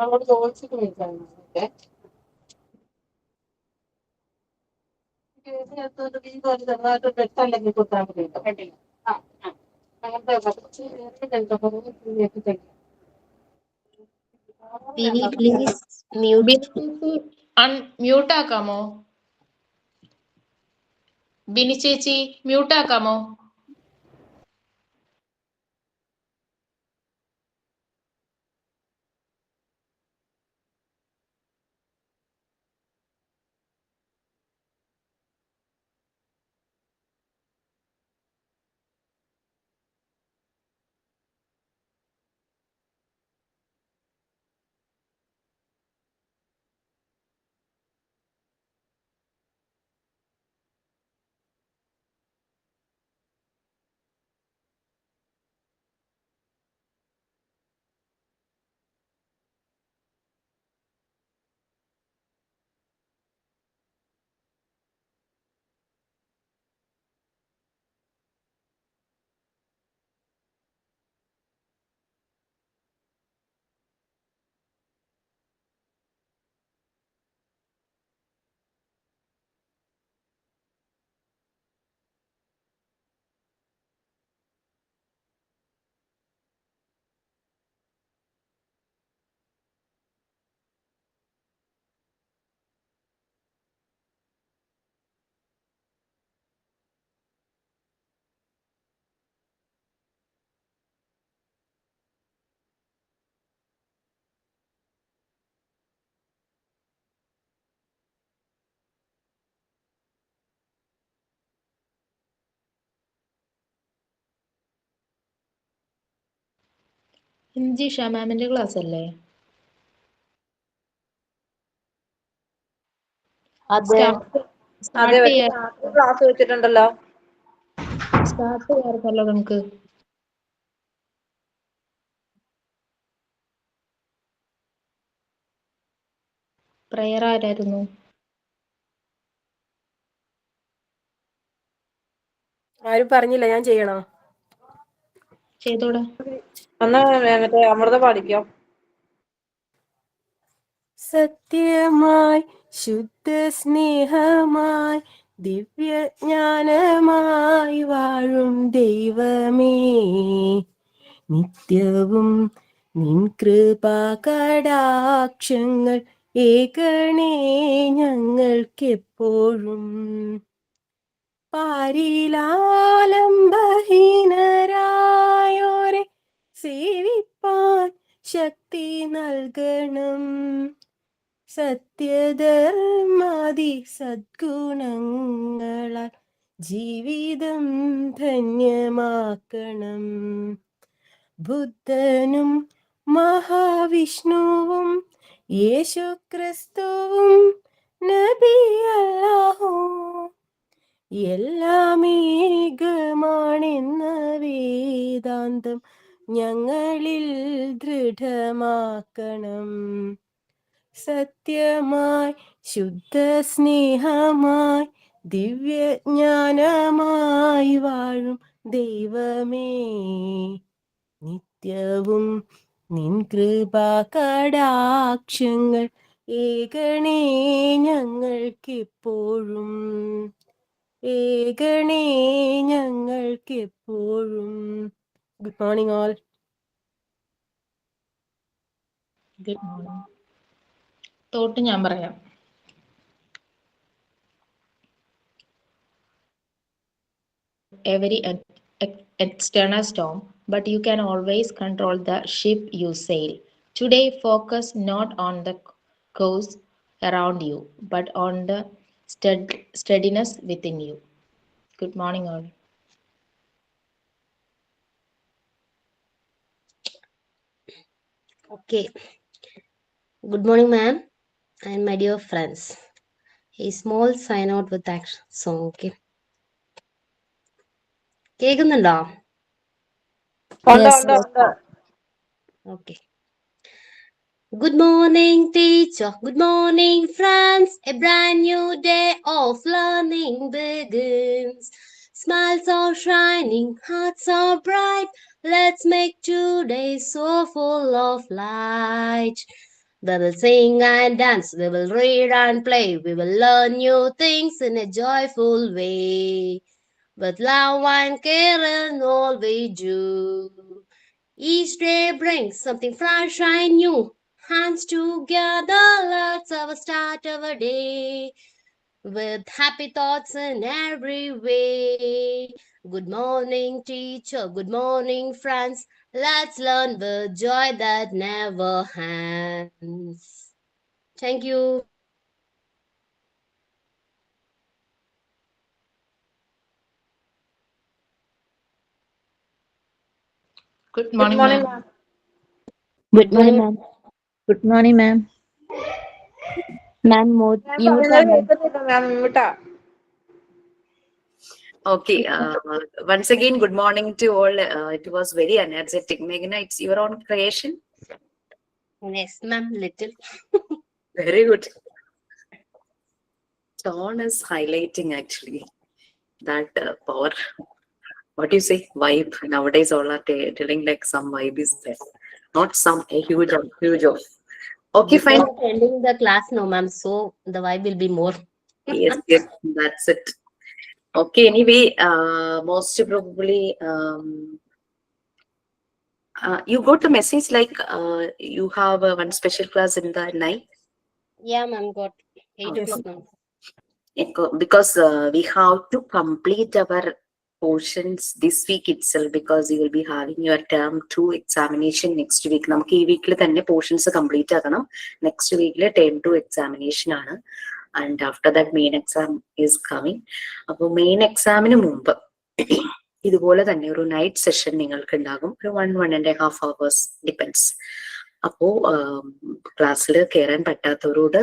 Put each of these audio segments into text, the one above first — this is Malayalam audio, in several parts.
അങ്ങോട്ട് ചോദിച്ചിട്ട് വിളിക്കാം. ചെറുതായിട്ട് പെട്ടല്ലെങ്കിൽ കൊടുത്താൽ മതി. ആ ആ അങ്ങനത്തെ Bini, please mute. മ്യൂട്ട് ആക്കാമോ? ബിനി ചേച്ചി മ്യൂട്ട് ആക്കാമോ? ജിഷ മാമിന്റെ ക്ലാസ് അല്ലേ? അതെ, ക്ലാസ് വെച്ചിട്ടുണ്ടല്ലോ. സ്റ്റാർട്ട് ചെയ്യാറുണ്ടല്ലോ നമുക്ക്. പ്രയർ ആരായിരുന്നു? ആരും പറഞ്ഞില്ല, ഞാൻ ചെയ്യണോ? ചെയ്തോടാ. എന്നാ മറ്റേ അമൃത പാടിക്കോ. സത്യമായി ശുദ്ധ സ്നേഹമായി ദിവ്യജ്ഞാനമായി വാഴും ദൈവമേ, നിത്യവും നിൻ കൃപാകടാക്ഷങ്ങൾ ഏകണേ ഞങ്ങൾക്കെപ്പോഴും. പാരിലാലംബഹീനരായോരെ സേവിപ്പാൻ ശക്തി നൽകണം. സത്യധർമാദി സദ്ഗുണങ്ങളാൽ ജീവിതം ധന്യമാക്കണം. ബുദ്ധനും മഹാവിഷ്ണുവും യേശുക്രിസ്തുവും നബിയല്ലാഹും എല്ലാം ഏകമാണെന്ന വേദാന്തം ഞങ്ങളിൽ ദൃഢമാക്കണം. സത്യമായി ശുദ്ധ സ്നേഹമായി ദിവ്യജ്ഞാനമായി വാഴും ദൈവമേ, നിത്യവും നിൻ കൃപാകടാക്ഷങ്ങൾ ഏകണേ ഞങ്ങൾക്കെപ്പോഴും. ഏകണേ ഞങ്ങൾക്കെപ്പോഴും. Good morning all. Good morning. Thought ഞാൻ പറയാം. Every external storm, but you can always control the ship you sail. Today, focus not on the course around you, but on the steadiness within you. Good morning, all. Okay. Good morning, ma'am, and my dear friends. A small sign out with action song. Okay. കേൾക്കുന്നുണ്ടോ? Okay. Good morning, teacher. Good morning, friends. A brand new day of learning begins. Smiles are shining, hearts are bright. Let's make today so full of light. We will sing and dance, we will read and play, we will learn new things in a joyful way. With love and care in all we do. Each day brings something fresh and new. Hands together, let's start our day with happy thoughts in every way. Good morning, teacher. Good morning, friends. Let's learn with joy that never ends. Thank you. Good Good morning, morning, ma'am. ma'am. Good morning, ma'am. Good morning, ma'am. Ma'am, mute ഞാൻ mute പറയുന്നത് ആണ്. കേൾക്കുന്നില്ല മാം, മ്യൂട്ടാ. Okay, once again, good morning to all. It was very energetic. Meghna, it's your own creation. Yes, ma'am, little. Very good. Tone is highlighting actually that power. What do you say? Vibe. Nowadays, all are telling like some vibe is there. Not some a huge, huge off. Okay, Because fine. attending the class now, ma'am, so the vibe will be more. Yes, yes, that's it. Okay, anyway, most probably, you got the message like you have one special class in the night. Yeah, ma'am, got 8 Yes. o'clock now. Because we have to complete our portions this week itself, because you will be having your term 2 examination next week. നമുക്ക് ഈ വീക്കിൽ തന്നെ പോർഷൻസ് കംപ്ലീറ്റ് ആക്കണം. നെക്സ്റ്റ് വീക്കിൽ ടേം 2 എക്സാമിനേഷൻ ആണ്. And after that main exam is coming. അപ്പോൾ മെയിൻ എക്സാമിന് മുമ്പ് ഇതുപോലെ തന്നെ ഒരു നൈറ്റ് സെഷൻ നിങ്ങൾക്ക് ഉണ്ടാകും. ഒരു 1.5 hours ഡിപ്പെൻസ്. അപ്പോ ക്ലാസ്സിൽ കയറാൻ പറ്റാത്തവരോട്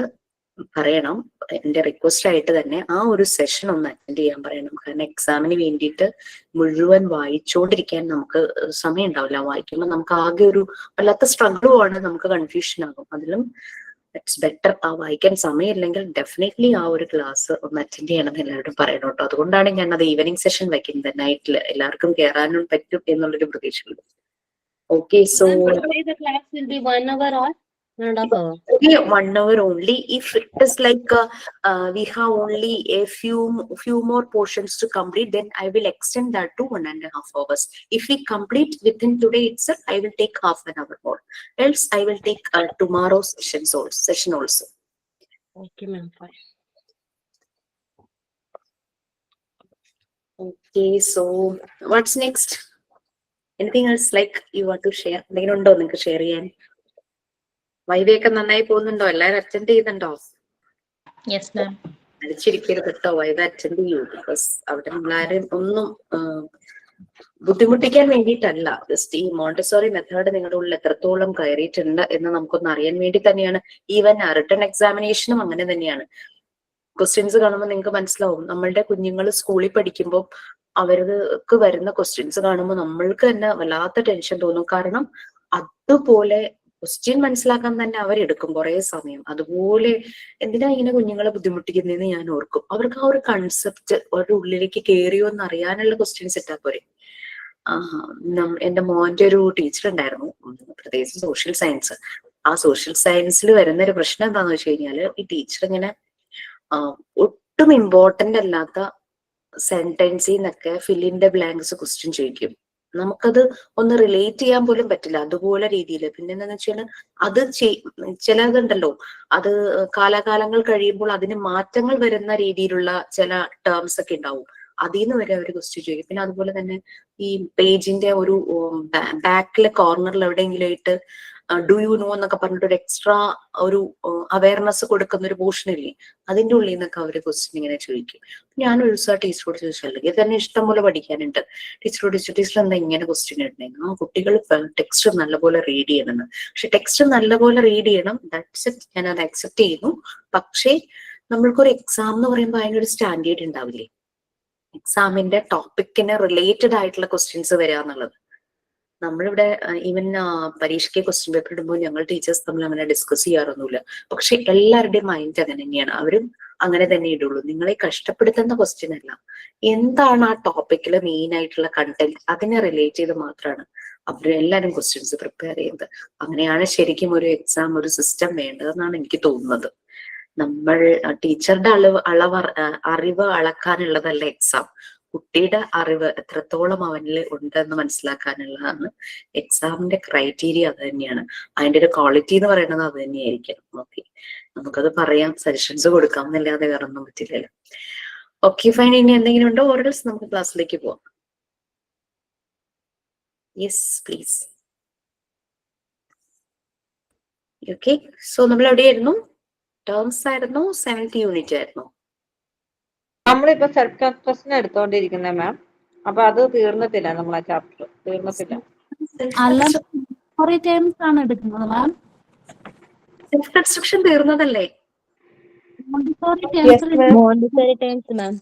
പറയണം, എന്റെ റിക്വസ്റ്റ് ആയിട്ട് തന്നെ ആ ഒരു സെഷൻ ഒന്ന് അറ്റൻഡ് ചെയ്യാൻ പറയണം. കാരണം എക്സാമിന് വേണ്ടിയിട്ട് മുഴുവൻ വായിച്ചുകൊണ്ടിരിക്കാൻ നമുക്ക് സമയം ഉണ്ടാവില്ല. വായിക്കുമ്പോൾ നമുക്ക് ആകെ ഒരു വല്ലാത്ത സ്ട്രഗിളും ആണ്, നമുക്ക് കൺഫ്യൂഷൻ ആകും. അതിലും ഇറ്റ്സ് ബെറ്റർ ആ വായിക്കാൻ സമയമില്ലെങ്കിൽ ഡെഫിനറ്റ്ലി ആ ഒരു ക്ലാസ് ഒന്ന് അറ്റൻഡ് ചെയ്യണം എല്ലാവരും പറയണം കേട്ടോ. അതുകൊണ്ടാണ് ഞാൻ അത് ഈവനിങ് സെഷൻ വെക്കുന്നത്. നൈറ്റിൽ എല്ലാവർക്കും കയറാനും പറ്റും എന്നുള്ളൊരു പ്രതീക്ഷയുള്ളൂ. Okay, so The class will be 1 hour or 1.5 hours. 1 hour only. If it is like we have only a few more portions to complete, then I will extend that to 1.5 hours. If we complete within today itself, I will take half an hour more. Else I will take tomorrow's session also. Okay, ma'am, fine. Okay, so what's next? Anything else like you want to share? എന്തെങ്കിലും ഉണ്ടോ നിങ്ങൾക്ക് ഷെയർ ചെയ്യാൻ? വൈവയൊക്കെ നന്നായി പോകുന്നുണ്ടോ? എല്ലാവരും അറ്റൻഡ് ചെയ്യുന്നുണ്ടോ? Yes, ma'am. അടിച്ചിരിക്കരുത് കേട്ടോ, വൈവ അറ്റൻഡ് ചെയ്യൂ. ബിക്കോസ് അവിടെ നമ്മളാരും ഒന്നും ബുദ്ധിമുട്ടിക്കാൻ വേണ്ടിയിട്ടല്ല. ജസ്റ്റ് ഈ മോണ്ടിസോറി മെത്തേഡ് നിങ്ങളുടെ ഉള്ളിൽ എത്രത്തോളം കയറിയിട്ടുണ്ട് എന്ന് നമുക്കൊന്ന് അറിയാൻ വേണ്ടി തന്നെയാണ്. ഈവൻ റിട്ടൺ എക്സാമിനേഷനും അങ്ങനെ തന്നെയാണ്. ക്വസ്റ്റ്യൻസ് കാണുമ്പോൾ നിങ്ങൾക്ക് മനസ്സിലാവും. നമ്മളുടെ കുഞ്ഞുങ്ങൾ സ്കൂളിൽ പഠിക്കുമ്പോൾ അവർക്ക് വരുന്ന ക്വസ്റ്റ്യൻസ് കാണുമ്പോൾ നമ്മൾക്ക് തന്നെ വല്ലാത്ത ടെൻഷൻ തോന്നും. കാരണം അതുപോലെ ക്വസ്റ്റ്യൻ മനസ്സിലാക്കാൻ തന്നെ അവരെടുക്കും കുറെ സമയം. അതുപോലെ എന്തിനാ ഇങ്ങനെ കുഞ്ഞുങ്ങളെ ബുദ്ധിമുട്ടിക്കുന്നതെന്ന് ഞാൻ ഓർക്കും. അവർക്ക് ആ ഒരു കൺസെപ്റ്റ് അവരുടെ ഉള്ളിലേക്ക് കയറിയോ എന്ന് അറിയാനുള്ള ക്വസ്റ്റ്യൻസ് ഇട്ടാൽ പോരെ. എന്റെ മോന്റെ ഒരു ടീച്ചർ ഉണ്ടായിരുന്നു, പ്രത്യേകിച്ച് സോഷ്യൽ സയൻസ്. ആ സോഷ്യൽ സയൻസിൽ വരുന്ന ഒരു പ്രശ്നം എന്താന്ന് വെച്ച് കഴിഞ്ഞാല്, ഈ ടീച്ചർ ഇങ്ങനെ ഒട്ടും ഇമ്പോർട്ടന്റ് അല്ലാത്ത സെന്റൻസിൽ നിന്നൊക്കെ fill in the blanks question ചോദിക്കും. നമുക്കത് ഒന്ന് റിലേറ്റ് ചെയ്യാൻ പോലും പറ്റില്ല അതുപോലെ രീതിയിൽ. പിന്നെ എന്താന്ന് വെച്ചാൽ അത് ചിലതുണ്ടല്ലോ, അത് കാലാകാലങ്ങൾ കഴിയുമ്പോൾ അതിന് മാറ്റങ്ങൾ വരുന്ന രീതിയിലുള്ള ചില ടേംസ് ഒക്കെ ഉണ്ടാവും. അതിൽ നിന്ന് വരെ അവർ ക്വസ്റ്റ്യൻ ചോദിക്കും. പിന്നെ അതുപോലെ തന്നെ ഈ പേജിന്റെ ഒരു ബാക്കിലെ കോർണറിൽ എവിടെയെങ്കിലും ആയിട്ട് ഡു യു നോ എന്നൊക്കെ പറഞ്ഞിട്ട് ഒരു എക്സ്ട്രാ ഒരു അവയർനെസ് കൊടുക്കുന്ന ഒരു പോർഷൻ ഇല്ലേ, അതിന്റെ ഉള്ളിൽ നിന്നൊക്കെ അവര് ക്വസ്റ്റ്യൻ ഇങ്ങനെ ചോദിക്കും. ഞാൻ ഒരു ദിവസം ടീച്ചറോട് ചോദിച്ചു, അല്ലെങ്കിൽ തന്നെ ഇഷ്ടം പോലെ പഠിക്കാനുണ്ട്. ടീച്ചറോട് ചോദിച്ചു, ടീച്ചർ എന്താ ഇങ്ങനെ ക്വസ്റ്റ്യൻ ഇടണേന്ന്? ആ കുട്ടികൾ ടെക്സ്റ്റ് നല്ലപോലെ റീഡ് ചെയ്യണമെന്ന്. പക്ഷെ ടെക്സ്റ്റ് നല്ലപോലെ റീഡ് ചെയ്യണം, ദാറ്റ്സ് ഇറ്റ്, ഞാൻ അത് അക്സെപ്റ്റ് ചെയ്യുന്നു. പക്ഷേ നമ്മൾക്കൊരു എക്സാം എന്ന് പറയുമ്പോൾ അതിനൊരു സ്റ്റാൻഡേർഡ് ഉണ്ടാവില്ലേ? എക്സാമിന്റെ ടോപ്പിക്കിന് റിലേറ്റഡ് ആയിട്ടുള്ള ക്വസ്റ്റ്യൻസ് വരിക എന്നുള്ളത് നമ്മളിവിടെ ഈവൻ പരീക്ഷയ്ക്ക് ക്വസ്റ്റ്യൻ പേപ്പർ ഇടുമ്പോൾ ഞങ്ങൾ ടീച്ചേഴ്സ് തമ്മിൽ അങ്ങനെ ഡിസ്കസ് ചെയ്യാറൊന്നുമില്ല. പക്ഷെ എല്ലാവരുടെയും മൈൻഡ് അങ്ങനെ തന്നെയാണ്. അവരും അങ്ങനെ തന്നെ ഇടുള്ളൂ. നിങ്ങളെ കഷ്ടപ്പെടുത്തുന്ന ക്വസ്റ്റ്യൻ അല്ല, എന്താണ് ആ ടോപ്പിക്കിൽ മെയിൻ ആയിട്ടുള്ള കണ്ടന്റ്, അതിനെ റിലേറ്റ് ചെയ്ത് മാത്രമാണ് അവരെല്ലാരും ക്വസ്റ്റ്യൻസ് പ്രിപ്പയർ ചെയ്യുന്നത്. അങ്ങനെയാണ് ശരിക്കും ഒരു എക്സാം, ഒരു സിസ്റ്റം വേണ്ടതെന്നാണ് എനിക്ക് തോന്നുന്നത്. നമ്മൾ ടീച്ചറുടെ അറിവ് അളക്കാനുള്ളതല്ല എക്സാം. കുട്ടിയുടെ അറിവ് എത്രത്തോളം അവനിൽ ഉണ്ടെന്ന് മനസ്സിലാക്കാനുള്ളതാണ് എക്സാമിന്റെ ക്രൈറ്റീരിയ. അത് തന്നെയാണ് അതിന്റെ ഒരു ക്വാളിറ്റി എന്ന് പറയുന്നത്. അത് തന്നെയായിരിക്കും. ഓക്കെ, നമുക്കത് പറയാം, സജഷൻസ് കൊടുക്കാം എന്നല്ലാതെ വേറെ ഒന്നും പറ്റില്ലല്ലോ. Okay fine. ഇനി എന്തെങ്കിലും ഉണ്ടോ? ഓർഡേഴ്സ് നമുക്ക് ക്ലാസ്സിലേക്ക് പോവാം. Yes please. ഓക്കെ, സോ നമ്മൾ എവിടെയായിരുന്നു? ടേംസ് ആയിരുന്നു, 7th യൂണിറ്റ് ആയിരുന്നു. നമ്മളിപ്പോ സെൽഫ് കൺസ്ട്രക്ഷൻ എടുത്തോണ്ടിരിക്കുന്നത് മാം. അപ്പൊ അത് തീർന്നിട്ടില്ല, നമ്മളെ ചാപ്റ്റർ തീർന്നിട്ടില്ല. ആണ് എടുക്കുന്നത് മാം. സെൽഫ് കൺസ്ട്രക്ഷൻ തീർന്നതല്ലേ? Montessori times ma'am.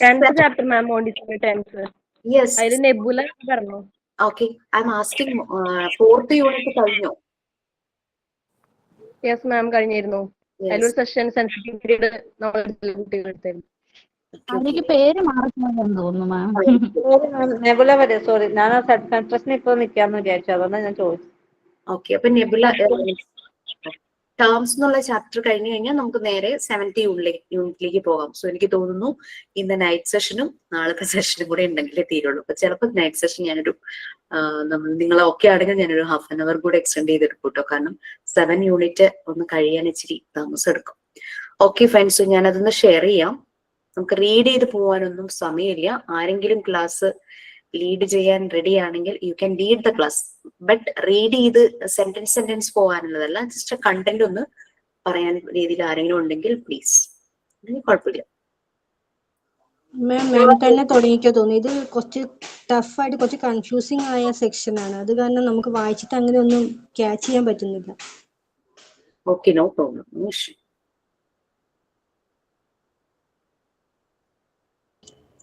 10th chapter ma'am, Montessori times. Yes. അതിൽ നെബുല പറഞ്ഞു. Okay, I am asking 4th unit കഴിഞ്ഞോ? യെസ് മാം, കഴിഞ്ഞിരുന്നു. അതിലൊരു സെഷൻ സെൻസിറ്റീവ് പീരീഡ് നമ്മൾ കുട്ടികൾ എടുത്തായിരുന്നു. അതിലേക്ക് പേര് മാറുന്നതെന്ന് തോന്നുന്നു മാം. നെബുല വരെ, സോറി, ഞാൻ സെൽഫ് കൺസ്ട്രക്ഷൻ ഇപ്പൊ നിൽക്കാന്ന് വിചാരിച്ചു, അതുകൊണ്ടാണ് ഞാൻ ചോദിച്ചത്. ഓക്കെ, അപ്പൊ നെബുല ടേംസ് എന്നുള്ള ചാപ്റ്റർ കഴിഞ്ഞു കഴിഞ്ഞാൽ നമുക്ക് നേരെ 7th യൂണിറ്റിലേക്ക് പോകാം. സോ എനിക്ക് തോന്നുന്നു ഇന്ന് നൈറ്റ് സെഷനും നാളത്തെ സെഷനും കൂടെ ഉണ്ടെങ്കിലേ തീരുള്ളൂ. അപ്പൊ ചിലപ്പോൾ നൈറ്റ് സെഷൻ ഞാനൊരു നിങ്ങൾ ഓക്കെ ആണെങ്കിൽ ഞാനൊരു ½ an hour കൂടെ എക്സ്റ്റെൻഡ് ചെയ്തെടുക്കും കേട്ടോ. കാരണം 7 യൂണിറ്റ് ഒന്ന് കഴിയാൻ ഇച്ചിരി താമസം എടുക്കും. Okay fine. സോ ഞാനതൊന്ന് ഷെയർ ചെയ്യാം. നമുക്ക് റീഡ് ചെയ്ത് പോകാനൊന്നും സമയമില്ല. ആരെങ്കിലും ക്ലാസ് ലീഡ് ചെയ്യാൻ റെഡി ആണെങ്കിൽ you can lead the class. But read ചെയ്ത് സെന്റൻസ് പോകാനുള്ളതല്ല, ജസ്റ്റ് കണ്ടന്റ് ഒന്ന് പറയാൻ രീതിയിൽ ആരെങ്കിലും ഉണ്ടെങ്കിൽ പ്ലീസ്. കുഴപ്പമില്ല. മാം തന്നെ തുടങ്ങിക്കോ തോന്നി. ഇത് കുറച്ച് ടഫായിട്ട് കുറച്ച് കൺഫ്യൂസിങ് ആയ സെക്ഷൻ ആണ്. അത് കാരണം നമുക്ക് വായിച്ചിട്ട് അങ്ങനെ ഒന്നും ക്യാച്ച് ചെയ്യാൻ പറ്റുന്നില്ല. Okay, no problem.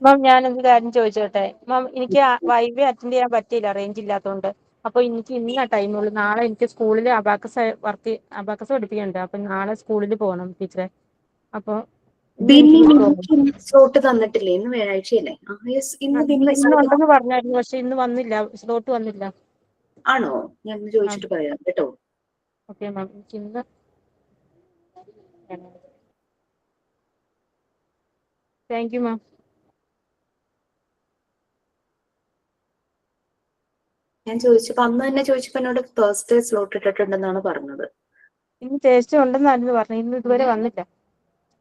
മാം, ഞാനൊരു കാര്യം ചോദിച്ചോട്ടെ മാം? എനിക്ക് വൈവേ അറ്റൻഡ് ചെയ്യാൻ പറ്റിയില്ല, റേഞ്ച് ഇല്ലാത്തതുകൊണ്ട്. അപ്പൊ എനിക്ക് ഇന്ന ടൈമുള്ളൂ. നാളെ എനിക്ക് സ്കൂളിൽ അബാക്കസ് പഠിപ്പിക്കുന്നുണ്ട്. അപ്പൊ നാളെ സ്കൂളിൽ പോകണം ടീച്ചറെ. അപ്പൊ സ്ലോട്ട് തന്നിട്ടില്ലേ? ഇന്ന് വ്യാഴാഴ്ചയല്ലേ? ഇന്നുണ്ടെന്ന് പറഞ്ഞായിരുന്നു, പക്ഷെ ഇന്ന് വന്നില്ല, സ്ലോട്ട് വന്നില്ല. ആണോ? ഞാൻ ചോദിച്ചിട്ട് പറയാം കേട്ടോ. ഓക്കെ മാം, എനിക്ക് ഇന്ന് താങ്ക് യു മാം. ഞാൻ ചോദിച്ചപ്പോ അന്ന് തന്നെ ചോദിച്ചപ്പോ എന്നോട് തേഴ്സ്ഡേ സ്ലോട്ട് ഇട്ടിട്ടുണ്ടെന്നാണ് പറഞ്ഞത്. ഇന്ന് ടേസ്റ്റ് ഉണ്ടെന്നായിരുന്നു പറഞ്ഞു, ഇന്ന് ഇതുവരെ വന്നില്ല.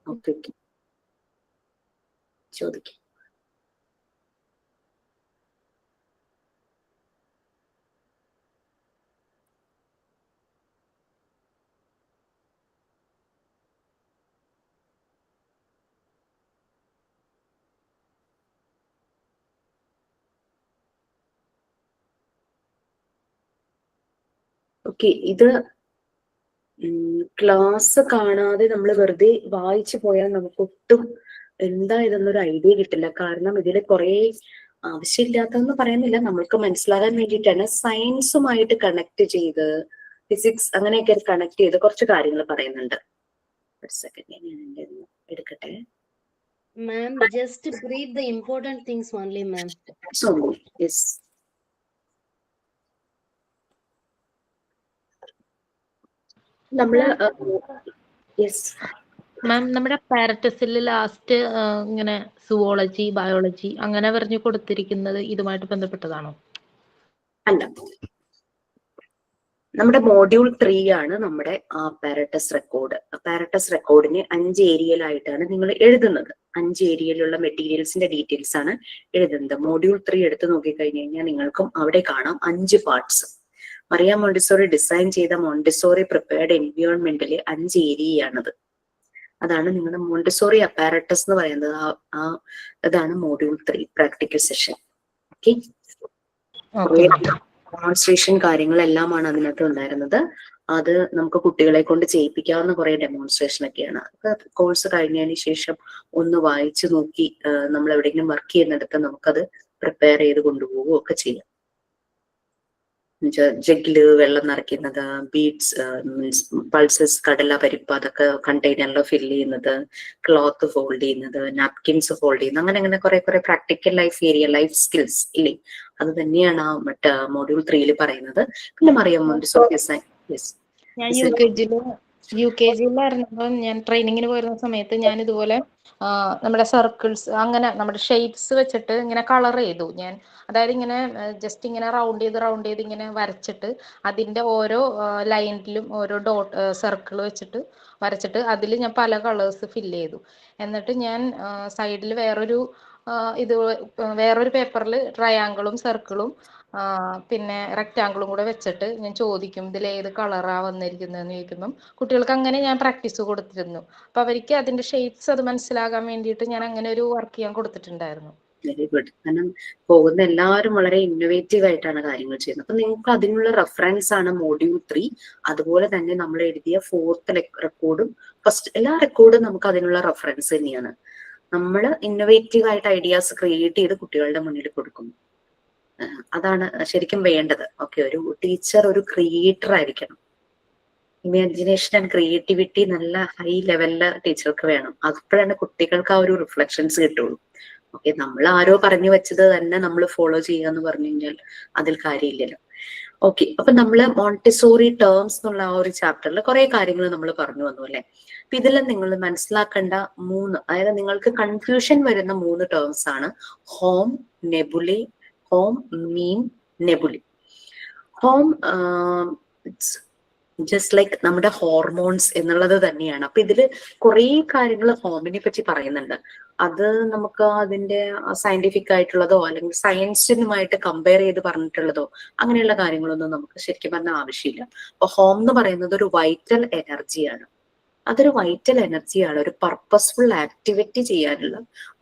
ഓക്കെ ഓക്കെ, ചോദിക്കാം. ഓക്കെ, ഇത് ക്ലാസ് കാണാതെ നമ്മൾ വെറുതെ വായിച്ചു പോയാൽ നമുക്ക് ഒട്ടും എന്താ ഇതെന്നൊരു ഐഡിയ കിട്ടില്ല. കാരണം ഇതിൽ കുറെ ആവശ്യമില്ലാത്തതെന്ന് പറയുന്നില്ല, നമ്മൾക്ക് മനസ്സിലാകാൻ വേണ്ടിയിട്ടാണ്. സയൻസുമായിട്ട് കണക്ട് ചെയ്ത് ഫിസിക്സ് അങ്ങനെയൊക്കെ കണക്ട് ചെയ്ത് കുറച്ച് കാര്യങ്ങൾ പറയുന്നുണ്ട്. ഒരു സെക്കൻഡ്, ഞാൻ എടുക്കട്ടെ. Ma'am, just brief the important things only, ma'am. So, yes. നമ്മള് യെസ് മാം, നമ്മുടെ പാരറ്റസിൽ ലാസ്റ്റ് ഇങ്ങനെ സുവോളജി, ബയോളജി അങ്ങനെ പറഞ്ഞു കൊടുത്തിരിക്കുന്നത് ഇതുമായിട്ട് ബന്ധപ്പെട്ടതാണോ? അല്ല, നമ്മുടെ മോഡ്യൂൾ 3 ആണ് നമ്മുടെ പാരറ്റസ് റെക്കോർഡ്. പാരറ്റസ് റെക്കോർഡിനെ 5 ഏരിയയിലായിട്ടാണ് നിങ്ങൾ എഴുതുന്നത്. 5 ഏരിയയിലുള്ള മെറ്റീരിയൽസിന്റെ ഡീറ്റെയിൽസ് ആണ് എഴുതുന്നത്. മോഡ്യൂൾ 3 എടുത്ത് നോക്കിക്കഴിഞ്ഞു കഴിഞ്ഞാൽ നിങ്ങൾക്കും അവിടെ കാണാം 5 പാർട്സ്. മറിയ മോണ്ടിസോറി ഡിസൈൻ ചെയ്ത മോണ്ടിസോറി പ്രിപ്പയർഡ് എൻവയോൺമെന്റിലെ 5 ഏരിയയാണത്. അതാണ് നിങ്ങളുടെ മോണ്ടിസോറി അപ്പാരറ്റസ് എന്ന് പറയുന്നത്. അതാണ് module 3 practical session. Okay, demonstration കാര്യങ്ങളെല്ലാമാണ് അതിനകത്ത് ഉണ്ടായിരുന്നത്. അത് നമുക്ക് കുട്ടികളെ കൊണ്ട് ചെയ്യിപ്പിക്കാവുന്ന കുറെ ഡെമോൺസ്ട്രേഷൻ ഒക്കെയാണ്. കോഴ്സ് കഴിഞ്ഞതിന് ശേഷം ഒന്ന് വായിച്ചു നോക്കി നമ്മൾ എവിടെയെങ്കിലും വർക്ക് ചെയ്യുന്നിടത്ത് നമുക്കത് പ്രിപ്പയർ ചെയ്ത് കൊണ്ടുപോവുകയോ ഒക്കെ ചെയ്യാം. ജഗ്ഗില് വെള്ളം നിറയ്ക്കുന്നത്, ബീഡ്സ് മീൻസ് പൾസസ്, കടല, പരിപ്പ് അതൊക്കെ കണ്ടെയ്നറിൽ ഫില്ല് ചെയ്യുന്നത്, ക്ലോത്ത് ഫോൾഡ് ചെയ്യുന്നത്, നാപ്കിൻസ് ഫോൾഡ് ചെയ്യുന്നത്, അങ്ങനെ കുറെ practical life area, life skills ഇല്ലേ, അത് തന്നെയാണ് ആ മറ്റേ മോഡ്യൂൾ 3 പറയുന്നത്. പിന്നെ മറിയം മോണ്ടിസോറി ഞാൻ യു കെ ജിയിലായിരുന്നപ്പോൾ ഞാൻ ട്രെയിനിങ്ങിന് പോയിരുന്ന സമയത്ത് ഞാൻ ഇതുപോലെ നമ്മുടെ സർക്കിൾസ് അങ്ങനെ നമ്മുടെ ഷേപ്സ് വെച്ചിട്ട് ഇങ്ങനെ കളർ ചെയ്തു ഞാൻ. അതായത് ഇങ്ങനെ ജസ്റ്റ് ഇങ്ങനെ റൗണ്ട് ചെയ്ത് ഇങ്ങനെ വരച്ചിട്ട് അതിന്റെ ഓരോ ലൈനിലും ഓരോ ഡോട്ട് സർക്കിൾ വെച്ചിട്ട് വരച്ചിട്ട് അതിൽ ഞാൻ പല കളേഴ്സ് ഫില്ല് ചെയ്തു. എന്നിട്ട് ഞാൻ സൈഡിൽ വേറൊരു പേപ്പറിൽ ട്രയാങ്കിളും സർക്കിളും പിന്നെ റെക്റ്റാങ്കിളും കൂടെ വെച്ചിട്ട് ഞാൻ ചോദിക്കും ഇതിൽ ഏത് കളറാ വന്നിരിക്കുന്നതെന്ന് ചോദിക്കുമ്പം കുട്ടികൾക്ക് അങ്ങനെ ഞാൻ പ്രാക്ടീസ് കൊടുത്തിരുന്നു. അപ്പൊ അവർക്ക് അതിന്റെ ഷേപ്സ് അത് മനസ്സിലാകാൻ വേണ്ടിയിട്ട് ഞാൻ അങ്ങനെ ഒരു വർക്ക് ചെയ്യാൻ കൊടുത്തിട്ടുണ്ടായിരുന്നു. Very good. കാരണം പോകുന്ന എല്ലാവരും വളരെ ഇന്നോവേറ്റീവ് ആയിട്ടാണ് കാര്യങ്ങൾ ചെയ്യുന്നത്. അപ്പൊ നിങ്ങൾക്ക് അതിനുള്ള റെഫറൻസ് ആണ് മോഡ്യൂൾ 3. അതുപോലെ തന്നെ നമ്മൾ എഴുതിയ 4th റെക്കോർഡും ഫസ്റ്റ് എല്ലാ റെക്കോർഡും നമുക്ക് അതിനുള്ള റെഫറൻസ് തന്നെയാണ്. നമ്മൾ ഇന്നോവേറ്റീവ് ആയിട്ട് ഐഡിയാസ് ക്രിയേറ്റ് ചെയ്ത് കുട്ടികളുടെ മുന്നിൽ കൊടുക്കുന്നു. അതാണ് ശരിക്കും വേണ്ടത്. ഓക്കെ, ഒരു ടീച്ചർ ഒരു ക്രിയേറ്റർ ആയിരിക്കണം. ഇമാജിനേഷൻ ആൻഡ് ക്രിയേറ്റിവിറ്റി നല്ല ഹൈ ലെവലില് ടീച്ചർക്ക് വേണം. അപ്പോഴാണ് കുട്ടികൾക്ക് ആ ഒരു റിഫ്ലക്ഷൻസ് കിട്ടുള്ളൂ. ഓക്കെ, നമ്മൾ ആരോ പറഞ്ഞു വെച്ചത് തന്നെ നമ്മൾ ഫോളോ ചെയ്യാന്ന് പറഞ്ഞു കഴിഞ്ഞാൽ അതിൽ കാര്യമില്ലല്ലോ. ഓക്കെ, അപ്പൊ നമ്മള് മോണ്ടിസോറി ടേംസ് എന്നുള്ള ആ ഒരു ചാപ്റ്ററിൽ കുറെ കാര്യങ്ങൾ നമ്മൾ പറഞ്ഞു വന്നു അല്ലെ. അപ്പൊ ഇതിൽ നിങ്ങൾ മനസ്സിലാക്കേണ്ട 3, അതായത് നിങ്ങൾക്ക് കൺഫ്യൂഷൻ വരുന്ന 3 ടേംസ് ആണ് ഹോം, നെബുലി, ഹോം, മീം, നെബുലി. ഹോം ജസ്റ്റ് ലൈക്ക് നമ്മുടെ ഹോർമോൺസ് എന്നുള്ളത് തന്നെയാണ്. അപ്പൊ ഇതില് കുറെ കാര്യങ്ങൾ ഹോമിനെ പറ്റി പറയുന്നുണ്ട്. അത് നമുക്ക് അതിന്റെ സയന്റിഫിക് ആയിട്ടുള്ളതോ അല്ലെങ്കിൽ സയൻസിനുമായിട്ട് കമ്പയർ ചെയ്ത് പറഞ്ഞിട്ടുള്ളതോ അങ്ങനെയുള്ള കാര്യങ്ങളൊന്നും നമുക്ക് ശരിക്കും പറഞ്ഞാൽ ആവശ്യമില്ല. അപ്പൊ ഹോം എന്ന് പറയുന്നത് ഒരു വൈറ്റൽ എനർജിയാണ്. അതൊരു വൈറ്റൽ എനർജിയാണ്, ഒരു പർപ്പസ്ഫുൾ ആക്ടിവിറ്റി ചെയ്യാനുള്ള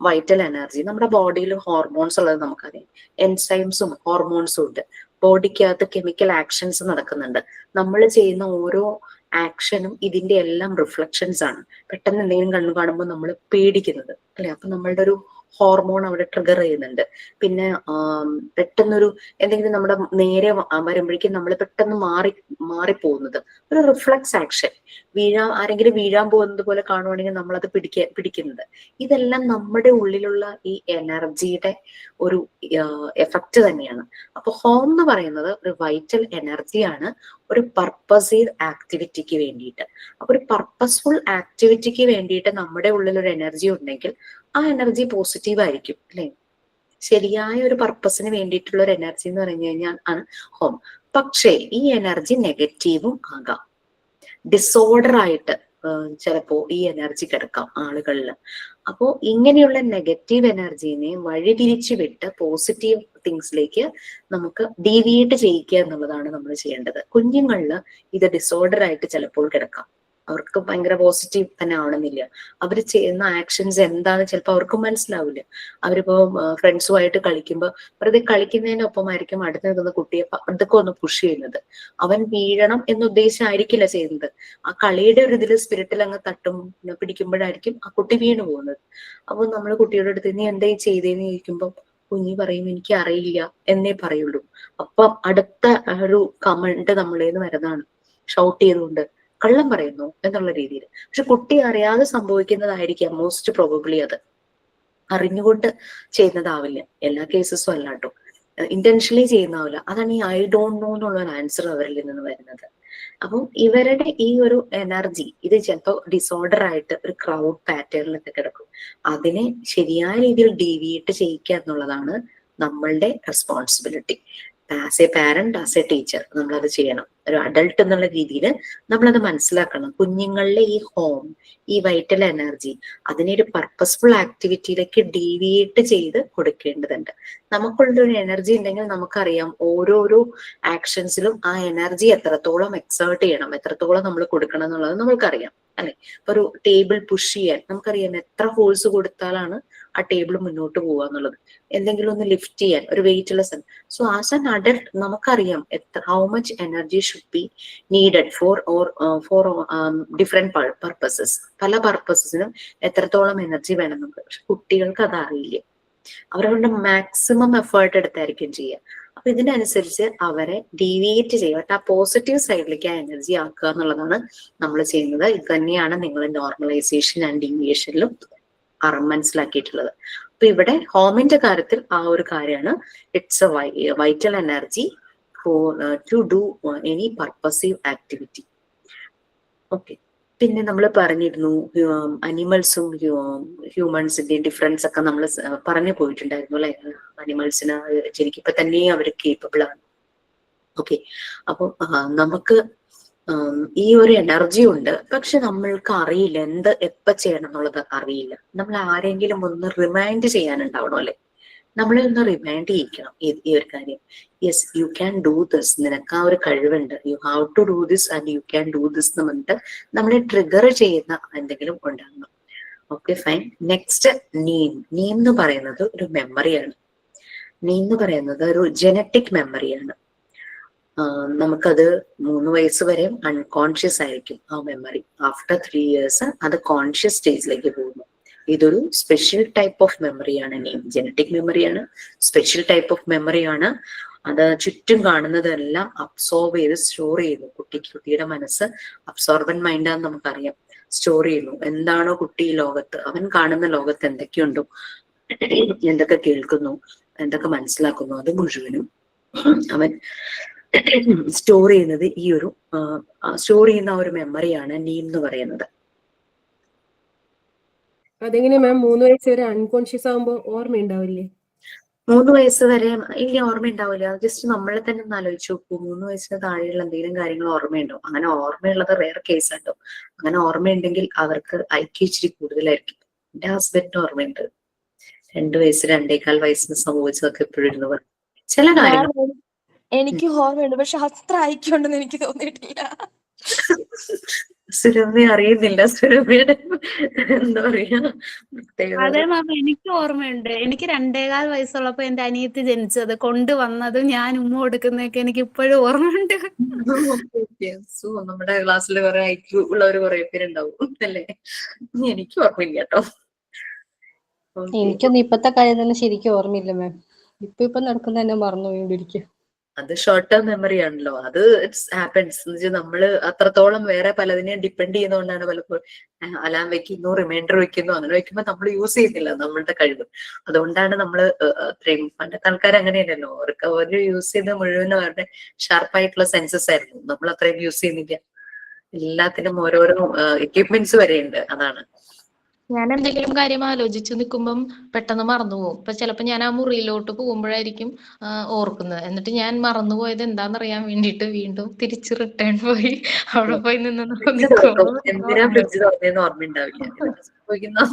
വൈറ്റൽ എനർജി. നമ്മുടെ ബോഡിയിൽ ഹോർമോൺസ് ഉള്ളത് നമുക്കറിയാം, എൻസൈംസും ഹോർമോൺസും ഉണ്ട്. ബോഡിക്കകത്ത് കെമിക്കൽ ആക്ഷൻസ് നടക്കുന്നുണ്ട്. നമ്മൾ ചെയ്യുന്ന ഓരോ ആക്ഷനും ഇതിന്റെ എല്ലാം റിഫ്ലക്ഷൻസ് ആണ്. പെട്ടെന്ന് എന്തെങ്കിലും കണ്ണു കാണുമ്പോൾ നമ്മൾ പേടിക്കുന്നത് അല്ലെ, അപ്പൊ നമ്മളുടെ ഒരു ഹോർമോൺ അവിടെ ട്രിഗർ ചെയ്യുന്നുണ്ട്. പിന്നെ പെട്ടെന്നൊരു എന്തെങ്കിലും നമ്മുടെ നേരെ വരുമ്പോഴേക്കും നമ്മൾ പെട്ടെന്ന് മാറിപ്പോകുന്നത് ഒരു റിഫ്ലക്സ് ആക്ഷൻ. ആരെങ്കിലും വീഴാൻ പോകുന്നത് പോലെ കാണുവാണെങ്കിൽ നമ്മൾ അത് പിടിക്കുന്നത്. ഇതെല്ലാം നമ്മുടെ ഉള്ളിലുള്ള ഈ എനർജിയുടെ ഒരു എഫക്റ്റ് തന്നെയാണ്. അപ്പൊ ഹോം എന്ന് പറയുന്നത് ഒരു വൈറ്റൽ എനർജിയാണ്, ഒരു പർപ്പസീവ് ആക്ടിവിറ്റിക്ക് വേണ്ടിയിട്ട്. അപ്പൊ ഒരു പർപ്പസ്ഫുൾ ആക്ടിവിറ്റിക്ക് വേണ്ടിയിട്ട് നമ്മുടെ ഉള്ളിൽ ഒരു എനർജി ഉണ്ടെങ്കിൽ ആ എനർജി പോസിറ്റീവ് ആയിരിക്കും അല്ലെ. ശരിയായ ഒരു പർപ്പസിന് വേണ്ടിയിട്ടുള്ള ഒരു എനർജി എന്ന് പറഞ്ഞു കഴിഞ്ഞാൽ ആണ് ഹോം. പക്ഷേ ഈ എനർജി നെഗറ്റീവും ആകാം, ഡിസോർഡർ ആയിട്ട് ചിലപ്പോ ഈ എനർജി കിടക്കാം ആളുകളിൽ. അപ്പോ ഇങ്ങനെയുള്ള നെഗറ്റീവ് എനർജീനെ വഴിതിരിച്ചു വിട്ട് പോസിറ്റീവ് തിങ്സിലേക്ക് നമുക്ക് ഡീവിയേറ്റ് ചെയ്യിക്കുക എന്നുള്ളതാണ് നമ്മൾ ചെയ്യേണ്ടത്. കുഞ്ഞുങ്ങളിൽ ഇത് ഡിസോർഡർ ആയിട്ട് ചിലപ്പോൾ കിടക്കാം. അവർക്ക് ഭയങ്കര പോസിറ്റീവ് തന്നെ ആവണമെന്നില്ല. അവർ ചെയ്യുന്ന ആക്ഷൻസ് എന്താണെന്ന് ചിലപ്പോൾ അവർക്ക് മനസ്സിലാവില്ല. അവരിപ്പോ ഫ്രണ്ട്സുമായിട്ട് കളിക്കുമ്പോൾ വെറുതെ കളിക്കുന്നതിനൊപ്പമായിരിക്കും അടുത്ത് നിൽക്കുന്ന കുട്ടിയെ അതൊക്കെ ഒന്ന് പുഷ് ചെയ്യുന്നത്. അവൻ വീഴണം എന്നുദ്ദേശിച്ചായിരിക്കില്ല ചെയ്യുന്നത്. ആ കളിയുടെ ഒരു ഇതിൽ സ്പിരിറ്റിൽ അങ്ങ് തട്ടും പിടിക്കുമ്പോഴായിരിക്കും ആ കുട്ടി വീണു പോകുന്നത്. അപ്പൊ നമ്മൾ കുട്ടിയുടെ അടുത്ത് നീ എന്താ ചെയ്തേന്ന് ചോദിക്കുമ്പോൾ കുഞ്ഞി പറയും എനിക്ക് അറിയില്ല എന്നേ പറയുള്ളൂ. അപ്പം അടുത്ത ഒരു കമന്റ് നമ്മളേന്ന് വരുന്നതാണ്, ഷൗട്ട് ചെയ്തുകൊണ്ട് കള്ളം പറയുന്നു എന്നുള്ള രീതിയിൽ. പക്ഷെ കുട്ടി അറിയാതെ സംഭവിക്കുന്നതായിരിക്കാം മോസ്റ്റ് പ്രോബബ്ലി. അത് അറിഞ്ഞുകൊണ്ട് ചെയ്യുന്നതാവില്ല, എല്ലാ കേസസും അല്ല കേട്ടോ, ഇന്റൻഷനലി ചെയ്യുന്നതാവില്ല. അതാണ് ഈ ഐ ഡോണ്ട് നോ എന്നുള്ള ഒരു ആൻസർ അവരിൽ നിന്ന് വരുന്നത്. അപ്പം ഇവരുടെ ഈ ഒരു എനർജി ഇത് ചിലപ്പോൾ ഡിസോർഡർ ആയിട്ട് ഒരു ക്രൗഡ് പാറ്റേണിലൊക്കെ കിടക്കും. അതിനെ ശരിയായ രീതിയിൽ ഡീവിയേറ്റ് ചെയ്യിക്കുക എന്നുള്ളതാണ് നമ്മളുടെ responsibility. As A parent, as A teacher നമ്മളത് ചെയ്യണം. ഒരു അഡൾട്ട് എന്നുള്ള രീതിയിൽ നമ്മളത് മനസ്സിലാക്കണം. കുഞ്ഞുങ്ങളിലെ ഈ ഹോം, ഈ വൈറ്റൽ എനർജി അതിനെ ഒരു പർപ്പസ്ഫുൾ ആക്ടിവിറ്റിയിലേക്ക് ഡീവിയേറ്റ് ചെയ്ത് കൊടുക്കേണ്ടതുണ്ട്. നമുക്കുള്ളൊരു എനർജി ഉണ്ടെങ്കിൽ നമുക്കറിയാം ഓരോരോ ആക്ഷൻസിലും ആ എനർജി എത്രത്തോളം എക്സേർട്ട് ചെയ്യണം, എത്രത്തോളം നമ്മൾ കൊടുക്കണം എന്നുള്ളത് നമ്മൾക്കറിയാം അല്ലെ. ഇപ്പൊ ഒരു ടേബിൾ പുഷ് ചെയ്യാൻ നമുക്കറിയാം എത്ര ഫോഴ്സ് കൊടുത്താലാണ് ആ ടേബിൾ മുന്നോട്ട് പോവുക എന്നുള്ളത്. എന്തെങ്കിലും ഒന്ന് ലിഫ്റ്റ് ചെയ്യാൻ ഒരു weightless. So as an adult നമുക്കറിയാം how much energy should be needed for different purposes. പല പർപ്പസസിനും എത്രത്തോളം എനർജി വേണം നമുക്ക്. പക്ഷെ കുട്ടികൾക്ക് അത് അറിയില്ല. അവരവരുടെ മാക്സിമം എഫേർട്ട് എടുത്തായിരിക്കും ചെയ്യുക. അപ്പൊ ഇതിനനുസരിച്ച് അവരെ ഡീവിയേറ്റ് ചെയ്യുക, ആ പോസിറ്റീവ് സൈഡിലേക്ക് ആ എനർജി ആക്കുക എന്നുള്ളതാണ് നമ്മൾ ചെയ്യുന്നത്. ഇത് തന്നെയാണ് നിങ്ങൾ നോർമലൈസേഷൻ ആൻഡ് ഡീവിയേഷനിലും മനസ്സിലാക്കിയിട്ടുള്ളത്. അപ്പൊ ഇവിടെ ഹോമിന്റെ കാര്യത്തിൽ ആ ഒരു കാര്യമാണ്, it's a vital energy for to do any purposive activity. Okay, പിന്നെ നമ്മൾ പറഞ്ഞിരുന്നു അനിമൽസും ഹ്യൂമൻസിന്റെയും ഡിഫറൻസ് ഒക്കെ നമ്മൾ പറഞ്ഞു പോയിട്ടുണ്ടായിരുന്നു അല്ലെ. അനിമൽസിന് ശരിക്കും തന്നെ അവർ കേപ്പബിൾ ആണ്. ഓക്കെ, അപ്പൊ നമുക്ക് ഈ ഒരു എനർജി ഉണ്ട്, പക്ഷെ നമ്മൾക്ക് അറിയില്ല എപ്പ ചെയ്യണം എന്നുള്ളത് അറിയില്ല. നമ്മൾ ആരെങ്കിലും ഒന്ന് റിമൈൻഡ് ചെയ്യാനുണ്ടാവണം അല്ലെ, നമ്മളെ ഒന്ന് റിമൈൻഡ് ചെയ്യിക്കണം ഈ ഒരു കാര്യം. Yes, you can do this, നിനക്ക് ആ ഒരു കഴിവുണ്ട്, you have to do this and you can do this എന്ന് പറഞ്ഞിട്ട് നമ്മളെ ട്രിഗർ ചെയ്യുന്ന എന്തെങ്കിലും ഉണ്ടാകണം. Okay, fine. Next neem. Neem എന്ന് പറയുന്നത് ഒരു മെമ്മറിയാണ്. നീം എന്ന് പറയുന്നത് ഒരു ജനറ്റിക് മെമ്മറിയാണ്. നമുക്കത് 3 വയസ്സ് വരെ അൺകോൺഷ്യസ് ആയിരിക്കും ആ മെമ്മറി. ആഫ്റ്റർ 3 ഇയേഴ്സ് അത് കോൺഷ്യസ് സ്റ്റേജിലേക്ക് പോകുന്നു. ഇതൊരു സ്പെഷ്യൽ ടൈപ്പ് ഓഫ് മെമ്മറിയാണ്. ജനറ്റിക് മെമ്മറിയാണ്, സ്പെഷ്യൽ ടൈപ്പ് ഓഫ് മെമ്മറിയാണ്. അത് ചുറ്റും കാണുന്നതെല്ലാം അബ്സോർബ് ചെയ്ത് സ്റ്റോർ ചെയ്യുന്നു. കുട്ടിയുടെ മനസ്സ് അബ്സോർബൻ മൈൻഡാന്ന് നമുക്കറിയാം. സ്റ്റോർ ചെയ്യുന്നു. എന്താണോ കുട്ടി ലോകത്ത്, അവൻ കാണുന്ന ലോകത്ത് എന്തൊക്കെയുണ്ടോ, എന്തൊക്കെ കേൾക്കുന്നു, എന്തൊക്കെ മനസ്സിലാക്കുന്നു, അത് മുഴുവനും അവൻ സ്റ്റോർ ചെയ്യുന്നത് ഈ ഒരു സ്റ്റോർ ചെയ്യുന്ന ഒരു മെമ്മറിയാണ് നീം എന്ന് പറയുന്നത്. അതെങ്ങനെ മാം 3 വയസ്സ് വരെ അൺകോൺഷ്യസ് ആകുമ്പോ ഓർമ്മയുണ്ടാവില്ലേ? 3 വയസ്സ് വരെ ഇല്ല, ഓർമ്മയുണ്ടാവില്ല. ജസ്റ്റ് നമ്മളെ തന്നെ ഒന്ന് ആലോചിച്ചു നോക്കൂ. 3 വയസ്സിന് താഴെയുള്ള എന്തെങ്കിലും കാര്യങ്ങൾ ഓർമ്മയുണ്ടോ? അങ്ങനെ ഓർമ്മയുള്ളത് റെയർ കേസ് ഉണ്ടോ? അങ്ങനെ ഓർമ്മയുണ്ടെങ്കിൽ അവർക്ക് ഐക്യം ഇച്ചിരി കൂടുതലായിരിക്കും. എന്റെ ഹസ്ബൻഡിന് ഓർമ്മയുണ്ട്, 2 വയസ്സ് 2.25 വയസ്സിന് സംഭവിച്ചതൊക്കെ എപ്പോഴും ഇരുന്ന് പറയും ചില കാര്യങ്ങൾ. എനിക്ക് ഓർമ്മയുണ്ട്, പക്ഷെ അത്ര ഐക്യമുണ്ടെന്ന് എനിക്ക് തോന്നിയിട്ടില്ല. സുരഭി അറിയുന്നില്ല, സുരഭിയുടെ എന്താ പറയാ അതെ മാം, എനിക്ക് ഓർമ്മയുണ്ട്. എനിക്ക് 2.25 വയസ്സുള്ളപ്പോ എന്റെ അനിയത്തി ജനിച്ചത്, കൊണ്ടുവന്നതും ഞാൻ ഉമ്മ കൊടുക്കുന്നതൊക്കെ എനിക്ക് ഇപ്പോഴും ഓർമ്മയുണ്ട്. സോ നമ്മുടെ ക്ലാസ്സിൽ കുറെ ഐക്യു ഉള്ളവർ കുറെ പേരുണ്ടാവും അല്ലേ? എനിക്ക് ഓർമ്മയില്ല കേട്ടോ. എനിക്കൊന്നും ഇപ്പത്തെ കാര്യം തന്നെ ശരിക്കും ഓർമ്മയില്ല മാം. ഇപ്പൊ നടക്കുന്ന തന്നെ മറന്നുപോയിരിക്കും. അത് ഷോർട്ട് ടേം മെമ്മറി ആണല്ലോ. അത് ഇറ്റ്സ് ഹാപ്പൻസ് എന്ന് വെച്ചാൽ നമ്മള് അത്രത്തോളം വേറെ പലതിനെയും ഡിപ്പെൻഡ് ചെയ്യുന്നതുകൊണ്ടാണ് പലപ്പോഴും അലാം വെക്കുന്നു, റിമൈൻഡർ വെക്കുന്നു. അങ്ങനെ വെക്കുമ്പോൾ നമ്മൾ യൂസ് ചെയ്യുന്നില്ല നമ്മളുടെ കഴിവ്. അതുകൊണ്ടാണ് നമ്മള് അത്രയും പണ്ടത്തെ ആൾക്കാർ അങ്ങനെയല്ലല്ലോ, അവർ യൂസ് ചെയ്ത് മുഴുവനും അവരുടെ ഷാർപ്പായിട്ടുള്ള സെൻസസ് ആയിരുന്നു. നമ്മൾ അത്രയും യൂസ് ചെയ്യുന്നില്ല. എല്ലാത്തിനും ഓരോരോ എക്യുപ്മെന്റ്സ് വരെ ഉണ്ട്. അതാണ്. ഞാൻ എന്തെങ്കിലും കാര്യം ആലോചിച്ച് നിൽക്കുമ്പം പെട്ടെന്ന് മറന്നുപോകും. ഇപ്പൊ ചിലപ്പോ ഞാൻ ആ മുറിയിലോട്ട് പോകുമ്പോഴായിരിക്കും ഓർക്കുന്നത്. എന്നിട്ട് ഞാൻ മറന്നുപോയത് എന്താണെന്നറിയാൻ വേണ്ടിയിട്ട് വീണ്ടും തിരിച്ച് റിട്ടേൺ പോയി അവിടെ പോയി നിന്ന് നിൽക്കുമ്പോൾ എന്തിനാ ഫ്രിഡ്ജ് തുറന്നേന്ന് ഓർമ്മയുണ്ടാവില്ല. സംഭവിക്കുന്ന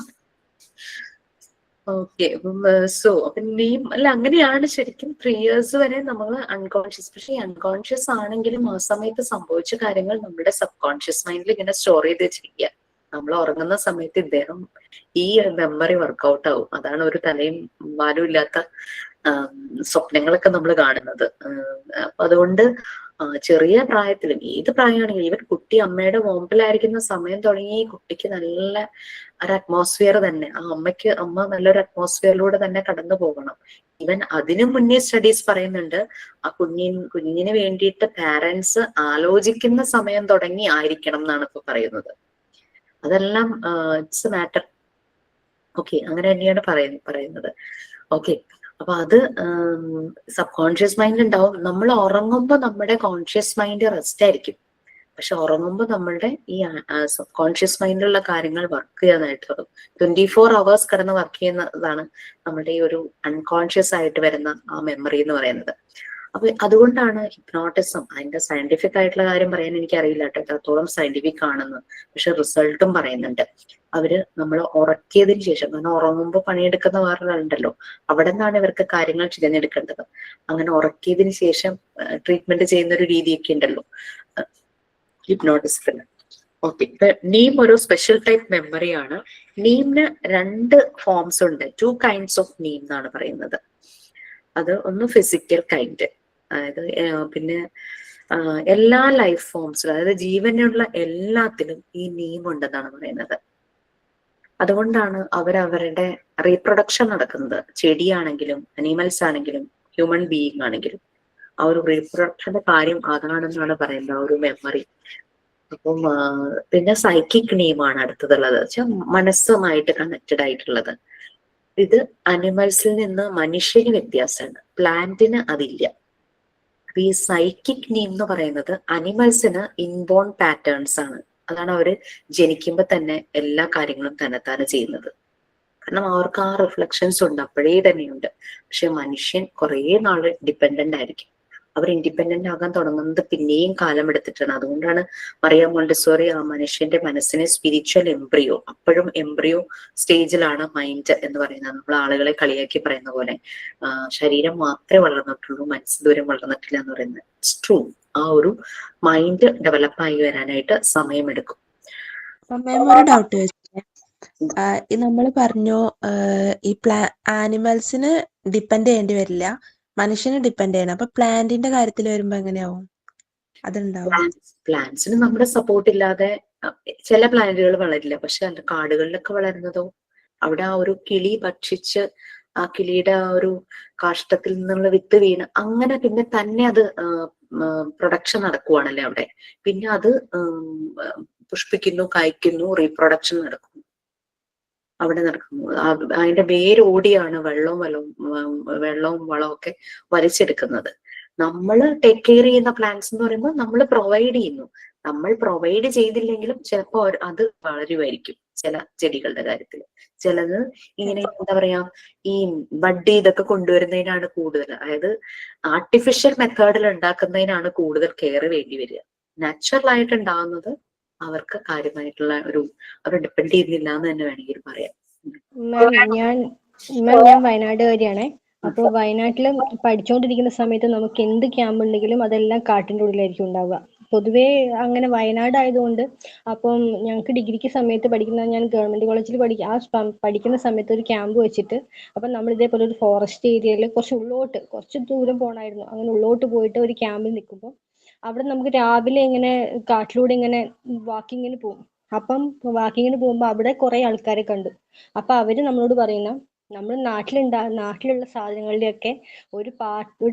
ഓക്കെ. സോ അപ്പൊ നെയിം അല്ല, അങ്ങനെയാണ് ശരിക്കും 3 ഇയേഴ്സ് വരെ നമ്മൾ അൺകോൺഷ്യസ്. പക്ഷെ ഈ അൺകോൺഷ്യസ് ആണെങ്കിലും ആ സമയത്ത് സംഭവിച്ച കാര്യങ്ങൾ നമ്മുടെ സബ് കോൺഷ്യസ് മൈൻഡിൽ ഇങ്ങനെ സ്റ്റോർ ചെയ്ത് വെച്ചിരിക്കുക. നമ്മൾ ഉറങ്ങുന്ന സമയത്ത് ഇദ്ദേഹം ഈ മെമ്മറി വർക്ക്ഔട്ട് ആവും. അതാണ് ഒരു തലയും വാലും ഇല്ലാത്ത സ്വപ്നങ്ങളൊക്കെ നമ്മൾ കാണുന്നത്. അപ്പൊ അതുകൊണ്ട് ചെറിയ പ്രായത്തിലും, ഏത് പ്രായമാണെങ്കിലും, ഈവൻ കുട്ടി അമ്മയുടെ വോമ്പിലായിരിക്കുന്ന സമയം തുടങ്ങി കുട്ടിക്ക് നല്ല ഒരു അറ്റ്മോസ്ഫിയർ തന്നെ, അമ്മ നല്ലൊരു അറ്റ്മോസ്ഫിയറിലൂടെ തന്നെ കടന്നു പോകണം. ഈവൻ അതിനു മുന്നേ സ്റ്റഡീസ് പറയുന്നുണ്ട്, ആ കുഞ്ഞിന് വേണ്ടിയിട്ട് പാരന്റ്സ് ആലോചിക്കുന്ന സമയം തുടങ്ങി ആയിരിക്കണം എന്നാണ് ഇപ്പൊ പറയുന്നത്. അതെല്ലാം ഇറ്റ്സ് എ മാറ്റർ. ഓക്കെ, അങ്ങനെ തന്നെയാണ് പറയുന്നത്. ഓക്കെ, അപ്പൊ അത് സബ് കോൺഷ്യസ് മൈൻഡ് ഉണ്ടാവും. നമ്മൾ ഉറങ്ങുമ്പോൾ നമ്മുടെ കോൺഷ്യസ് മൈൻഡ് റെസ്റ്റ് ആയിരിക്കും. പക്ഷെ ഉറങ്ങുമ്പോൾ നമ്മളുടെ ഈ സബ് കോൺഷ്യസ് മൈൻഡിലുള്ള കാര്യങ്ങൾ വർക്ക് ചെയ്യാനായിട്ട് തുടങ്ങും. 24 hours കിടന്ന് വർക്ക് ചെയ്യുന്നതാണ് നമ്മുടെ ഈ ഒരു അൺകോൺഷ്യസ് ആയിട്ട് വരുന്ന ആ മെമ്മറി എന്ന് പറയുന്നത്. അപ്പൊ അതുകൊണ്ടാണ് ഹിപ്നോട്ടിസം, അതിന്റെ സയന്റിഫിക് ആയിട്ടുള്ള കാര്യം പറയാൻ എനിക്കറിയില്ല കേട്ടോ എത്രത്തോളം സയന്റിഫിക് ആണെന്ന്. പക്ഷെ റിസൾട്ടും പറയുന്നുണ്ട്. നമ്മൾ ഉറക്കിയതിന് ശേഷം, കാരണം ഉറങ്ങുമ്പോൾ പണിയെടുക്കുന്ന വേറൊരാളുണ്ടല്ലോ, അവിടെ നിന്നാണ് ഇവർക്ക് കാര്യങ്ങൾ തിരഞ്ഞെടുക്കേണ്ടത്. അങ്ങനെ ഉറക്കിയതിന് ശേഷം ട്രീറ്റ്മെന്റ് ചെയ്യുന്ന ഒരു രീതിയൊക്കെ ഉണ്ടല്ലോ ഹിപ്നോട്ടിസത്തിന്. ഓക്കെ, നീം ഒരു സ്പെഷ്യൽ ടൈപ്പ് മെമ്മറിയാണ്. നീമിന് 2 ഫോംസ് ഉണ്ട്. 2 kinds ഓഫ് നീം എന്നാണ് പറയുന്നത്. അത് ഒന്ന് ഫിസിക്കൽ കൈൻഡ്, അതായത് പിന്നെ എല്ലാ ലൈഫ് ഫോംസിലും, അതായത് ജീവനുള്ള എല്ലാത്തിലും ഈ നീം ഉണ്ടെന്നാണ് പറയുന്നത്. അതുകൊണ്ടാണ് അവരുടെ റീപ്രൊഡക്ഷൻ നടക്കുന്നത്. ചെടിയാണെങ്കിലും അനിമൽസ് ആണെങ്കിലും ഹ്യൂമൻ ബീയിങ് ആണെങ്കിലും ആ ഒരു റീപ്രൊഡക്ഷന്റെ കാര്യം അതാണെന്നാണ് പറയുന്നത്, ആ ഒരു മെമ്മറി. അപ്പം പിന്നെ സൈക്കിക് നെയിമാണ് അടുത്തതുള്ളത്, വെച്ചാൽ മനസ്സുമായിട്ട് കണക്റ്റഡ് ആയിട്ടുള്ളത്. ഇത് അനിമൽസിൽ നിന്ന് മനുഷ്യന് വ്യത്യാസമാണ്, പ്ലാന്റിന് അതില്ല. അപ്പൊ ഈ സൈക്കിക് നെയിം എന്ന് പറയുന്നത് അനിമൽസിന് ഇൻബോൺ പാറ്റേൺസ് ആണ്. അതാണ് അവര് ജനിക്കുമ്പോ തന്നെ എല്ലാ കാര്യങ്ങളും തന്നെത്താനെ ചെയ്യുന്നത്. കാരണം അവർക്ക് ആ റിഫ്ലക്ഷൻസ് ഉണ്ട്, അപ്പോഴേ തന്നെയുണ്ട്. പക്ഷെ മനുഷ്യൻ കുറേ നാള് ഡിപ്പെൻഡന്റ് ആയിരിക്കും. അവർ ഇൻഡിപെൻഡന്റ് ആകാൻ തുടങ്ങുന്നത് പിന്നെയും കാലം എടുത്തിട്ടാണ്. അതുകൊണ്ടാണ് മറിയ മോണ്ടിസോറി ആ മനുഷ്യന്റെ മനസ്സിനെ സ്പിരിച്വൽ എംബ്രിയോ, അപ്പോഴും എംബ്രിയോ സ്റ്റേജിലാണ് മൈൻഡ് എന്ന് പറയുന്നത്. നമ്മൾ ആളുകളെ കളിയാക്കി പറയുന്ന പോലെ ശരീരം മാത്രമേ വളർന്നിട്ടുള്ളൂ, മനസ്സ് ദൂരം വളർന്നിട്ടില്ല എന്ന് പറയുന്നത് ഇറ്റ്സ് ട്രൂ. ആ ഒരു മൈൻഡ് ഡെവലപ്പായി വരാനായിട്ട് സമയമെടുക്കും. ഒരു ഡൗട്ട് നമ്മൾ പറഞ്ഞു ഈ ആനിമൽസിന് ഡിപ്പെൻഡ് ചെയ്യേണ്ടി വരില്ല, മനുഷ്യന് ഡിപ്പെൻഡ് ചെയ്യണം. അപ്പൊ പ്ലാന്റിന്റെ കാര്യത്തിൽ വരുമ്പോ എങ്ങനെയാവും അതുണ്ടാവും? പ്ലാന്റ്സിന് നമ്മുടെ സപ്പോർട്ട് ഇല്ലാതെ ചില പ്ലാന്റുകൾ വളരില്ല. പക്ഷെ അല്ല, കാടുകളിലൊക്കെ വളരുന്നതോ അവിടെ ആ ഒരു കിളി ഭക്ഷിച്ച് ആ കിളിയുടെ ആ ഒരു കാഷ്ടത്തിൽ നിന്നുള്ള വിത്ത് വീണ് അങ്ങനെ പിന്നെ തന്നെ അത് പ്രൊഡക്ഷൻ നടക്കുവാണല്ലേ അവിടെ. പിന്നെ അത് പുഷ്പിക്കുന്നു, കായ്ക്കുന്നു, റീപ്രൊഡക്ഷൻ നടക്കുന്നു, അവിടെ നടക്കുന്നു. അതിന്റെ വേരോടിയാണ് വെള്ളവും വളവും ഒക്കെ വലിച്ചെടുക്കുന്നത്. നമ്മൾ ടേക്ക് കെയർ ചെയ്യുന്ന പ്ലാന്റ്സ് എന്ന് പറയുമ്പോൾ നമ്മൾ പ്രൊവൈഡ് ചെയ്യുന്നു. നമ്മൾ പ്രൊവൈഡ് ചെയ്തില്ലെങ്കിലും ചിലപ്പോൾ അത് വളരുമായിരിക്കും ചില ചെടികളുടെ കാര്യത്തിൽ. ചിലത് ഇങ്ങനെ എന്താ പറയാ, ഈ ബഡ് ഇതൊക്കെ കൊണ്ടുവരുന്നതിനാണ് കൂടുതൽ, അതായത് ആർട്ടിഫിഷ്യൽ മെത്തേഡിൽ ഉണ്ടാക്കുന്നതിനാണ് കൂടുതൽ കെയർ വേണ്ടി വരിക. നാച്ചുറൽ ആയിട്ട് ഉണ്ടാകുന്നത് അവർക്ക് കാര്യമായിട്ടുള്ള അവർ ഡിപ്പെൻഡ് ചെയ്യുന്നില്ല എന്ന് തന്നെ വേണമെങ്കിൽ പറയാം. ഞാൻ വയനാടുകാരിയാണേ. അപ്പോൾ വയനാട്ടില് പഠിച്ചുകൊണ്ടിരിക്കുന്ന സമയത്ത് നമുക്ക് എന്ത് ക്യാമ്പ് ഉണ്ടെങ്കിലും അതെല്ലാം കാട്ടിന്റെ ഉള്ളിലായിരിക്കും ഉണ്ടാവുക. പൊതുവേ അങ്ങനെ വയനാട് ആയതുകൊണ്ട്. അപ്പം ഞങ്ങൾക്ക് ഡിഗ്രിക്ക് സമയത്ത് ഞാൻ ഗവൺമെന്റ് കോളേജിൽ പഠിക്കുന്ന സമയത്ത് ഒരു ക്യാമ്പ് വെച്ചിട്ട്, അപ്പം നമ്മൾ ഇതേപോലെ ഒരു ഫോറസ്റ്റ് ഏരിയയിൽ കുറച്ച് ദൂരം പോകണമായിരുന്നു. അങ്ങനെ ഉള്ളോട്ട് പോയിട്ട് ഒരു ക്യാമ്പിൽ നിൽക്കുമ്പോൾ അവിടെ നമുക്ക് രാവിലെ ഇങ്ങനെ കാട്ടിലൂടെ ഇങ്ങനെ വാക്കിങ്ങിന് പോകും. അപ്പം വാക്കിങ്ങിന് പോകുമ്പോൾ അവിടെ കുറെ ആൾക്കാരെ കണ്ടു. അപ്പൊ അവര് നമ്മളോട് പറയുന്ന, നമ്മൾ നാട്ടിലുള്ള സാധനങ്ങളുടെയൊക്കെ ഒരു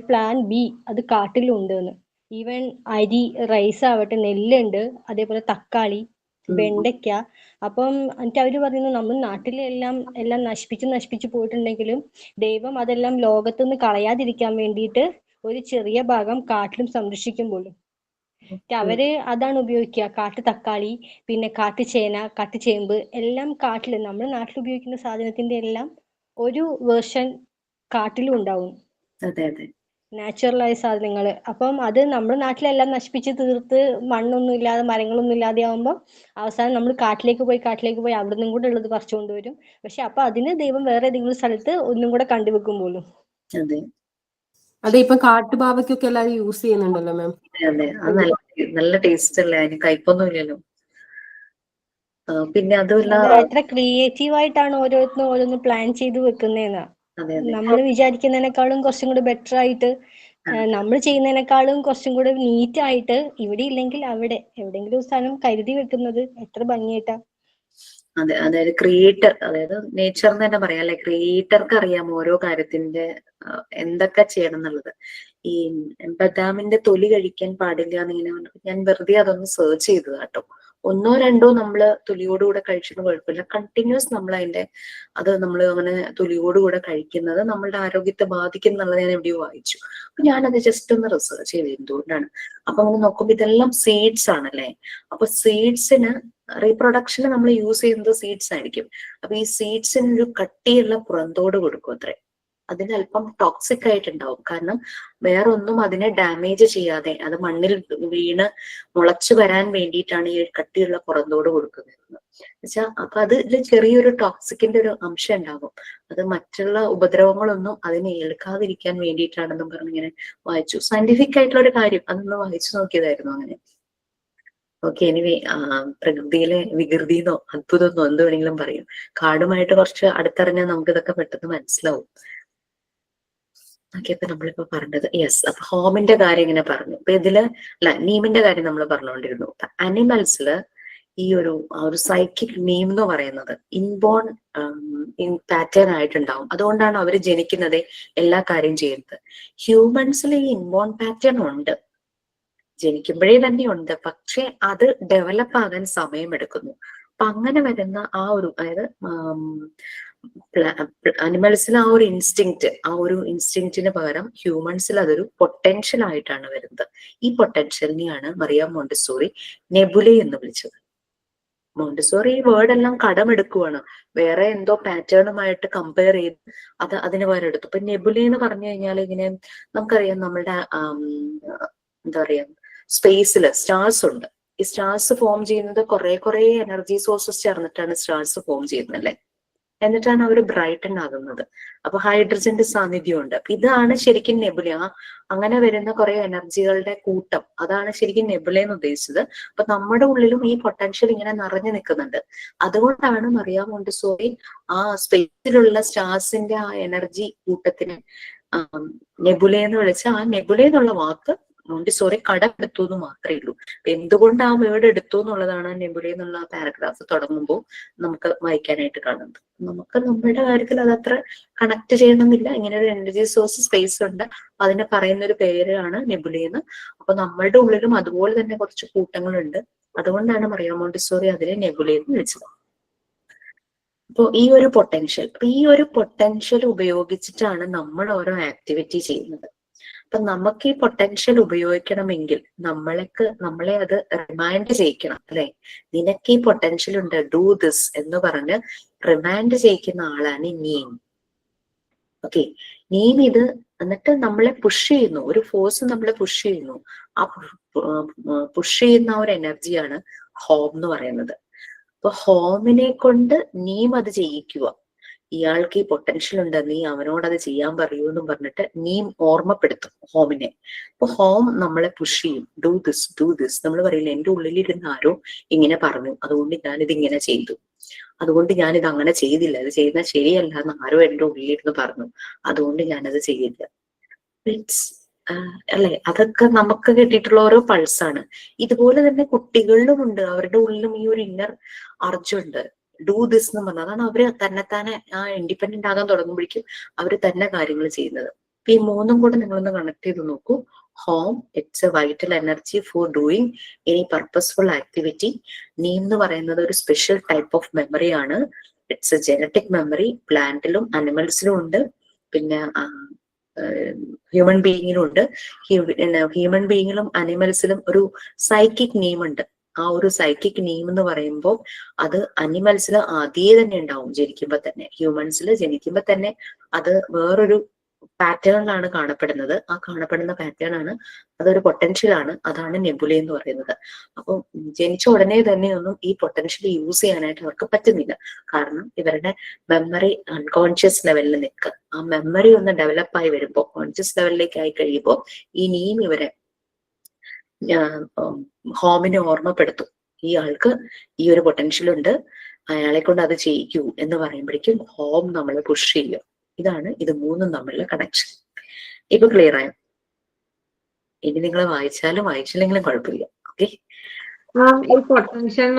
പ്ലാൻ ബി അത് കാട്ടിലുണ്ട് എന്ന്. ഈവൻ അരി, റൈസ് ആവട്ടെ, നെല്ലുണ്ട്, അതേപോലെ തക്കാളി, വെണ്ടയ്ക്ക. അപ്പം എന്നിട്ട് അവര് പറയുന്നു, നമ്മൾ നാട്ടിലെ എല്ലാം നശിപ്പിച്ച് പോയിട്ടുണ്ടെങ്കിലും ദൈവം അതെല്ലാം ലോകത്തുനിന്ന് കളയാതിരിക്കാൻ വേണ്ടിയിട്ട് ഒരു ചെറിയ ഭാഗം കാട്ടിലും സംരക്ഷിക്കും പോലും. അവര് അതാണ് ഉപയോഗിക്കുക. കാട്ടു തക്കാളി, പിന്നെ കാട്ടുചേന, കാട്ടുചേമ്പ് എല്ലാം കാട്ടില്, നമ്മുടെ നാട്ടിൽ ഉപയോഗിക്കുന്ന സാധനത്തിന്റെ എല്ലാം ഒരു വേർഷൻ കാട്ടിലും ഉണ്ടാവും. നാച്ചുറലായ സാധനങ്ങള്. അപ്പം അത് നമ്മുടെ നാട്ടിലെല്ലാം നശിപ്പിച്ച് തീർത്ത് മണ്ണൊന്നും ഇല്ലാതെ മരങ്ങളൊന്നും ഇല്ലാതെ ആവുമ്പോൾ അവസാനം നമ്മൾ കാട്ടിലേക്ക് പോയി അവിടെ നിന്നും കൂടെ ഉള്ളത് പറിച്ചു കൊണ്ടുവരും. പക്ഷെ അപ്പൊ അതിന് ദൈവം വേറെ ഏതെങ്കിലും സ്ഥലത്ത് ഒന്നും കൂടെ കണ്ടുവെക്കും പോലും. അതെ, ഇപ്പൊ കാട്ടുപാവയ്ക്കൊക്കെ എല്ലാവരും യൂസ് ചെയ്യുന്നുണ്ടല്ലോ മാം. അതെ, അത് നല്ല ടേസ്റ്റ് അല്ലേ, അതിന് കയ്പൊന്നും ഇല്ലല്ലോ. പിന്നെ അതുമല്ല, എത്ര ക്രിയേറ്റീവ് ആയിട്ടാണ് ഓരോന്ന് പ്ലാൻ ചെയ്ത് വെക്കുന്നതെന്നാ. നമ്മൾ വിചാരിക്കുന്നതിനേക്കാളും കുറച്ചും കൂടെ ബെറ്റർ ആയിട്ട്, നമ്മൾ ചെയ്യുന്നതിനേക്കാളും കുറച്ചും കൂടെ നീറ്റ് ആയിട്ട്, ഇവിടെ ഇല്ലെങ്കിൽ അവിടെ എവിടെയെങ്കിലും ഒരു സ്ഥലം കരുതി വെക്കുന്നത് എത്ര ഭംഗിയായിട്ടാ. അതെ, അതായത് ക്രിയേറ്റർ, അതായത് നേച്ചറിന് തന്നെ പറയാം അല്ലെ, ക്രിയേറ്റർക്ക് അറിയാം ഓരോ കാര്യത്തിന്റെ എന്തൊക്കെ ചെയ്യണം എന്നുള്ളത്. ഈ ബദാമിന്റെ തൊലി കഴിക്കാൻ പാടില്ല എന്നിങ്ങനെ ഞാൻ വെറുതെ അതൊന്ന് സെർച്ച് ചെയ്തത് കേട്ടോ. 1 or 2 നമ്മള് തൊലിയോടുകൂടെ കഴിച്ചിട്ട് കുഴപ്പമില്ല. കണ്ടിന്യൂസ് നമ്മൾ നമ്മൾ അങ്ങനെ തൊലിയോടുകൂടെ കഴിക്കുന്നത് നമ്മളുടെ ആരോഗ്യത്തെ ബാധിക്കും എന്നുള്ളത് ഞാൻ എവിടെയോ വായിച്ചു. അപ്പൊ ഞാനത് ജസ്റ്റ് ഒന്ന് റിസർച്ച് ചെയ്ത് എന്തുകൊണ്ടാണ്. അപ്പൊ അങ്ങനെ നോക്കുമ്പോ ഇതെല്ലാം സീഡ്സ് ആണല്ലേ. അപ്പൊ സീഡ്സിന് റീപ്രൊഡക്ഷന് നമ്മൾ യൂസ് ചെയ്യുന്നത് സീഡ്സ് ആയിരിക്കും. അപ്പൊ ഈ സീഡ്സിന് ഒരു കട്ടിയുള്ള പുറന്തോട് കൊടുക്കും അത്രേ. അതിന് അല്പം ടോക്സിക് ആയിട്ടുണ്ടാവും. കാരണം വേറൊന്നും അതിനെ ഡാമേജ് ചെയ്യാതെ അത് മണ്ണിൽ വീണ് മുളച്ചു വരാൻ വേണ്ടിയിട്ടാണ് ഈ കട്ടിയുള്ള പുറന്തോട് കൊടുക്കുന്നത് വെച്ചാൽ. അപ്പൊ അതിൽ ചെറിയൊരു ടോക്സിക്കിന്റെ ഒരു അംശം ഉണ്ടാകും. അത് മറ്റുള്ള ഉപദ്രവങ്ങളൊന്നും അതിനെ ഏൽക്കാതിരിക്കാൻ വേണ്ടിയിട്ടാണെന്നും പറഞ്ഞിങ്ങനെ വായിച്ചു. സയന്റിഫിക് ആയിട്ടുള്ള ഒരു കാര്യം, അതൊന്ന് വായിച്ചു നോക്കിയതായിരുന്നു അങ്ങനെ. ഓക്കെ, എനിവേ പ്രകൃതിയിലെ വികൃതിന്നോ അത്ഭുതമെന്നോ എന്ത് വേണമെങ്കിലും പറയും. കാടുമായിട്ട് കുറച്ച് അടുത്തറിഞ്ഞാൽ നമുക്ക് ഇതൊക്കെ പെട്ടെന്ന് മനസ്സിലാവും. ഓക്കെ, അപ്പൊ നമ്മളിപ്പോ പറഞ്ഞത് യെസ്. അപ്പൊ ഹോമിന്റെ കാര്യം ഇങ്ങനെ പറഞ്ഞു. അപ്പൊ ഇതില് നീമിന്റെ കാര്യം നമ്മൾ പറഞ്ഞുകൊണ്ടിരുന്നു. അനിമൽസില് ഈ ഒരു സൈക്കിക് നെയിം എന്ന് പറയുന്നത് ഇൻബോൺ പാറ്റേൺ ആയിട്ടുണ്ടാവും. അതുകൊണ്ടാണ് അവർ ജനിക്കുന്നതേ എല്ലാ കാര്യം ചെയ്യുന്നത്. ഹ്യൂമൻസിൽ ഈ ഇൻബോൺ പാറ്റേൺ ഉണ്ട്, ജനിക്കുമ്പോഴേ തന്നെ ഉണ്ട്, പക്ഷെ അത് ഡെവലപ്പ് ആകാൻ സമയമെടുക്കുന്നു. അപ്പൊ അങ്ങനെ വരുന്ന ആ ഒരു, അതായത് അനിമൽസിൽ ആ ഒരു ഇൻസ്റ്റിങ്ക്റ്റിന് പകരം ഹ്യൂമൻസിൽ അതൊരു പൊട്ടൻഷ്യൽ ആയിട്ടാണ് വരുന്നത്. ഈ പൊട്ടൻഷ്യലിനെയാണ് മറിയ മോണ്ടിസോറി നെബുല എന്ന് വിളിച്ചത്. മോണ്ടിസോറി ഈ വേർഡ് എല്ലാം കടമെടുക്കുവാണ്, വേറെ എന്തോ പാറ്റേണുമായിട്ട് കമ്പയർ ചെയ്ത് അതിന് പകരം എടുത്തു. ഇപ്പൊ നെബുല എന്ന് പറഞ്ഞു കഴിഞ്ഞാൽ ഇങ്ങനെ നമുക്കറിയാം, നമ്മളുടെ എന്താ പറയാ, സ്പേസില് സ്റ്റാർസ് ഉണ്ട്. ഈ സ്റ്റാർസ് ഫോം ചെയ്യുന്നത് കുറെ എനർജി സോഴ്സസ് ചേർന്നിട്ടാണ് സ്റ്റാർസ് ഫോം ചെയ്യുന്നത് അല്ലെ. എന്നിട്ടാണ് അവർ ബ്രൈറ്റൻ ആകുന്നത്. അപ്പൊ ഹൈഡ്രജന്റെ സാന്നിധ്യമുണ്ട്. ഇതാണ് ശരിക്കും നെബുല. അങ്ങനെ വരുന്ന കുറെ എനർജികളുടെ കൂട്ടം, അതാണ് ശരിക്കും നെബുല എന്ന് ഉദ്ദേശിച്ചത്. അപ്പൊ നമ്മുടെ ഉള്ളിലും ഈ പൊട്ടൻഷ്യൽ ഇങ്ങനെ നിറഞ്ഞു നിൽക്കുന്നുണ്ട്. അതുകൊണ്ടാണ് മറിയ മോണ്ടിസോറി ആ സ്പേസിലുള്ള സ്റ്റാർസിന്റെ ആ എനർജി കൂട്ടത്തിന് നെബുല എന്ന് വിളിച്ച ആ നെബുല എന്നുള്ള വാക്ക് മോണ്ടിസോറി കടമെടുത്തു എന്ന് മാത്രമേ ഉള്ളൂ. എന്തുകൊണ്ട് ആ വേർഡ് എടുത്തു എന്നുള്ളതാണ് നെബുല എന്നുള്ള പാരഗ്രാഫ് തുടങ്ങുമ്പോൾ നമുക്ക് വായിക്കാനായിട്ട് കാണുന്നത്. നമുക്ക് നമ്മുടെ കാര്യത്തിൽ അതത്ര കണക്ട് ചെയ്യണമെന്നില്ല. ഇങ്ങനെ ഒരു എനർജി സോഴ്സ് സ്പേസ് ഉണ്ട്, അതിനെ പറയുന്ന ഒരു പേരാണ് നെബുല എന്ന്. അപ്പൊ നമ്മളുടെ ഉള്ളിലും അതുപോലെ തന്നെ കുറച്ച് കൂട്ടങ്ങളുണ്ട്. അതുകൊണ്ടാണ് മറിയ മോണ്ടിസോറി അതിനെ നെബുല എന്ന് വിളിച്ചത്. അപ്പോൾ ഈ ഒരു പൊട്ടൻഷ്യൽ ഉപയോഗിച്ചിട്ടാണ് നമ്മൾ ഓരോ ആക്ടിവിറ്റി ചെയ്യുന്നത്. അപ്പൊ നമുക്ക് ഈ പൊട്ടൻഷ്യൽ ഉപയോഗിക്കണമെങ്കിൽ നമ്മളെ അത് റിമൈൻഡ് ചെയ്യിക്കണം അല്ലെ. നിനക്ക് ഈ പൊട്ടൻഷ്യൽ ഉണ്ട്, ഡു ദിസ് എന്ന് പറഞ്ഞ് റിമൈൻഡ് ചെയ്യിക്കുന്ന ആളാണ് നീം. ഓക്കെ, നീം ഇത് എന്നിട്ട് നമ്മളെ പുഷ് ചെയ്യുന്നു, ഒരു ഫോഴ്സ് നമ്മളെ പുഷ് ചെയ്യുന്നു. ആ പുഷ് ചെയ്യുന്ന ഒരു എനർജിയാണ് ഹോം എന്ന് പറയുന്നത്. അപ്പൊ ഹോമിനെ കൊണ്ട് നീം അത് ചെയ്യിക്കുക. ഇയാൾക്ക് ഈ പൊട്ടൻഷ്യൽ ഉണ്ട്, നീ അവനോട് അത് ചെയ്യാൻ പറയൂ എന്നും പറഞ്ഞിട്ട് നീം ഓർമ്മപ്പെടുത്തും ഹോമിനെ. അപ്പൊ ഹോം നമ്മളെ പുഷ് ചെയ്യും, ഡു ദിസ്. നമ്മൾ പറയില്ല, എന്റെ ഉള്ളിലിരുന്ന് ആരോ ഇങ്ങനെ പറഞ്ഞു, അതുകൊണ്ട് ഞാനിത് ഇങ്ങനെ ചെയ്തു, അതുകൊണ്ട് ഞാനിത് അങ്ങനെ ചെയ്തില്ല, ഇത് ചെയ്യുന്നത് ശരിയല്ല എന്ന് ആരോ എന്റെ ഉള്ളിലിരുന്ന് പറഞ്ഞു, അതുകൊണ്ട് ഞാനത് ചെയ്യില്ല. അല്ലെ, അതൊക്കെ നമുക്ക് കിട്ടിയിട്ടുള്ള ഓരോ പൾസാണ്. ഇതുപോലെ തന്നെ കുട്ടികളിലും ഉണ്ട്, അവരുടെ ഉള്ളിലും ഈ ഒരു ഇന്നർ അർജുണ്ട്, ഡു ദിസ് എന്ന് പറഞ്ഞാൽ. അതാണ് അവര് തന്നെ ആ ഇൻഡിപെൻഡന്റ് ആകാൻ തുടങ്ങുമ്പോഴേക്കും അവര് തന്നെ കാര്യങ്ങൾ ചെയ്യുന്നത്. അപ്പൊ ഈ മൂന്നും കൂടെ നിങ്ങളൊന്ന് കണക്ട് ചെയ്ത് നോക്കൂ. Horme, it's a vital energy for doing any purposeful activity. Mneme എന്ന് പറയുന്നത് ഒരു സ്പെഷ്യൽ ടൈപ്പ് ഓഫ് മെമ്മറി ആണ്. It's a genetic memory. പ്ലാന്റിലും അനിമൽസിലും ഉണ്ട്, പിന്നെ ഹ്യൂമൻ ബീയിങ്ങിലും ഉണ്ട്. ഹ്യൂമൻ ബീയിങ്ങിലും അനിമൽസിലും ഒരു സൈക്കിക് നീം ഉണ്ട്. ആ ഒരു സൈക്കിക് നീം എന്ന് പറയുമ്പോൾ അത് അനിമൽസിൽ ആദ്യമേ തന്നെ ഉണ്ടാവും, ജനിക്കുമ്പോ തന്നെ. ഹ്യൂമൻസിൽ ജനിക്കുമ്പോ തന്നെ അത് വേറൊരു പാറ്റേണിലാണ് കാണപ്പെടുന്നത്. ആ കാണപ്പെടുന്ന പാറ്റേൺ ആണ്, അതൊരു പൊട്ടൻഷ്യൽ ആണ്. അതാണ് നെബുല എന്ന് പറയുന്നത്. അപ്പൊ ജനിച്ച ഉടനെ തന്നെ ഒന്നും ഈ പൊട്ടൻഷ്യൽ യൂസ് ചെയ്യാനായിട്ട് അവർക്ക് പറ്റുന്നില്ല. കാരണം ഇവരുടെ മെമ്മറി അൺകോൺഷ്യസ് ലെവലിൽ നിൽക്കുക. ആ മെമ്മറി ഒന്ന് ഡെവലപ്പായി വരുമ്പോൾ, കോൺഷ്യസ് ലെവലിലേക്ക് ആയി കഴിയുമ്പോൾ ഈ നീം ഇവരെ ഹോമിനെ ഓർമ്മപ്പെടുത്തും, ഈ ആൾക്ക് ഈ ഒരു പൊട്ടൻഷ്യൽ ഉണ്ട്, അയാളെ കൊണ്ട് അത് ചെയ്യിക്കൂ എന്ന് പറയുമ്പോഴേക്കും ഹോം നമ്മളെ പുഷ് ചെയ്യും. ഇതാണ് ഇത് മൂന്നും തമ്മിലുള്ള കണക്ഷൻ. ഇപ്പൊ ക്ലിയർ ആയോ? ഇനി നിങ്ങൾ വായിച്ചാലും വായിച്ചില്ലെങ്കിലും കുഴപ്പമില്ല. ഓക്കെ, പൊട്ടൻഷ്യൽ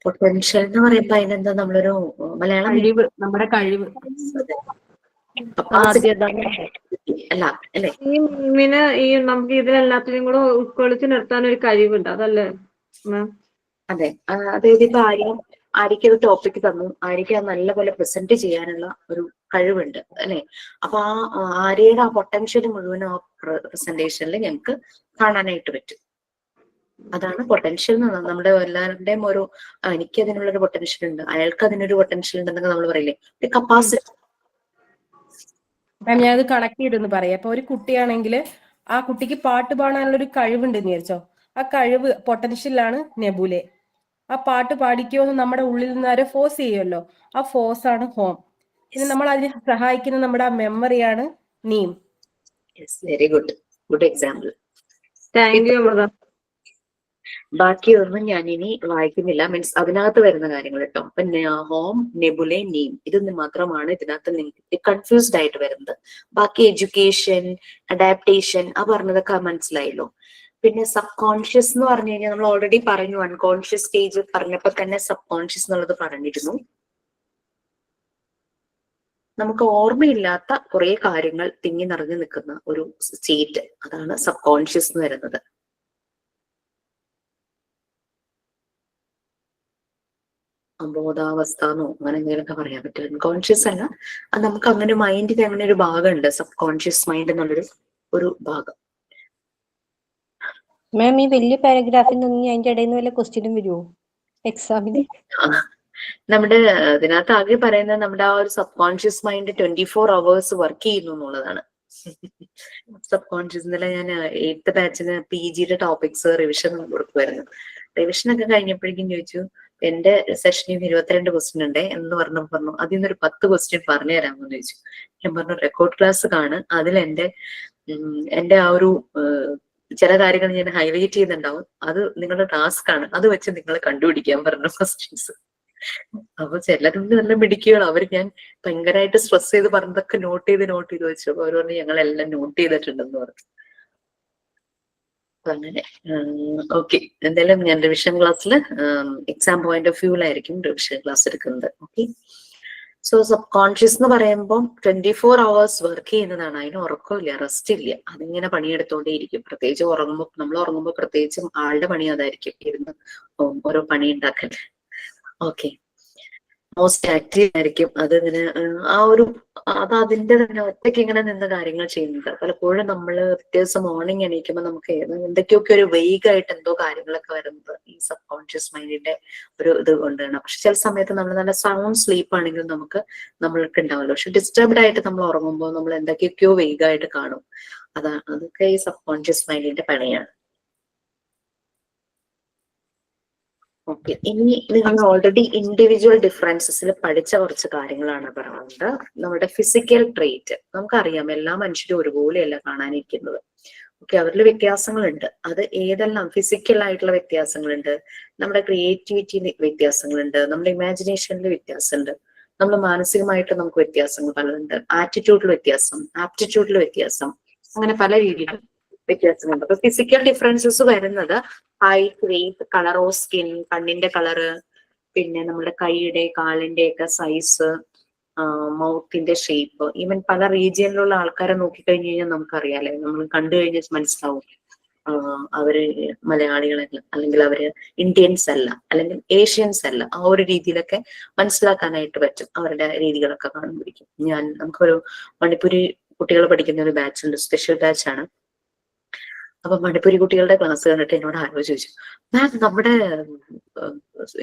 പൊട്ടൻഷ്യൽ എന്ന് പറയുമ്പോ അതിനെന്താ, നമ്മളൊരു മലയാളം നമ്മുടെ കഴിവ് അല്ല അല്ലെ? ഈ മീമിന് ഈ നമുക്ക് ഇതിലെല്ലാത്തിനും കൂടെ ഉൾക്കൊള്ളിച്ച് നിർത്താൻ ഒരു കഴിവുണ്ട്, അതല്ലേ മാം? അതെ, അതായത് ഇപ്പൊ ആര്യക്ക് ഒരു ടോപ്പിക് തന്നു, ആര്യക്ക് അത് നല്ലപോലെ പ്രസന്റ് ചെയ്യാനുള്ള ഒരു കഴിവുണ്ട് അല്ലെ. അപ്പൊ ആ ആര്യയുടെ ആ പൊട്ടൻഷ്യൽ മുഴുവനും ആ പ്രസന്റേഷനിൽ ഞങ്ങൾക്ക് കാണാനായിട്ട് പറ്റും. അതാണ് പൊട്ടൻഷ്യൽ എന്ന് പറഞ്ഞാൽ. നമ്മുടെ എല്ലാവരുടെയും ഒരു എനിക്ക് അതിനുള്ളൊരു പൊട്ടൻഷ്യൽ ഉണ്ട്, അയാൾക്ക് അതിനൊരു പൊട്ടൻഷ്യൽ ഉണ്ടെന്നൊക്കെ നമ്മൾ പറയില്ലേ, ഒരു കപ്പാസിറ്റി. മാം, ഞാനത് കണക്ട് ചെയ്തൊന്ന് പറയാം. അപ്പൊ ഒരു കുട്ടിയാണെങ്കിൽ ആ കുട്ടിക്ക് പാട്ട് പാടാനുള്ള ഒരു കഴിവുണ്ടെന്ന് വിചാരിച്ചോ, ആ കഴിവ് പൊട്ടൻഷ്യലാണ് നെബുലെ. ആ പാട്ട് പാടിക്കോ എന്ന് നമ്മുടെ ഉള്ളിൽ നിന്ന് ആരോ ഫോഴ്സ് ചെയ്യുമല്ലോ, ആ ഫോഴ്സ് ആണ് ഹോം. പിന്നെ നമ്മൾ അതിനെ സഹായിക്കുന്ന നമ്മുടെ ആ മെമ്മറിയാണ് mneme. Very good example. Thank you Amrita. ബാക്കിയൊന്നും ഞാൻ ഇനി വായിക്കുന്നില്ല, മീൻസ് അതിനകത്ത് വരുന്ന കാര്യങ്ങൾ കേട്ടോ. അപ്പൊ ഹോം, നെബുലെ, നീം, ഇതൊന്നും മാത്രമാണ് ഇതിനകത്ത് നിങ്ങൾക്ക് കൺഫ്യൂസ്ഡ് ആയിട്ട് വരുന്നത്. ബാക്കി എഡ്യൂക്കേഷൻ, അഡാപ്റ്റേഷൻ, ആ പറഞ്ഞതൊക്കെ മനസ്സിലായല്ലോ. പിന്നെ സബ് കോൺഷ്യസ് എന്ന് പറഞ്ഞു കഴിഞ്ഞാൽ നമ്മൾ ഓൾറെഡി പറഞ്ഞു, അൺകോൺഷ്യസ് സ്റ്റേജ് പറഞ്ഞപ്പോ തന്നെ സബ് കോൺഷ്യസ് എന്നുള്ളത് പറഞ്ഞിരുന്നു. നമുക്ക് ഓർമ്മയില്ലാത്ത കുറെ കാര്യങ്ങൾ തിങ്ങി നിറഞ്ഞു നിൽക്കുന്ന ഒരു സ്റ്റേറ്റ്, അതാണ് സബ് കോൺഷ്യസ് എന്ന് വരുന്നത്. അബോധാവസ്ഥ എന്നോ അങ്ങനെ എന്തെങ്കിലുമൊക്കെ പറയാൻ പറ്റും. അൺകോൺഷ്യസ് അല്ല, അത് നമുക്ക് അങ്ങനെ മൈൻഡിൽ അങ്ങനെ ഒരു ഭാഗമുണ്ട്, സബ് കോൺഷ്യസ് മൈൻഡ് എന്നുള്ളൊരു ഒരു ഭാഗം. മാം ഈ വലിയ പാരഗ്രാഫിൽ നിന്ന് അതിന്റെ ഇടയിൽ നിന്ന് വല്ല ക്വസ്റ്റ്യനും വരുമോ എക്സാമിന്? നമ്മുടെ ഇതിനകത്ത് ആകെ പറയുന്നത് നമ്മുടെ ആ ഒരു sub conscious mind 24 hours work ചെയ്യുന്നു എന്നുള്ളതാണ്. സബ് കോൺഷ്യസ് ഇന്നലെ ഞാൻ 8th ബാച്ചിന് PGയുടെ ടോപ്പിക്സ് റിവിഷൻ കൊടുക്കുമായിരുന്നു. റിവിഷൻ ഒക്കെ കഴിഞ്ഞപ്പോഴേക്കും ചോദിച്ചു, എന്റെ സെഷനിൽ 22 ക്വസ്റ്റ്യൻ ഉണ്ട് എന്ന് പറഞ്ഞു അതിൽ നിന്നൊരു 10 ക്വസ്റ്റ്യൻ പറഞ്ഞു തരാമെന്ന് ചോദിച്ചു. ഞാൻ പറഞ്ഞു റെക്കോർഡ് ക്ലാസ് കാണും, അതിൽ എന്റെ ആ ഒരു ചില കാര്യങ്ങൾ ഞാൻ ഹൈലൈറ്റ് ചെയ്യുന്നുണ്ടാവും, അത് നിങ്ങളുടെ ടാസ്ക് ആണ്, അത് വെച്ച് നിങ്ങൾ കണ്ടുപിടിക്കാൻ പറഞ്ഞു ക്വസ്റ്റ്യൻസ്. അപ്പൊ ചിലരും നല്ല മിടിക്കുകയാണ് അവര്. ഞാൻ ഭയങ്കരമായിട്ട് സ്ട്രെസ് ചെയ്ത് പറഞ്ഞതൊക്കെ നോട്ട് ചെയ്ത് വെച്ചു. അപ്പൊ അവര് പറഞ്ഞു ഞങ്ങളെല്ലാം നോട്ട് ചെയ്തിട്ടുണ്ടെന്ന് പറഞ്ഞു. അപ്പൊ അങ്ങനെ ഓക്കെ. എന്തായാലും ഞാൻ റിവിഷൻ ക്ലാസ്സിൽ എക്സാം പോയിന്റ് ഓഫ് വ്യൂലായിരിക്കും റിവിഷൻ ക്ലാസ് എടുക്കുന്നത്. ഓക്കെ. സോ സബ് കോൺഷ്യസ് എന്ന് പറയുമ്പോൾ 24 hours വർക്ക് ചെയ്യുന്നതാണ്. അതിന് ഉറക്കമില്ല, റെസ്റ്റ് ഇല്ല, അതിങ്ങനെ പണിയെടുത്തോണ്ടേയിരിക്കും. പ്രത്യേകിച്ച് നമ്മൾ ഉറങ്ങുമ്പോൾ പ്രത്യേകിച്ചും ആളുടെ പണി അതായിരിക്കും, ഇരുന്ന് ഓരോ പണി ഉണ്ടാക്കൽ. ഓക്കെ. മോസ്റ്റ് ആക്റ്റീവ് ആയിരിക്കും. അതിങ്ങനെ അത് അതിന്റെ തന്നെ ഒറ്റയ്ക്ക് ഇങ്ങനെ നിന്ന് കാര്യങ്ങൾ ചെയ്യുന്നത്. പലപ്പോഴും നമ്മള് പിറ്റേ ദിവസം മോർണിംഗ് എണീക്കുമ്പോൾ നമുക്ക് എന്തൊക്കെയൊക്കെ ഒരു വെയ്ഗായിട്ട് എന്തോ കാര്യങ്ങളൊക്കെ വരുന്നത് ഈ സബ് കോൺഷ്യസ് മൈൻഡിന്റെ ഒരു ഇത് കൊണ്ടാണ്. പക്ഷെ ചില സമയത്ത് നമ്മൾ നല്ല സൗണ്ട് സ്ലീപ്പ് ആണെങ്കിലും നമ്മൾക്ക് ഉണ്ടാവില്ല. പക്ഷെ ഡിസ്റ്റർബ്ഡ് ആയിട്ട് നമ്മൾ ഉറങ്ങുമ്പോൾ നമ്മൾ എന്തൊക്കെയൊക്കെയോ വെയ്ഗായിട്ട് കാണും. അതൊക്കെ ഈ സബ് കോൺഷ്യസ് മൈൻഡിന്റെ പണിയാണ്. ഓക്കെ. ഇനി നിങ്ങൾ ഓൾറെഡി ഇൻഡിവിജ്വൽ ഡിഫറൻസസിൽ പഠിച്ച കുറച്ച് കാര്യങ്ങളാണ് പറയുന്നത്. നമ്മുടെ ഫിസിക്കൽ ട്രേറ്റ് നമുക്കറിയാം, എല്ലാ മനുഷ്യരും ഒരുപോലെയല്ല കാണാനിരിക്കുന്നത്. ഓക്കെ, അവരിൽ വ്യത്യാസങ്ങളുണ്ട്. അത് ഏതെല്ലാം ഫിസിക്കൽ ആയിട്ടുള്ള വ്യത്യാസങ്ങളുണ്ട്, നമ്മുടെ ക്രിയേറ്റിവിറ്റിയിൽ വ്യത്യാസങ്ങളുണ്ട്, നമ്മുടെ ഇമാജിനേഷനിൽ വ്യത്യാസമുണ്ട്, നമ്മൾ മാനസികമായിട്ട് നമുക്ക് വ്യത്യാസങ്ങൾ പലതുണ്ട്, ആറ്റിറ്റ്യൂഡിൽ വ്യത്യാസം, ആപ്റ്റിറ്റ്യൂഡിൽ വ്യത്യാസം, അങ്ങനെ പല രീതിയിലും വ്യത്യാസമുണ്ട്. അപ്പൊ ഫിസിക്കൽ ഡിഫറൻസസ് വരുന്നത് height, weight, colour of skin, കണ്ണിന്റെ കളറ്, പിന്നെ നമ്മുടെ കൈയുടെ കാലിന്റെ ഒക്കെ സൈസ്, മൗത്തിന്റെ ഷേപ്പ്, ഈവൻ പല റീജിയനിലുള്ള ആൾക്കാരെ നോക്കിക്കഴിഞ്ഞു കഴിഞ്ഞാൽ നമുക്കറിയാലേ, നമ്മൾ കണ്ടു കഴിഞ്ഞാൽ മനസ്സിലാവും അവര് മലയാളികളല്ല, അല്ലെങ്കിൽ അവര് ഇന്ത്യൻസ് അല്ല, അല്ലെങ്കിൽ ഏഷ്യൻസ് അല്ല. ആ ഒരു രീതിയിലൊക്കെ മനസ്സിലാക്കാനായിട്ട് പറ്റും അവരുടെ രീതികളൊക്കെ കാണുമ്പോഴേക്കും. നമുക്കൊരു മണിപ്പൂരി കുട്ടികൾ പഠിക്കുന്ന ഒരു ബാച്ച് ഉണ്ട്, സ്പെഷ്യൽ ബാച്ചാണ്. അപ്പൊ മണിപ്പൂരി കുട്ടികളുടെ ക്ലാസ് കണ്ടിട്ട് എന്നോട് ആരോ ചോദിച്ചു, മാം നമ്മുടെ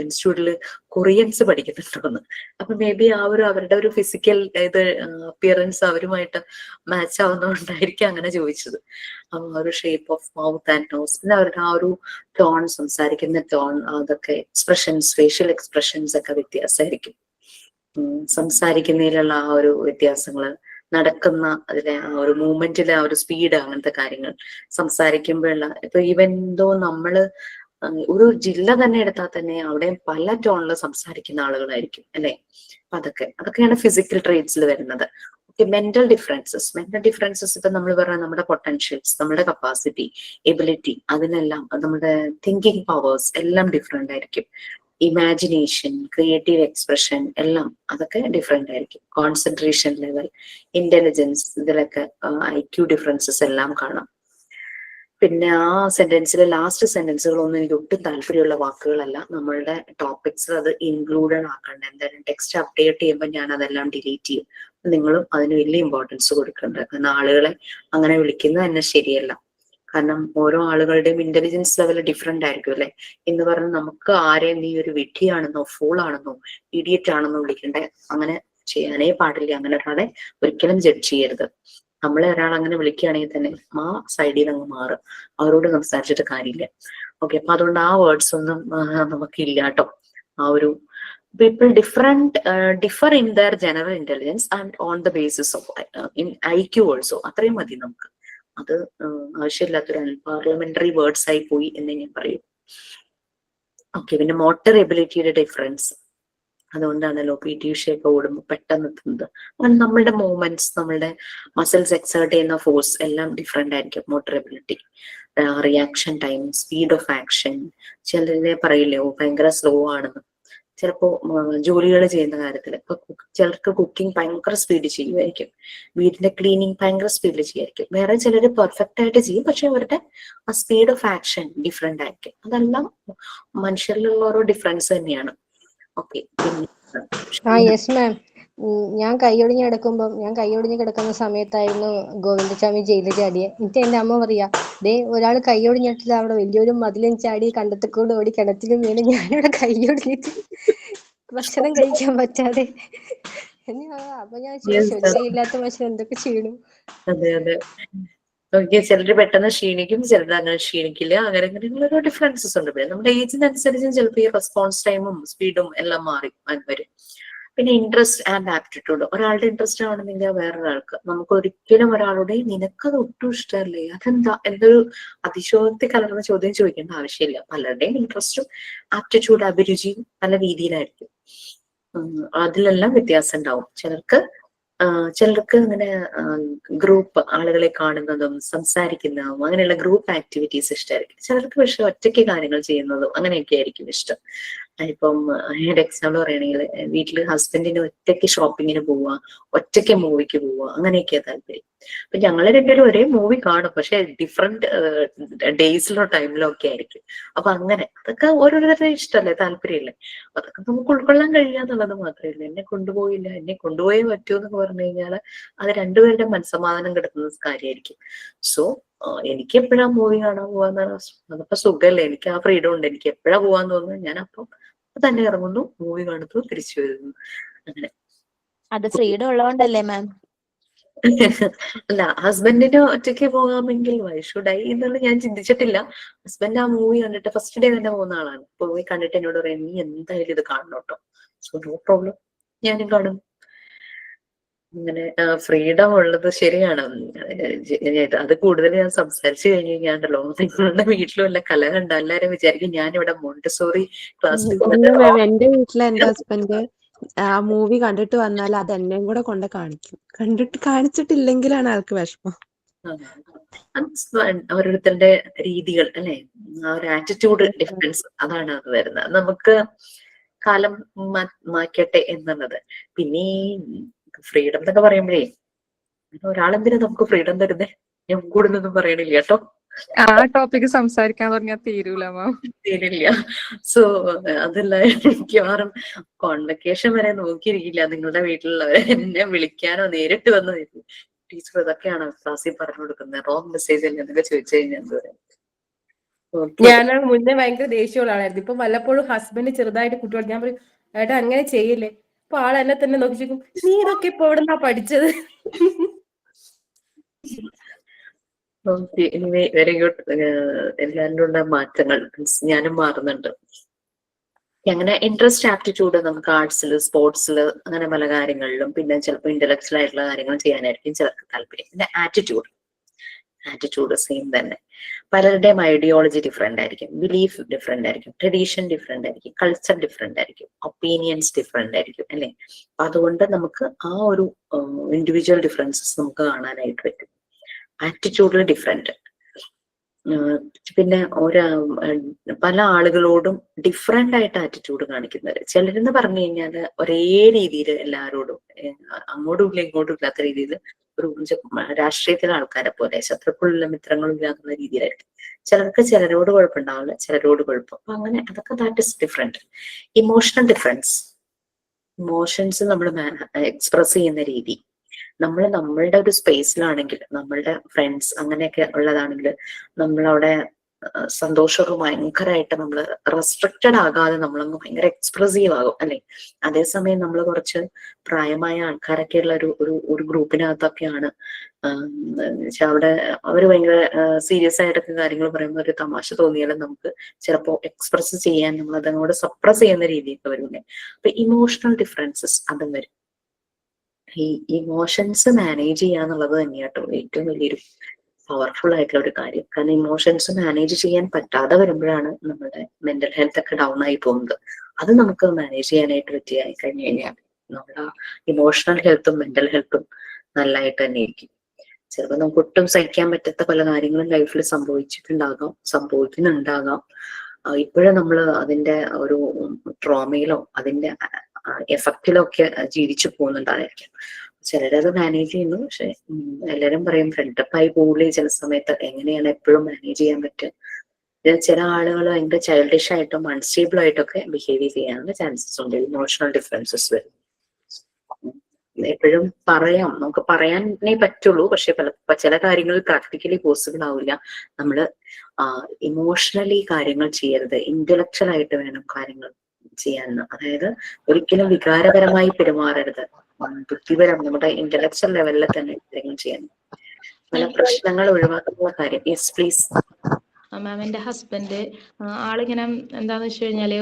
ഇൻസ്റ്റിറ്റ്യൂട്ടില് കൊറിയൻസ് പഠിക്കുന്നുണ്ടോന്ന്. അപ്പൊ മേ ബി അവരുടെ ഒരു ഫിസിക്കൽ അപ്പിയറൻസ് അവരുമായിട്ട് മാച്ച് ആവുന്നതുകൊണ്ടായിരിക്കും അങ്ങനെ ചോദിച്ചത്. ഒരു shape of mouth and nose, പിന്നെ അവരുടെ ആ ഒരു ടോൺ, സംസാരിക്കുന്ന ടോൺ, അതൊക്കെ എക്സ്പ്രഷൻസ്, ഫേഷ്യൽ എക്സ്പ്രഷൻസ് ഒക്കെ വ്യത്യാസമായിരിക്കും. സംസാരിക്കുന്നതിലുള്ള ആ ഒരു വ്യത്യാസങ്ങള്, നടക്കുന്ന അതിലെ ആ ഒരു മൂവ്മെന്റിലെ ആ ഒരു സ്പീഡ്, അങ്ങനത്തെ കാര്യങ്ങൾ, സംസാരിക്കുമ്പോഴുള്ള ഇപ്പൊ ഈവൻ എന്തോ നമ്മള് ഒരു ജില്ല തന്നെ എടുത്താൽ തന്നെ അവിടെ പല ടോണിൽ സംസാരിക്കുന്ന ആളുകളായിരിക്കും അല്ലെ. അപ്പൊ അതൊക്കെയാണ് ഫിസിക്കൽ ട്രേറ്റ്സിൽ വരുന്നത്. ഓക്കെ. മെന്റൽ ഡിഫറൻസസ് ഇപ്പൊ നമ്മൾ പറഞ്ഞ നമ്മുടെ പൊട്ടൻഷ്യൽസ്, നമ്മുടെ കപ്പാസിറ്റി, എബിലിറ്റി, അതിനെല്ലാം നമ്മുടെ തിങ്കിങ് പവേഴ്സ് എല്ലാം ഡിഫറെന്റ് ആയിരിക്കും. ഇമാജിനേഷൻ, ക്രിയേറ്റീവ് എക്സ്പ്രഷൻ എല്ലാം അതൊക്കെ ഡിഫറെന്റ് ആയിരിക്കും. കോൺസെൻട്രേഷൻ ലെവൽ, ഇന്റലിജൻസ്, ഇതിലൊക്കെ IQ ഡിഫറൻസസ് എല്ലാം കാണാം. പിന്നെ ആ സെന്റൻസിലെ ലാസ്റ്റ് സെന്റൻസുകളൊന്നും എനിക്ക് ഒട്ടും താല്പര്യമുള്ള വാക്കുകളല്ല. നമ്മളുടെ ടോപ്പിക്സ് അത് ഇൻക്ലൂഡഡ് ആക്കണ്ട. എന്തായാലും ടെക്സ്റ്റ് അപ്ഡേറ്റ് ചെയ്യുമ്പോൾ ഞാൻ അതെല്ലാം ഡിലീറ്റ് ചെയ്യും. നിങ്ങളും അതിന് വലിയ ഇമ്പോർട്ടൻസ് കൊടുക്കേണ്ടത്. കാരണം ആളുകളെ അങ്ങനെ വിളിക്കുന്നത് തന്നെ ശരിയല്ല. കാരണം ഓരോ ആളുകളുടെയും ഇന്റലിജൻസ് ലെവൽ ഡിഫറെന്റ് ആയിരിക്കും അല്ലെ. എന്ന് പറഞ്ഞ് നമുക്ക് ആരെയും നീ ഒരു വിഡ്ഢിയാണെന്നോ, ഫൂളാണെന്നോ, ഇഡിയറ്റ് ആണെന്നോ വിളിക്കണ്ടേ. അങ്ങനെ ചെയ്യാനേ പാടില്ല. അങ്ങനെ ഒരാളെ ഒരിക്കലും ജഡ്ജ് ചെയ്യരുത്. നമ്മളെ ഒരാൾ അങ്ങനെ വിളിക്കുകയാണെങ്കിൽ തന്നെ ആ സൈഡിൽ അങ്ങ് മാറും, അവരോട് സംസാരിച്ചിട്ട് കാര്യമില്ല. ഓക്കെ. അപ്പൊ അതുകൊണ്ട് ആ വേർഡ്സ് ഒന്നും നമുക്കില്ല കേട്ടോ. ആ ഒരു people differ in their general intelligence and on the basis of in IQ also. അത്രയും മതി നമുക്ക്. അത് ആവശ്യമില്ലാത്തൊരു പാർലമെന്ററി വേർഡ്സ് ആയി പോയി എന്ന് ഞാൻ പറയും. ഓക്കെ. പിന്നെ മോട്ടർ എബിലിറ്റിയുടെ ഡിഫറൻസ്, അതുകൊണ്ടാണല്ലോ PT ഉഷയൊക്കെ ഓടുമ്പോൾ പെട്ടെന്ന് എത്തുന്നത്. അങ്ങനെ നമ്മളുടെ മൂവ്മെന്റ്സ്, നമ്മളുടെ മസിൽസ് എക്സേർട്ട് ചെയ്യുന്ന ഫോഴ്സ് എല്ലാം ഡിഫറെന്റ് ആയിരിക്കും. Motor ability reaction time, speed of action. ചിലരെ പറയില്ലേ ഭയങ്കര സ്ലോ ആണെന്ന്. ചിലപ്പോ ജോലികൾ ചെയ്യുന്ന കാര്യത്തിൽ ഇപ്പൊ ചിലർക്ക് കുക്കിംഗ് ഭയങ്കര സ്പീഡ് ചെയ്യുമായിരിക്കും, വീടിന്റെ ക്ലീനിങ് ഭയങ്കര സ്പീഡിൽ ചെയ്യായിരിക്കും. വേറെ ചിലർ പെർഫെക്റ്റ് ആയിട്ട് ചെയ്യും, പക്ഷെ അവരുടെ ആ സ്പീഡ് ഓഫ് ആക്ഷൻ ഡിഫറെന്റ് ആയിരിക്കും. അതെല്ലാം മനുഷ്യരിലുള്ള ഓരോ ഡിഫറൻസ് തന്നെയാണ്. ഓക്കെ, ആ യെസ് മാം. ഞാൻ കൈയൊടിഞ്ഞ് കിടക്കുന്ന സമയത്തായിരുന്നു ഗോവിന്ദസ്വാമി ജയിലിൽ ചാടിയെ. എന്നിട്ട് എന്റെ അമ്മ പറയാ, ദേ ഒരാൾ കൈയൊടിഞ്ഞിട്ടില്ല, അവിടെ വലിയൊരു മതിലും ചാടി കണ്ടത്തിക്കൂടെ ഓടി കിണറ്റിലും വീണ് ഞാനിവിടെ കൈയൊടിഞ്ഞിട്ട് ഭക്ഷണം കഴിക്കാൻ പറ്റാതെ. അപ്പൊ ഞാൻ ശുദ്ധിയില്ലാത്ത മനുഷ്യൻ എന്തൊക്കെ ചെയ്യണം. അതെ അതെ. ഓക്കെ, ചിലര് പെട്ടെന്ന് ക്ഷീണിക്കും, ചിലർ അങ്ങനെ ക്ഷീണിക്കില്ല. അങ്ങനെയുള്ള ഓരോ ഡിഫറൻസസ് ഉണ്ട്. പിന്നെ നമ്മുടെ ഏജിനനുസരിച്ചും ചിലപ്പോൾ ഈ റെസ്പോൺസ് ടൈമും സ്പീഡും എല്ലാം മാറി വരും. പിന്നെ ഇൻട്രസ്റ്റ് ആൻഡ് ആപ്റ്റിറ്റ്യൂഡ്. ഒരാളുടെ ഇൻട്രസ്റ്റ് ആണെന്നെങ്കിൽ വേറൊരാൾക്ക്, നമുക്ക് ഒരിക്കലും ഒരാളുടെ നിനക്കത് ഒട്ടും ഇഷ്ടമല്ലേ അതെന്താ എന്തൊരു അതിശോക്തി കലർന്ന ചോദ്യം ചോദിക്കേണ്ട ആവശ്യമില്ല. പലരുടെയും ഇൻട്രസ്റ്റും ആപ്റ്റിറ്റ്യൂഡ്, അഭിരുചിയും പല രീതിയിലായിരിക്കും. അതിലെല്ലാം വ്യത്യാസം ഉണ്ടാവും. ചിലർക്ക് ഇങ്ങനെ ഗ്രൂപ്പ് ആളുകളെ കാണുന്നതും സംസാരിക്കുന്നതും അങ്ങനെയുള്ള ഗ്രൂപ്പ് ആക്ടിവിറ്റീസ് ഇഷ്ടമായിരിക്കും. ചിലർക്ക് പക്ഷെ ഒറ്റയ്ക്ക് കാര്യങ്ങൾ ചെയ്യുന്നതും അങ്ങനെയൊക്കെ ആയിരിക്കും ഇഷ്ടം. ഇപ്പം ഒരു എക്സാമ്പിൾ പറയുകയാണെങ്കിൽ വീട്ടില് ഹസ്ബൻഡിന് ഒറ്റയ്ക്ക് ഷോപ്പിങ്ങിന് പോവുക, ഒറ്റയ്ക്ക് മൂവിക്ക് പോവുക, അങ്ങനെയൊക്കെയാ താല്പര്യം. അപ്പൊ ഞങ്ങൾ രണ്ടുപേരും ഒരേ മൂവി കാണും, പക്ഷെ ഡിഫറെന്റ് ഡേയ്സിലോ ടൈമിലോ ഒക്കെ ആയിരിക്കും. അപ്പൊ അങ്ങനെ അതൊക്കെ ഓരോരുത്തരുടെ ഇഷ്ടമല്ലേ, താല്പര്യമില്ലേ. അതൊക്കെ നമുക്ക് ഉൾക്കൊള്ളാൻ കഴിയാന്നുള്ളത് മാത്രമേ ഉള്ളൂ. എന്നെ കൊണ്ടുപോയില്ല, എന്നെ കൊണ്ടുപോയേ പറ്റൂ എന്നൊക്കെ പറഞ്ഞു കഴിഞ്ഞാൽ അത് രണ്ടുപേരുടെ മനസ്സമാധാനം കിടത്തുന്ന കാര്യമായിരിക്കും. സോ എനിക്ക് എപ്പോഴാ മൂവി കാണാൻ പോവാന്നാണ്, അതിപ്പോ സുഖമല്ലേ, എനിക്ക് ആ ഫ്രീഡം ഉണ്ട്. എനിക്ക് എപ്പോഴാ പോവാൻ തോന്നുന്നു ഞാൻ അപ്പം തന്നെ ഇറങ്ങുന്നു, മൂവി കാണുന്നു, തിരിച്ചു വരുന്നു. അങ്ങനെ അത് ഫ്രീഡം ഉള്ളതുകൊണ്ടല്ലേ മാം? അല്ല, ഹസ്ബൻഡിന് ഒറ്റയ്ക്ക് പോകാമെങ്കിൽ വൈ ഷുഡ് ഐ എന്നുള്ളത് ഞാൻ ചിന്തിച്ചിട്ടില്ല. ഹസ്ബൻഡ് ആ മൂവി കണ്ടിട്ട് ഫസ്റ്റ് ഡേ തന്നെ പോകുന്ന ആളാണ്. പോയി കണ്ടിട്ട് എന്നോട് പറയാം, നീ എന്തായാലും ഇത് കാണണം കേട്ടോ. സോ നോ പ്രോബ്ലം, ഞാനും കാണും. അങ്ങനെ ഫ്രീഡം ഉള്ളത് ശരിയാണ്. അത് കൂടുതൽ ഞാൻ സംസാരിച്ചു കഴിഞ്ഞ് കഴിഞ്ഞാണ്ടല്ലോ നിങ്ങളുടെ വീട്ടിലും വല്ല കല കണ്ട എല്ലാരും വിചാരിക്കും ഞാനിവിടെ മോണ്ടിസോറി ക്ലാസ്സിൽ മാം, എന്റെ വീട്ടിലെ എന്റെ ഹസ്ബൻഡ് ആ മൂവി കണ്ടിട്ട് വന്നാൽ അത് എന്നെയും കൂടെ കൊണ്ട് കാണിക്കും. കാണിച്ചിട്ടില്ലെങ്കിലാണ് ആൾക്ക് വിഷമം. ഓരോരുത്തരുടെ രീതികൾ അല്ലെ, ആ ഒരു ആറ്റിറ്റ്യൂഡ് ഡിഫറൻസ്, അതാണ് അത് വരുന്നത്. നമുക്ക് കാലം മാറ്റട്ടെ എന്നുള്ളത്. പിന്നെ ഈ ഫ്രീഡം എന്നൊക്കെ പറയുമ്പോഴേ ഒരാളെന്തിനാ നമുക്ക് ഫ്രീഡം തരുന്നേ? ഞാൻ കൂടുതലൊന്നും പറയണില്ല കേട്ടോ. ആ ടോപ്പിക് സംസാരിക്കാൻ തുടങ്ങിയാൽ തീരൂല മാം, തീരില്ല. സോ അതല്ല, മിക്കവാറും കോൺവെക്കേഷൻ വരെ നോക്കിയിരിക്കില്ല നിങ്ങളുടെ വീട്ടിലുള്ളവരെ എന്നെ വിളിക്കാനോ നേരിട്ട് വന്ന് ടീച്ചർ ഇതൊക്കെയാണ് ക്ലാസ്സിൽ പറഞ്ഞു കൊടുക്കുന്നത്, റോങ് മെസ്സേജ് അല്ലേ എന്നൊക്കെ ചോദിച്ചു കഴിഞ്ഞാൽ എന്ത് പറയാം. ഞാനാണ് മുന്നേ ഭയങ്കര ദേഷ്യമുള്ള ആളായിരുന്നു. ഇപ്പൊ വല്ലപ്പോഴും ഹസ്ബൻഡ് ചെറുതായിട്ട് കുട്ടികൾ ഞാൻ പറയും, ഏട്ടാ അങ്ങനെ ചെയ്യില്ലേ. അപ്പൊ ആൾ എന്നെ തന്നെ നോക്കിക്കും, നീ ഇതൊക്കെ ഇപ്പൊ എവിടെന്നാ പഠിച്ചത്? Very good. എല്ലാവരിലും ഉള്ള മാറ്റങ്ങൾ ഞാനും മാറുന്നുണ്ട്. അങ്ങനെ ഇൻട്രസ്റ്റ്, ആപ്റ്റിറ്റ്യൂഡ് നമുക്ക് ആർട്സിൽ, സ്പോർട്സിൽ, അങ്ങനെ പല കാര്യങ്ങളിലും, പിന്നെ ചിലപ്പോൾ ഇന്റലക്ച്വൽ ആയിട്ടുള്ള കാര്യങ്ങൾ ചെയ്യാനായിരിക്കും ചിലർക്ക് താല്പര്യം. പിന്നെ ആറ്റിറ്റ്യൂഡ് സെയിം തന്നെ. പലരുടെയും ഐഡിയോളജി ഡിഫറെന്റ് ആയിരിക്കും, ബിലീഫ് ഡിഫറെന്റ് ആയിരിക്കും, ട്രഡീഷൻ ഡിഫറെന്റ് ആയിരിക്കും, കൾച്ചർ ഡിഫറെന്റ് ആയിരിക്കും, ഒപ്പീനിയൻസ് ഡിഫറെന്റ് ആയിരിക്കും അല്ലെ. അപ്പൊ അതുകൊണ്ട് നമുക്ക് ആ ഒരു ഇൻഡിവിജ്വൽ ഡിഫറൻസസ് നമുക്ക് കാണാനായിട്ട് പറ്റും. ആറ്റിറ്റ്യൂഡിൽ ഡിഫറെന്റ്. പിന്നെ പല ആളുകളോടും ഡിഫറെന്റ് ആയിട്ട് ആറ്റിറ്റ്യൂഡ് കാണിക്കുന്നവര്. ചിലരെന്ന് പറഞ്ഞു കഴിഞ്ഞാൽ ഒരേ രീതിയിൽ എല്ലാവരോടും അങ്ങോട്ടും ഇല്ല ഇങ്ങോട്ടും ഇല്ലാത്ത രീതിയിൽ ഒരു രാഷ്ട്രീയത്തിലെ ആൾക്കാരെ പോലെ ശത്രുക്കളില്ല മിത്രങ്ങളും ഇല്ല എന്നുള്ള രീതിയിലായിരിക്കും. ചിലരോട് കുഴപ്പമുണ്ടാവില്ല, ചിലരോട് കുഴപ്പം. അപ്പൊ അങ്ങനെ അതൊക്കെ that is different. Emotional difference. Emotions നമ്മൾ എക്സ്പ്രസ് ചെയ്യുന്ന രീതി. നമ്മളുടെ ഒരു സ്പേസിലാണെങ്കിൽ, നമ്മളുടെ ഫ്രണ്ട്സ് അങ്ങനെയൊക്കെ ഉള്ളതാണെങ്കിൽ നമ്മളവിടെ സന്തോഷമൊക്കെ ഭയങ്കരമായിട്ട് നമ്മൾ റെസ്ട്രിക്റ്റഡ് ആകാതെ നമ്മളങ്ങ് ഭയങ്കര എക്സ്പ്രസീവ് ആകും അല്ലെ. അതേസമയം നമ്മൾ കുറച്ച് പ്രായമായ ആൾക്കാരൊക്കെ ഉള്ള ഒരു ഗ്രൂപ്പിനകത്തൊക്കെയാണ് അവിടെ അവർ ഭയങ്കര സീരിയസ് ആയിട്ടൊക്കെ കാര്യങ്ങൾ പറയുമ്പോൾ ഒരു തമാശ തോന്നിയാലും നമുക്ക് ചിലപ്പോൾ എക്സ്പ്രസ് ചെയ്യാൻ നമ്മൾ അതങ്ങോട്ട് സപ്രസ് ചെയ്യുന്ന രീതിയൊക്കെ വരില്ലേ. അപ്പൊ ഇമോഷണൽ ഡിഫറൻസസ് അതും വരും. ഈ ഇമോഷൻസ് മാനേജ് ചെയ്യാന്നുള്ളത് തന്നെയാട്ടോ ഏറ്റവും വലിയൊരു പവർഫുൾ ആയിട്ടുള്ള ഒരു കാര്യം. കാരണം ഇമോഷൻസ് മാനേജ് ചെയ്യാൻ പറ്റാതെ വരുമ്പോഴാണ് നമ്മുടെ മെന്റൽ ഹെൽത്ത് ഒക്കെ ഡൗൺ ആയി പോകുന്നത്. അത് നമുക്ക് മാനേജ് ചെയ്യാനായിട്ട് പറ്റിയായി കഴിഞ്ഞു കഴിഞ്ഞാൽ നമ്മുടെ ഇമോഷണൽ ഹെൽത്തും മെന്റൽ ഹെൽത്തും നല്ലതായിട്ട് തന്നെ ഇരിക്കും. ചിലപ്പോൾ നമുക്ക് ഒട്ടും സഹിക്കാൻ പറ്റാത്ത പല കാര്യങ്ങളും ലൈഫിൽ സംഭവിക്കുന്നുണ്ടാകാം. ഇപ്പോഴും നമ്മൾ അതിന്റെ ഒരു ട്രോമയിലോ അതിന്റെ എഫക്റ്റിലോ ഒക്കെ ജീവിച്ചു പോകുന്നുണ്ടായിരിക്കും. ചിലരത് മാനേജ് ചെയ്യുന്നു. പക്ഷെ എല്ലാരും പറയും ഫ്രണ്ടപ്പായി പോകില്ലേ ചില സമയത്ത്, എങ്ങനെയാണ് എപ്പോഴും മാനേജ് ചെയ്യാൻ പറ്റുക? ചില ആളുകൾ ഭയങ്കര ചൈൽഡിഷ് ആയിട്ടും അൺസ്റ്റേബിൾ ആയിട്ടൊക്കെ ബിഹേവ് ചെയ്യാനുള്ള ചാൻസസ് ഉണ്ട്. ഇമോഷണൽ ഡിഫറൻസസ് വരും. എപ്പോഴും പറയാം, നമുക്ക് പറയാനേ പറ്റുള്ളൂ. പക്ഷെ ചില കാര്യങ്ങൾ പ്രാക്ടിക്കലി പോസിബിൾ ആവില്ല. നമ്മള് ഇമോഷണലി കാര്യങ്ങൾ ചെയ്യരുത്, ഇന്റലക്ച്വൽ ആയിട്ട് വേണം കാര്യങ്ങൾ ചെയ്യാൻ. അതായത് ഒരിക്കലും വികാരപരമായി പെരുമാറരുത്, ബുദ്ധിപരം നമ്മുടെ ഇന്റലക്ച്വൽ ലെവലിൽ തന്നെ കാര്യങ്ങൾ ചെയ്യാൻ. പല പ്രശ്നങ്ങൾ ഒഴിവാക്കുന്ന കാര്യം. Yes please. മാം, എൻ്റെ ഹസ്ബൻഡ് ആളിങ്ങനെ എന്താന്ന് വെച്ച് കഴിഞ്ഞാല്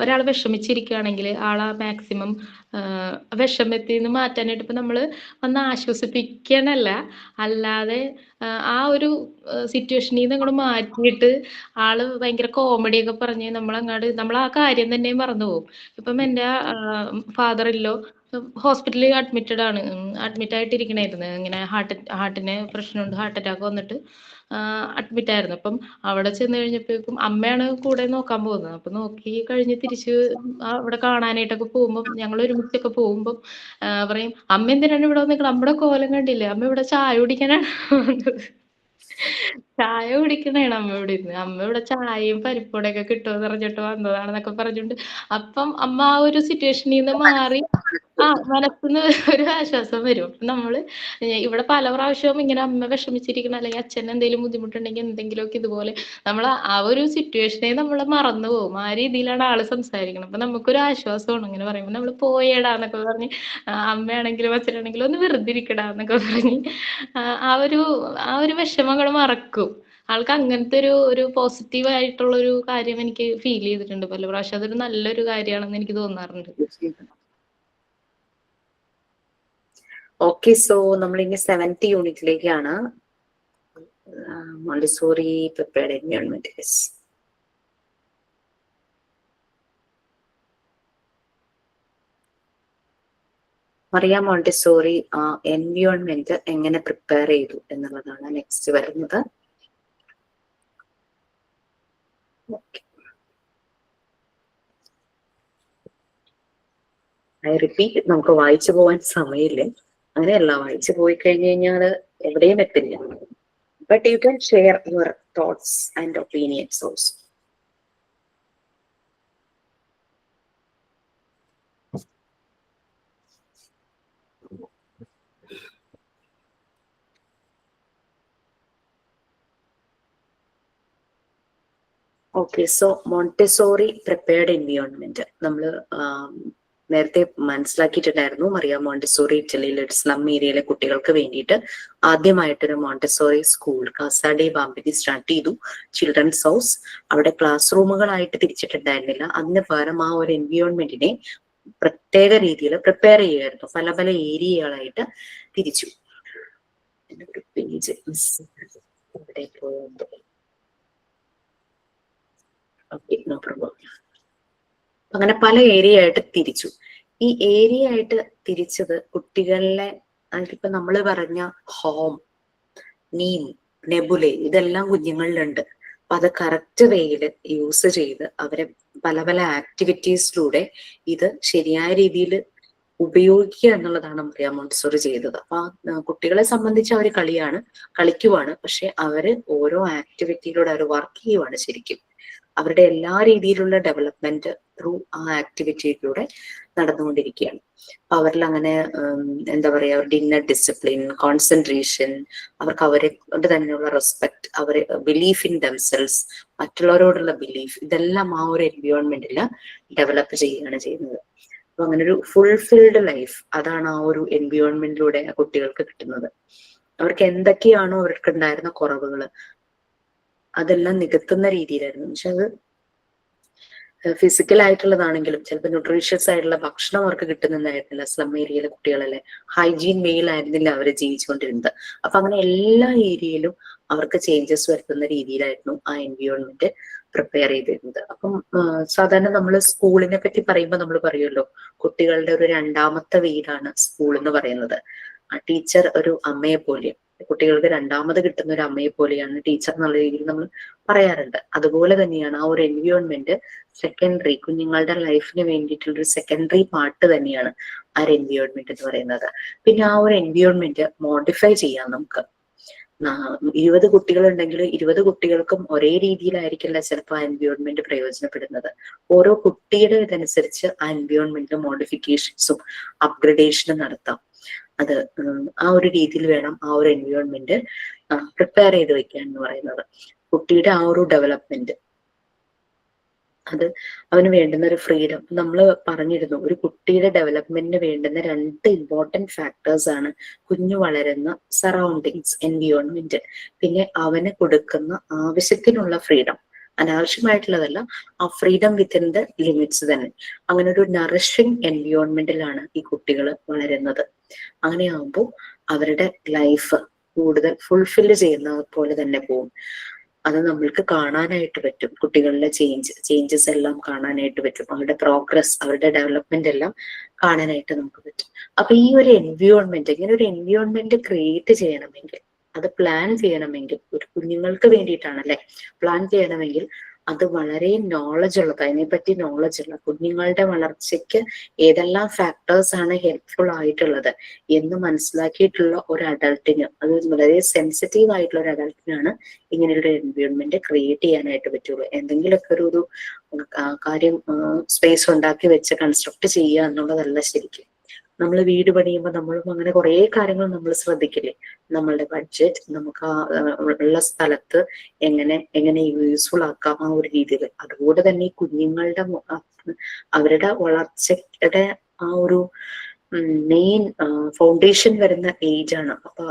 ഒരാൾ വിഷമിച്ചിരിക്കുകയാണെങ്കിൽ ആളെ മാക്സിമം വിഷമത്തിൽ നിന്ന് മാറ്റാനായിട്ട് ഇപ്പം നമ്മൾ വന്ന് ആശ്വസിപ്പിക്കണല്ല, അല്ലാതെ ആ ഒരു സിറ്റുവേഷനിൽ നിന്ന് അങ്ങോട്ട് മാറ്റിയിട്ട് ആള് ഭയങ്കര കോമഡിയൊക്കെ പറഞ്ഞ് നമ്മൾ ആ കാര്യം തന്നെ മറന്നു പോകും. ഇപ്പം എൻ്റെ ഫാദറില്ലോ ഹോസ്പിറ്റലിൽ അഡ്മിറ്റ് ആയിട്ടിരിക്കണായിരുന്നു. ഇങ്ങനെ ഹാർട്ടിന് പ്രശ്നമുണ്ട്, ഹാർട്ട് അറ്റാക്ക് വന്നിട്ട് അഡ്മിറ്റ് ആയിരുന്നു. അപ്പം അവിടെ ചെന്ന് കഴിഞ്ഞപ്പോഴേക്കും അമ്മയാണ് കൂടെ നോക്കാൻ പോകുന്നത്. അപ്പൊ നോക്കി കഴിഞ്ഞ് തിരിച്ച് അവിടെ കാണാനായിട്ടൊക്കെ പോകുമ്പോൾ ഞങ്ങൾ ഒരുമിച്ചൊക്കെ പോകുമ്പോൾ പറയും, അമ്മ എന്തിനാണ് ഇവിടെ വന്നിട്ട്, നമ്മുടെ കോലം കണ്ടില്ലേ, അമ്മ ഇവിടെ ചായ കുടിക്കാനാണ് വന്നത്. ചായ കുടിക്കണേണ് അമ്മ ഇവിടെ ഇരുന്ന്. അമ്മ ഇവിടെ ചായയും പരിപ്പോടൊക്കെ കിട്ടുമെന്ന് പറഞ്ഞിട്ട് വന്നതാണെന്നൊക്കെ പറഞ്ഞിട്ടുണ്ട്. അപ്പം അമ്മ ആ ഒരു സിറ്റുവേഷനിൽ നിന്ന് മാറി മനസ്സിന് ഒരു ആശ്വാസം വരും. നമ്മള് ഇവിടെ പല പ്രാവശ്യവും ഇങ്ങനെ അമ്മ വിഷമിച്ചിരിക്കണം, അല്ലെങ്കിൽ അച്ഛൻ എന്തെങ്കിലും ബുദ്ധിമുട്ടുണ്ടെങ്കിൽ എന്തെങ്കിലുമൊക്കെ ഇതുപോലെ നമ്മൾ ആ ഒരു സിറ്റുവേഷനെ നമ്മൾ മറന്നു പോകും. ആ രീതിയിലാണ് ആള് സംസാരിക്കണം. അപ്പൊ നമുക്കൊരു ആശ്വാസമാണ് ഇങ്ങനെ പറയുമ്പോൾ. നമ്മൾ പോയേടാന്നൊക്കെ പറഞ്ഞ് അമ്മയാണെങ്കിലും അച്ഛനാണെങ്കിലും ഒന്ന് വെറുതെ ഇരിക്കടാന്നൊക്കെ പറഞ്ഞ് ആ ഒരു വിഷമങ്ങൾ മറക്കും. ആൾക്ക് അങ്ങനത്തെ ഒരു പോസിറ്റീവ് ആയിട്ടുള്ള ഒരു കാര്യം എനിക്ക് ഫീൽ ചെയ്തിട്ടുണ്ട് പല പ്രാവശ്യം. അതൊരു നല്ലൊരു കാര്യമാണെന്ന് എനിക്ക് തോന്നാറുണ്ട്. ഓക്കെ, സോ നമ്മൾ ഇനി 7th യൂണിറ്റിലേക്കാണ്. Montessori prepared environment. Maria Montessori environment എങ്ങനെ പ്രിപ്പയർ ചെയ്തു എന്നുള്ളതാണ് നെക്സ്റ്റ് വരുന്നത്. ഐ റിപ്പീറ്റ്, നമുക്ക് വായിച്ചു പോവാൻ സമയമില്ല. അങ്ങനെയല്ല, വായിച്ചു പോയി കഴിഞ്ഞു കഴിഞ്ഞാൽ എവിടെയും എത്തില്ല. But you can share your thoughts and opinions also. Okay, so Montessori prepared environment നമ്മൾ നേരത്തെ മനസ്സിലാക്കിയിട്ടുണ്ടായിരുന്നു. മറിയ മോണ്ടിസോറി ഇറ്റലിയിലെ സ്ലം ഏരിയയിലെ കുട്ടികൾക്ക് വേണ്ടിയിട്ട് ആദ്യമായിട്ടൊരു മോണ്ടിസോറി സ്കൂൾ കാസാഡി ബാംബിനി സ്റ്റാർട്ട് ചെയ്തു. Children's house. അവിടെ ക്ലാസ് റൂമുകളായിട്ട് തിരിച്ചിട്ടുണ്ടായിരുന്നില്ല. അതിന് പകരം ആ ഒരു എൻവയോൺമെന്റിനെ പ്രത്യേക രീതിയിൽ പ്രിപ്പയർ ചെയ്യുമായിരുന്നു. പല പല ഏരിയകളായിട്ട് തിരിച്ചു. ഒരു പേജ് ഇവിടെ പോയത്. Okay, no problem. അങ്ങനെ പല ഏരിയ ആയിട്ട് തിരിച്ചു. ഈ ഏരിയ ആയിട്ട് തിരിച്ചത് കുട്ടികളിലെ, അതിലിപ്പോ നമ്മള് പറഞ്ഞ ഹോം, നീം, നെബുലെ, ഇതെല്ലാം കുഞ്ഞുങ്ങളിലുണ്ട്. അപ്പൊ അത് കറക്റ്റ് വേയില് യൂസ് ചെയ്ത് അവരെ പല പല ആക്ടിവിറ്റീസിലൂടെ ഇത് ശരിയായ രീതിയിൽ ഉപയോഗിക്കുക എന്നുള്ളതാണ് മറിയ മോണ്ടിസോറി ചെയ്തത്. അപ്പൊ കുട്ടികളെ സംബന്ധിച്ച് അവർ കളിക്കുവാണ്. പക്ഷെ അവര് ഓരോ ആക്ടിവിറ്റിയിലൂടെ അവർ വർക്ക് ചെയ്യുവാണ് ശരിക്കും. അവരുടെ എല്ലാ രീതിയിലുള്ള ഡെവലപ്മെന്റ് ത്രൂ ആ ആക്ടിവിറ്റിയിലൂടെ നടന്നുകൊണ്ടിരിക്കുകയാണ്. അപ്പൊ അവരിൽ അങ്ങനെ എന്താ പറയാ, അവരുടെ ഇന്നർ ഡിസിപ്ലിൻ, കോൺസെൻട്രേഷൻ, അവർക്ക് അവരെ കൊണ്ട് തന്നെയുള്ള റെസ്പെക്ട്, അവരെ ബിലീഫ് ഇൻ ദംസെൽസ്, മറ്റുള്ളവരോടുള്ള ബിലീഫ്, ഇതെല്ലാം ആ ഒരു എൻവയോൺമെന്റിൽ ഡെവലപ്പ് ചെയ്യുകയാണ് ചെയ്യുന്നത്. അപ്പൊ അങ്ങനെ ഒരു ഫുൾഫിൽഡ് ലൈഫ്, അതാണ് ആ ഒരു എൻവയോൺമെന്റിലൂടെ കുട്ടികൾക്ക് കിട്ടുന്നത്. അവർക്ക് എന്തൊക്കെയാണോ അവർക്ക് ഉണ്ടായിരുന്ന കുറവുകൾ അതെല്ലാം നികത്തുന്ന രീതിയിലായിരുന്നു. പക്ഷെ അത് ഫിസിക്കൽ ആയിട്ടുള്ളതാണെങ്കിലും ചിലപ്പോൾ ന്യൂട്രീഷ്യസ് ആയിട്ടുള്ള ഭക്ഷണം അവർക്ക് കിട്ടുന്നുണ്ടായിരുന്നില്ല. സ്ലം ഏരിയയിലെ കുട്ടികളല്ലേ, ഹൈജീൻ വേയിലായിരുന്നില്ല അവർ ജീവിച്ചുകൊണ്ടിരുന്നത്. അപ്പൊ അങ്ങനെ എല്ലാ ഏരിയയിലും അവർക്ക് ചേഞ്ചസ് വരുത്തുന്ന രീതിയിലായിരുന്നു ആ എൻവയോൺമെന്റ് പ്രിപ്പയർ ചെയ്തിരുന്നത്. അപ്പം സാധാരണ നമ്മൾ സ്കൂളിനെ പറ്റി പറയുമ്പോൾ നമ്മൾ പറയുമല്ലോ, കുട്ടികളുടെ ഒരു രണ്ടാമത്തെ വീടാണ് സ്കൂൾ എന്ന് പറയുന്നത്. ആ ടീച്ചർ ഒരു അമ്മയെ പോലെ, കുട്ടികൾക്ക് രണ്ടാമത് കിട്ടുന്ന ഒരു അമ്മയെ പോലെയാണ് ടീച്ചർ എന്നുള്ള രീതിയിൽ നമ്മൾ പറയാറുണ്ട്. അതുപോലെ തന്നെയാണ് ആ ഒരു എൻവിയോൺമെന്റ് സെക്കൻഡറി, കുഞ്ഞുങ്ങളുടെ ലൈഫിന് വേണ്ടിയിട്ടുള്ള ഒരു സെക്കൻഡറി പാർട്ട് തന്നെയാണ് ആ ഒരു എൻവിയോൺമെന്റ് എന്ന് പറയുന്നത്. പിന്നെ ആ ഒരു എൻവിയോൺമെന്റ് മോഡിഫൈ ചെയ്യാം നമുക്ക്. 20 കുട്ടികളുണ്ടെങ്കിൽ 20 കുട്ടികൾക്കും ഒരേ രീതിയിലായിരിക്കില്ല ചിലപ്പോൾ ആ എൻവിയോൺമെന്റ് പ്രയോജനപ്പെടുന്നത്. ഓരോ കുട്ടിയുടെ ഇതനുസരിച്ച് ആ എൻവിയോൺമെന്റിൽ മോഡിഫിക്കേഷൻസും അപ്ഗ്രഡേഷനും നടത്താം. അത് ആ ഒരു രീതിയിൽ വേണം ആ ഒരു എൻവിയോൺമെന്റ് പ്രിപ്പയർ ചെയ്ത് വെക്കാൻ എന്ന് പറയുന്നത്. കുട്ടിയുടെ ആ ഒരു ഡെവലപ്മെന്റ്, അത് അവന് വേണ്ടുന്ന ഒരു ഫ്രീഡം. നമ്മൾ പറഞ്ഞിരുന്നു, ഒരു കുട്ടിയുടെ ഡെവലപ്മെന്റിന് വേണ്ടുന്ന 2 ഇമ്പോർട്ടന്റ് ഫാക്ടേഴ്സ് ആണ് കുഞ്ഞു വളരുന്ന സറൗണ്ടിങ്സ്, എൻവിയോൺമെന്റ്, പിന്നെ അവന് കൊടുക്കുന്ന ആവശ്യത്തിനുള്ള ഫ്രീഡം. അനാവശ്യമായിട്ടുള്ളതല്ല, ആ ഫ്രീഡം വിത്തിൻ ദ ലിമിറ്റ്സ് തന്നെ. അങ്ങനെ ഒരു നറിഷിങ് എൻവിയോൺമെന്റിലാണ് ഈ കുട്ടികൾ വളരുന്നത്. അങ്ങനെയാകുമ്പോൾ അവരുടെ ലൈഫ് കൂടുതൽ ഫുൾഫില്ല് ചെയ്യുന്ന പോലെ തന്നെ പോകും. അത് നമ്മൾക്ക് കാണാനായിട്ട് പറ്റും. കുട്ടികളിലെ ചേഞ്ചസ് എല്ലാം കാണാനായിട്ട് പറ്റും. അവരുടെ പ്രോഗ്രസ്, അവരുടെ ഡെവലപ്മെന്റ് എല്ലാം കാണാനായിട്ട് നമുക്ക് പറ്റും. അപ്പൊ ഈ ഒരു എൻവിയോൺമെന്റ്, ഇങ്ങനെ ഒരു എൻവിയോൺമെന്റ് ക്രിയേറ്റ് ചെയ്യണമെങ്കിൽ, അത് പ്ലാൻ ചെയ്യണമെങ്കിൽ, ഒരു കുഞ്ഞുങ്ങൾക്ക് വേണ്ടിയിട്ടാണല്ലേ പ്ലാൻ ചെയ്യണമെങ്കിൽ, അത് വളരെ നോളജ് ഉള്ളത്, അതിനെപ്പറ്റി നോളജ് ഉള്ള, കുഞ്ഞുങ്ങളുടെ വളർച്ചയ്ക്ക് ഏതെല്ലാം ഫാക്ടേഴ്സ് ആണ് ഹെൽപ്ഫുൾ ആയിട്ടുള്ളത് എന്ന് മനസ്സിലാക്കിയിട്ടുള്ള ഒരു അഡൾട്ടിന്, അത് വളരെ സെൻസിറ്റീവ് ആയിട്ടുള്ള ഒരു അഡൾട്ടിനാണ് ഇങ്ങനെയൊരു എൻവയോൺമെന്റ് ക്രിയേറ്റ് ചെയ്യാനായിട്ട് പറ്റുള്ളൂ. എന്തെങ്കിലുമൊക്കെ ഒരു കാര്യം സ്പേസ് ഉണ്ടാക്കി വെച്ച് കൺസ്ട്രക്ട് ചെയ്യുക എന്നുള്ളതല്ല ശരിക്കും. നമ്മൾ വീട് പണിയുമ്പോൾ നമ്മളും അങ്ങനെ കുറെ കാര്യങ്ങൾ നമ്മൾ ശ്രദ്ധിക്കില്ലേ. നമ്മളുടെ ബഡ്ജറ്റ്, നമുക്ക് ഉള്ള സ്ഥലത്ത് എങ്ങനെ യൂസ്ഫുൾ ആക്കാം ആ ഒരു രീതിയിൽ. അതുപോലെ തന്നെ ഈ കുഞ്ഞുങ്ങളുടെ അവരുടെ വളർച്ചയുടെ ആ ഒരു മെയിൻ ഫൗണ്ടേഷൻ വരുന്ന ഏജ് ആണ്. അപ്പൊ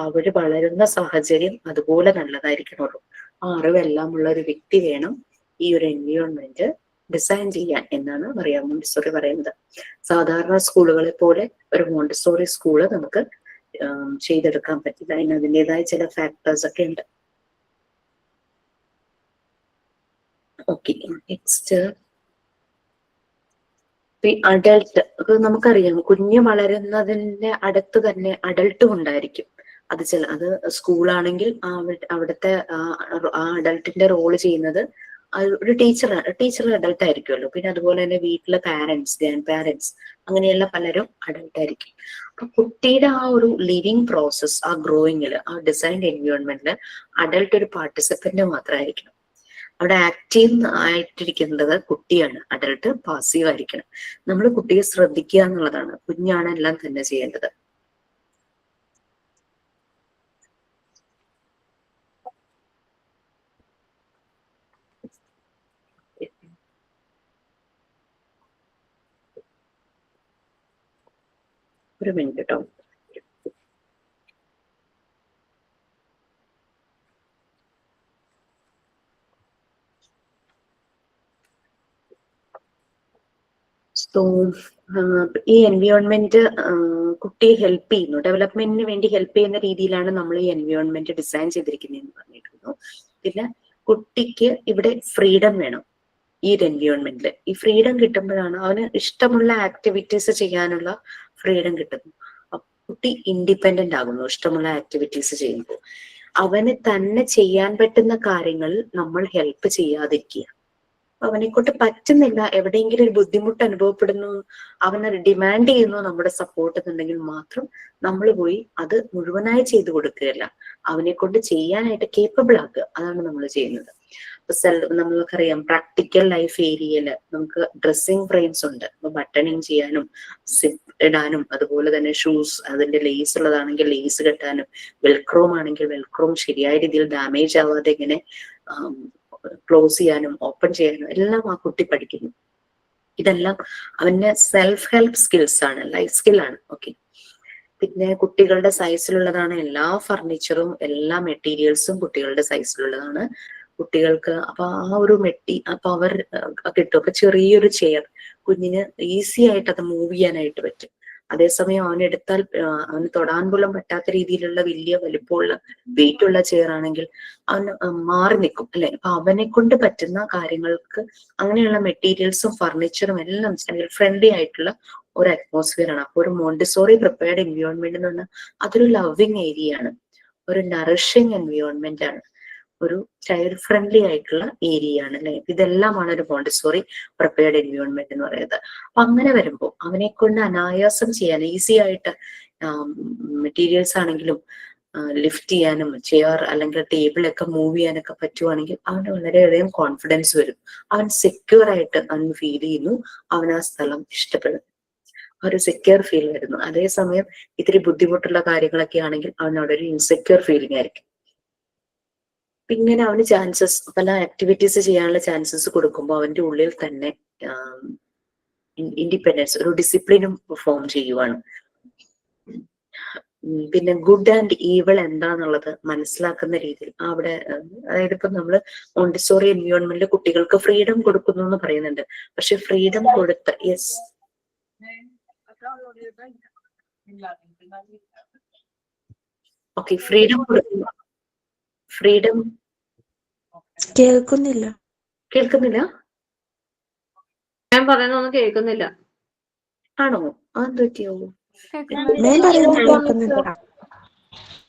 അവര് വളരുന്ന സാഹചര്യം അതുപോലെ നല്ലതായിരിക്കണമല്ലോ. ആ അറിവെല്ലാം ഉള്ള ഒരു വ്യക്തി വേണം ഈ ഒരു എൻവയോൺമെന്റ് ഡിസൈൻ ചെയ്യാൻ എന്നാണ് മോണ്ടിസോറി പറയുന്നത്. സാധാരണ സ്കൂളുകളെ പോലെ ഒരു മോണ്ടിസോറി സ്കൂള് നമുക്ക് ചെയ്തെടുക്കാൻ പറ്റില്ല. അതിന് അതിൻ്റെതായ ചില ഫാക്ടേഴ്സ് ഒക്കെ ഉണ്ട്. Okay, next adult. നമുക്കറിയാം, കുഞ്ഞ് വളരുന്നതിന്റെ അടുത്ത് തന്നെ അഡൾട്ടും ഉണ്ടായിരിക്കും. അത് സ്കൂളാണെങ്കിൽ അവിടുത്തെ ആ അഡൾട്ടിന്റെ റോള് ചെയ്യുന്നത് ഒരു ടീച്ചർ അഡൾട്ട് ആയിരിക്കുമല്ലോ. പിന്നെ അതുപോലെ തന്നെ വീട്ടിലെ പാരന്റ്സ്, ഗ്രാൻഡ് പാരന്റ്സ്, അങ്ങനെയുള്ള പലരും അഡൾട്ട് ആയിരിക്കും. അപ്പൊ കുട്ടിയുടെ ആ ഒരു ലിവിങ് പ്രോസസ്, ആ ഗ്രോയിങ്ങില്, ആ ഡിസൈൻഡ് എൻവയോൺമെന്റില് അഡൾട്ട് ഒരു പാർട്ടിസിപ്പന്റ് മാത്രമായിരിക്കണം. അവിടെ ആക്റ്റീവ് ആയിട്ടിരിക്കുന്നത് കുട്ടിയാണ്, അഡൾട്ട് പാസീവ് ആയിരിക്കണം. നമ്മൾ കുട്ടിയെ ശ്രദ്ധിക്കുക എന്നുള്ളതാണ്. കുഞ്ഞാണ് എല്ലാം തന്നെ ചെയ്യേണ്ടത്. ഒരു മിനിറ്റ് കേട്ടോ. ഈ എൻവയോൺമെന്റ് കുട്ടിയെ ഹെൽപ്പ് ചെയ്യുന്നു, ഡെവലപ്മെന്റിന് വേണ്ടി ഹെൽപ്പ് ചെയ്യുന്ന രീതിയിലാണ് നമ്മൾ ഈ എൻവയോൺമെന്റ് ഡിസൈൻ ചെയ്തിരിക്കുന്നതെന്ന് പറഞ്ഞിരുന്നു. പിന്നെ കുട്ടിക്ക് ഇവിടെ ഫ്രീഡം വേണം. ഈ ഒരു എൻവയോൺമെന്റിൽ ഈ ഫ്രീഡം കിട്ടുമ്പോഴാണ് അവന് ഇഷ്ടമുള്ള ആക്ടിവിറ്റീസ് ചെയ്യാനുള്ള ഫ്രീഡം കിട്ടുന്നു. കുട്ടി ഇൻഡിപെൻഡന്റ് ആകുന്നു ഇഷ്ടമുള്ള ആക്ടിവിറ്റീസ് ചെയ്യുമ്പോൾ. അവന് തന്നെ ചെയ്യാൻ പറ്റുന്ന കാര്യങ്ങളിൽ നമ്മൾ ഹെൽപ്പ് ചെയ്യാതിരിക്കുക. അവനെ കൊണ്ട് പറ്റുന്നില്ല, എവിടെയെങ്കിലും ഒരു ബുദ്ധിമുട്ട് അനുഭവപ്പെടുന്നു, അവനത് ഡിമാൻഡ് ചെയ്യുന്നു നമ്മുടെ സപ്പോർട്ട് എന്നുണ്ടെങ്കിൽ മാത്രം നമ്മൾ പോയി അത് മുഴുവനായി ചെയ്തു കൊടുക്കുകയല്ല, അവനെ കൊണ്ട് ചെയ്യാനായിട്ട് കേപ്പബിൾ ആക്കുക. അതാണ് നമ്മൾ ചെയ്യുന്നത്. നമ്മൾക്കറിയാം, പ്രാക്ടിക്കൽ ലൈഫ് ഏരിയയില് നമുക്ക് ഡ്രസ്സിങ് ഫ്രെയിംസ് ഉണ്ട്. ബട്ടണിങ് ചെയ്യാനും സിപ്പ് ഇടാനും, അതുപോലെ തന്നെ ഷൂസ് അതിന്റെ ലേസ് ഉള്ളതാണെങ്കിൽ ലേസ് കെട്ടാനും, വെൽക്രോം ആണെങ്കിൽ വെൽക്രോം ശരിയായ രീതിയിൽ ഡാമേജ് ആവാതെ ഇങ്ങനെ ക്ലോസ് ചെയ്യാനും ഓപ്പൺ ചെയ്യാനും എല്ലാം ആ കുട്ടി പഠിക്കുന്നു. ഇതെല്ലാം അവന്റെ സെൽഫ് ഹെൽപ്പ് സ്കിൽസ് ആണ്, ലൈഫ് സ്കില്ലാണ്. ഓക്കെ, പിന്നെ കുട്ടികളുടെ സൈസിലുള്ളതാണ് എല്ലാ ഫർണിച്ചറും, എല്ലാ മെറ്റീരിയൽസും കുട്ടികളുടെ സൈസിലുള്ളതാണ്. കുട്ടികൾക്ക് അപ്പൊ ആ ഒരു അപ്പൊ അവർ കിട്ടും. അപ്പൊ ചെറിയൊരു ചെയർ കുഞ്ഞിന് ഈസി ആയിട്ട് അത് മൂവ് ചെയ്യാനായിട്ട് പറ്റും. അതേസമയം അവനെടുത്താൽ അവന് തൊടാൻ പോലും പറ്റാത്ത രീതിയിലുള്ള വലിയ വലിപ്പമുള്ള വെയിറ്റ് ഉള്ള ചെയർ ആണെങ്കിൽ അവന് മാറി നിൽക്കും അല്ലെ. അപ്പൊ അവനെ കൊണ്ട് പറ്റുന്ന കാര്യങ്ങൾക്ക് അങ്ങനെയുള്ള മെറ്റീരിയൽസും ഫർണിച്ചറും എല്ലാം ഫ്രണ്ട്ലി ആയിട്ടുള്ള ഒരു അറ്റ്മോസ്ഫിയർ ആണ്. അപ്പൊ ഒരു മോണ്ടിസോറി പ്രിപ്പയർഡ് എൻവയോൺമെന്റ് എന്ന് പറഞ്ഞാൽ അതൊരു ലവിങ് ഏരിയ ആണ്, ഒരു നറിഷിങ് എൻവയോൺമെന്റ് ആണ്, ഒരു ചൈൽഡ് ഫ്രണ്ട്ലി ആയിട്ടുള്ള ഏരിയ ആണ് അല്ലെ. ഇതെല്ലാമാണ് ഒരു മോണ്ടിസോറി പ്രിപ്പയർഡ് എൻവയോൺമെന്റ് എന്ന് പറയുന്നത്. അപ്പൊ അങ്ങനെ വരുമ്പോൾ അവനെ കൊണ്ട് അനായാസം ചെയ്യാൻ ഈസി ആയിട്ട് മെറ്റീരിയൽസ് ആണെങ്കിലും ലിഫ്റ്റ് ചെയ്യാനും ചെയർ അല്ലെങ്കിൽ ടേബിളൊക്കെ മൂവ് ചെയ്യാനൊക്കെ പറ്റുവാണെങ്കിൽ അവന് വളരെയധികം കോൺഫിഡൻസ് വരും. അവൻ സെക്യൂർ ആയിട്ട് അവൻ ഫീൽ ചെയ്യുന്നു, അവൻ ആ സ്ഥലം ഇഷ്ടപ്പെടും, ഒരു സെക്യൂർ ഫീൽ വരുന്നു. അതേസമയം ഇത്തിരി ബുദ്ധിമുട്ടുള്ള കാര്യങ്ങളൊക്കെ ആണെങ്കിൽ അവനവിടെ ഒരു ഇൻസെക്യൂർ ഫീലിംഗ് ആയിരിക്കും. ഇങ്ങനെ അവന് ചാൻസസ്, പല ആക്ടിവിറ്റീസ് ചെയ്യാനുള്ള ചാൻസസ് കൊടുക്കുമ്പോൾ അവന്റെ ഉള്ളിൽ തന്നെ ഇൻഡിപെൻഡൻസ്, ഒരു ഡിസിപ്ലിനും ഫോം ചെയ്യുവാണ്. പിന്നെ ഗുഡ് ആൻഡ് ഈവിൾ എന്താന്നുള്ളത് മനസ്സിലാക്കുന്ന രീതിയിൽ അവിടെ, അതായത് ഇപ്പൊ നമ്മള് മോണ്ടിസോറി എൻവയോൺമെന്റിൽ കുട്ടികൾക്ക് ഫ്രീഡം കൊടുക്കുന്നു എന്ന് പറയുന്നുണ്ട്. പക്ഷെ ഫ്രീഡം കൊടുത്ത ഓക്കെ, ഫ്രീഡം കൊടുക്കുന്നു. ഫ്രീഡം കേൾക്കുന്നില്ല. ഞാൻ പറയുന്നൊന്നും കേൾക്കുന്നില്ല. ആണോ? അതെന്തൊക്കെയോ ഞാൻ പറയുന്നത് കേൾക്കുന്നില്ല.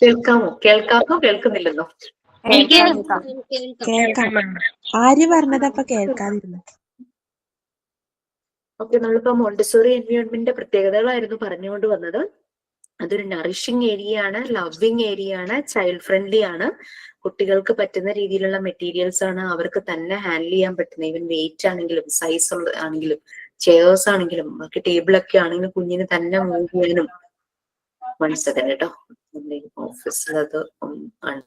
കേൾക്കാമോ കേൾക്കുന്നില്ലെന്നോ? കേൾക്കാം. ആര്യ പറഞ്ഞതപ്പൊ കേൾക്കാതിരുന്നു. ഓക്കെ, നമ്മളിപ്പോ മോണ്ടിസോറി എൻവയോൺമെന്റിന്റെ പ്രത്യേകതകളായിരുന്നു പറഞ്ഞുകൊണ്ട് വന്നത്. അതൊരു നറിഷിങ് ഏരിയ ആണ്, ലവിങ് ഏരിയ ആണ്, ചൈൽഡ് ഫ്രണ്ട്ലി ആണ്, കുട്ടികൾക്ക് പറ്റുന്ന രീതിയിലുള്ള മെറ്റീരിയൽസ് ആണ്, അവർക്ക് തന്നെ ഹാൻഡിൽ ചെയ്യാൻ പറ്റുന്ന, ഈവൻ വെയിറ്റ് ആണെങ്കിലും സൈസ് ആണെങ്കിലും ചെയർസ് ആണെങ്കിലും ബാക്കി ടേബിളൊക്കെ ആണെങ്കിലും കുഞ്ഞിന് തന്നെ മൂവ് ചെയ്യാനും. 1 സെക്കൻഡ് കേട്ടോ, ഓഫീസിൽ അത് ആണ്.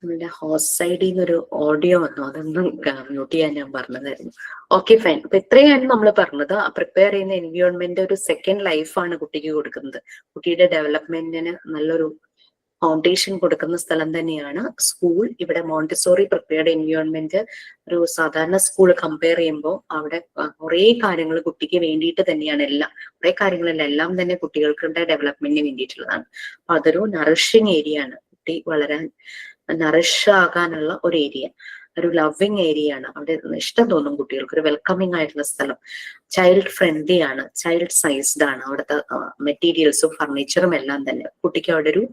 നമ്മുടെ ഹോസ്റ്റ് സൈഡിൽ നിന്നൊരു ഓഡിയോ വന്നു, അതൊന്നും മ്യൂട്ട് ചെയ്യാൻ ഞാൻ പറഞ്ഞതായിരുന്നു. Okay fine. അപ്പൊ ഇത്രയാണ് നമ്മൾ പറഞ്ഞത്. പ്രിപ്പയർ ചെയ്യുന്ന എൻവയോൺമെന്റ് ഒരു സെക്കൻഡ് ലൈഫാണ് കുട്ടിക്ക് കൊടുക്കുന്നത്. കുട്ടിയുടെ ഡെവലപ്മെന്റിന് നല്ലൊരു ഫൗണ്ടേഷൻ കൊടുക്കുന്ന സ്ഥലം തന്നെയാണ് സ്കൂൾ. ഇവിടെ മോണ്ടിസോറി പ്രിപ്പയർഡ് എൻവയോൺമെന്റ് ഒരു സാധാരണ സ്കൂൾ കമ്പയർ ചെയ്യുമ്പോൾ അവിടെ കുറെ കാര്യങ്ങൾ കുട്ടിക്ക് വേണ്ടിയിട്ട് തന്നെയാണ്. കുറെ കാര്യങ്ങളല്ല, എല്ലാം തന്നെ കുട്ടികൾക്കുടെ ഡെവലപ്മെന്റിന് വേണ്ടിയിട്ടുള്ളതാണ്. അപ്പൊ അതൊരു നറിഷിങ് ഏരിയ ആണ്. കുട്ടി വളരാൻ നറിഷ് ആകാനുള്ള ഒരു ഏരിയ, ഒരു ലവിങ് ഏരിയ ആണ്. അവിടെ ഇഷ്ടം തോന്നും കുട്ടികൾക്ക്, ഒരു വെൽക്കമിങ് ആയിട്ടുള്ള സ്ഥലം. ചൈൽഡ് ഫ്രണ്ട്ലി ആണ്, ചൈൽഡ് സൈസ്ഡ് ആണ്. അവിടുത്തെ മെറ്റീരിയൽസും ഫർണിച്ചറും എല്ലാം തന്നെ കുട്ടിക്ക് അവിടെ ഒരു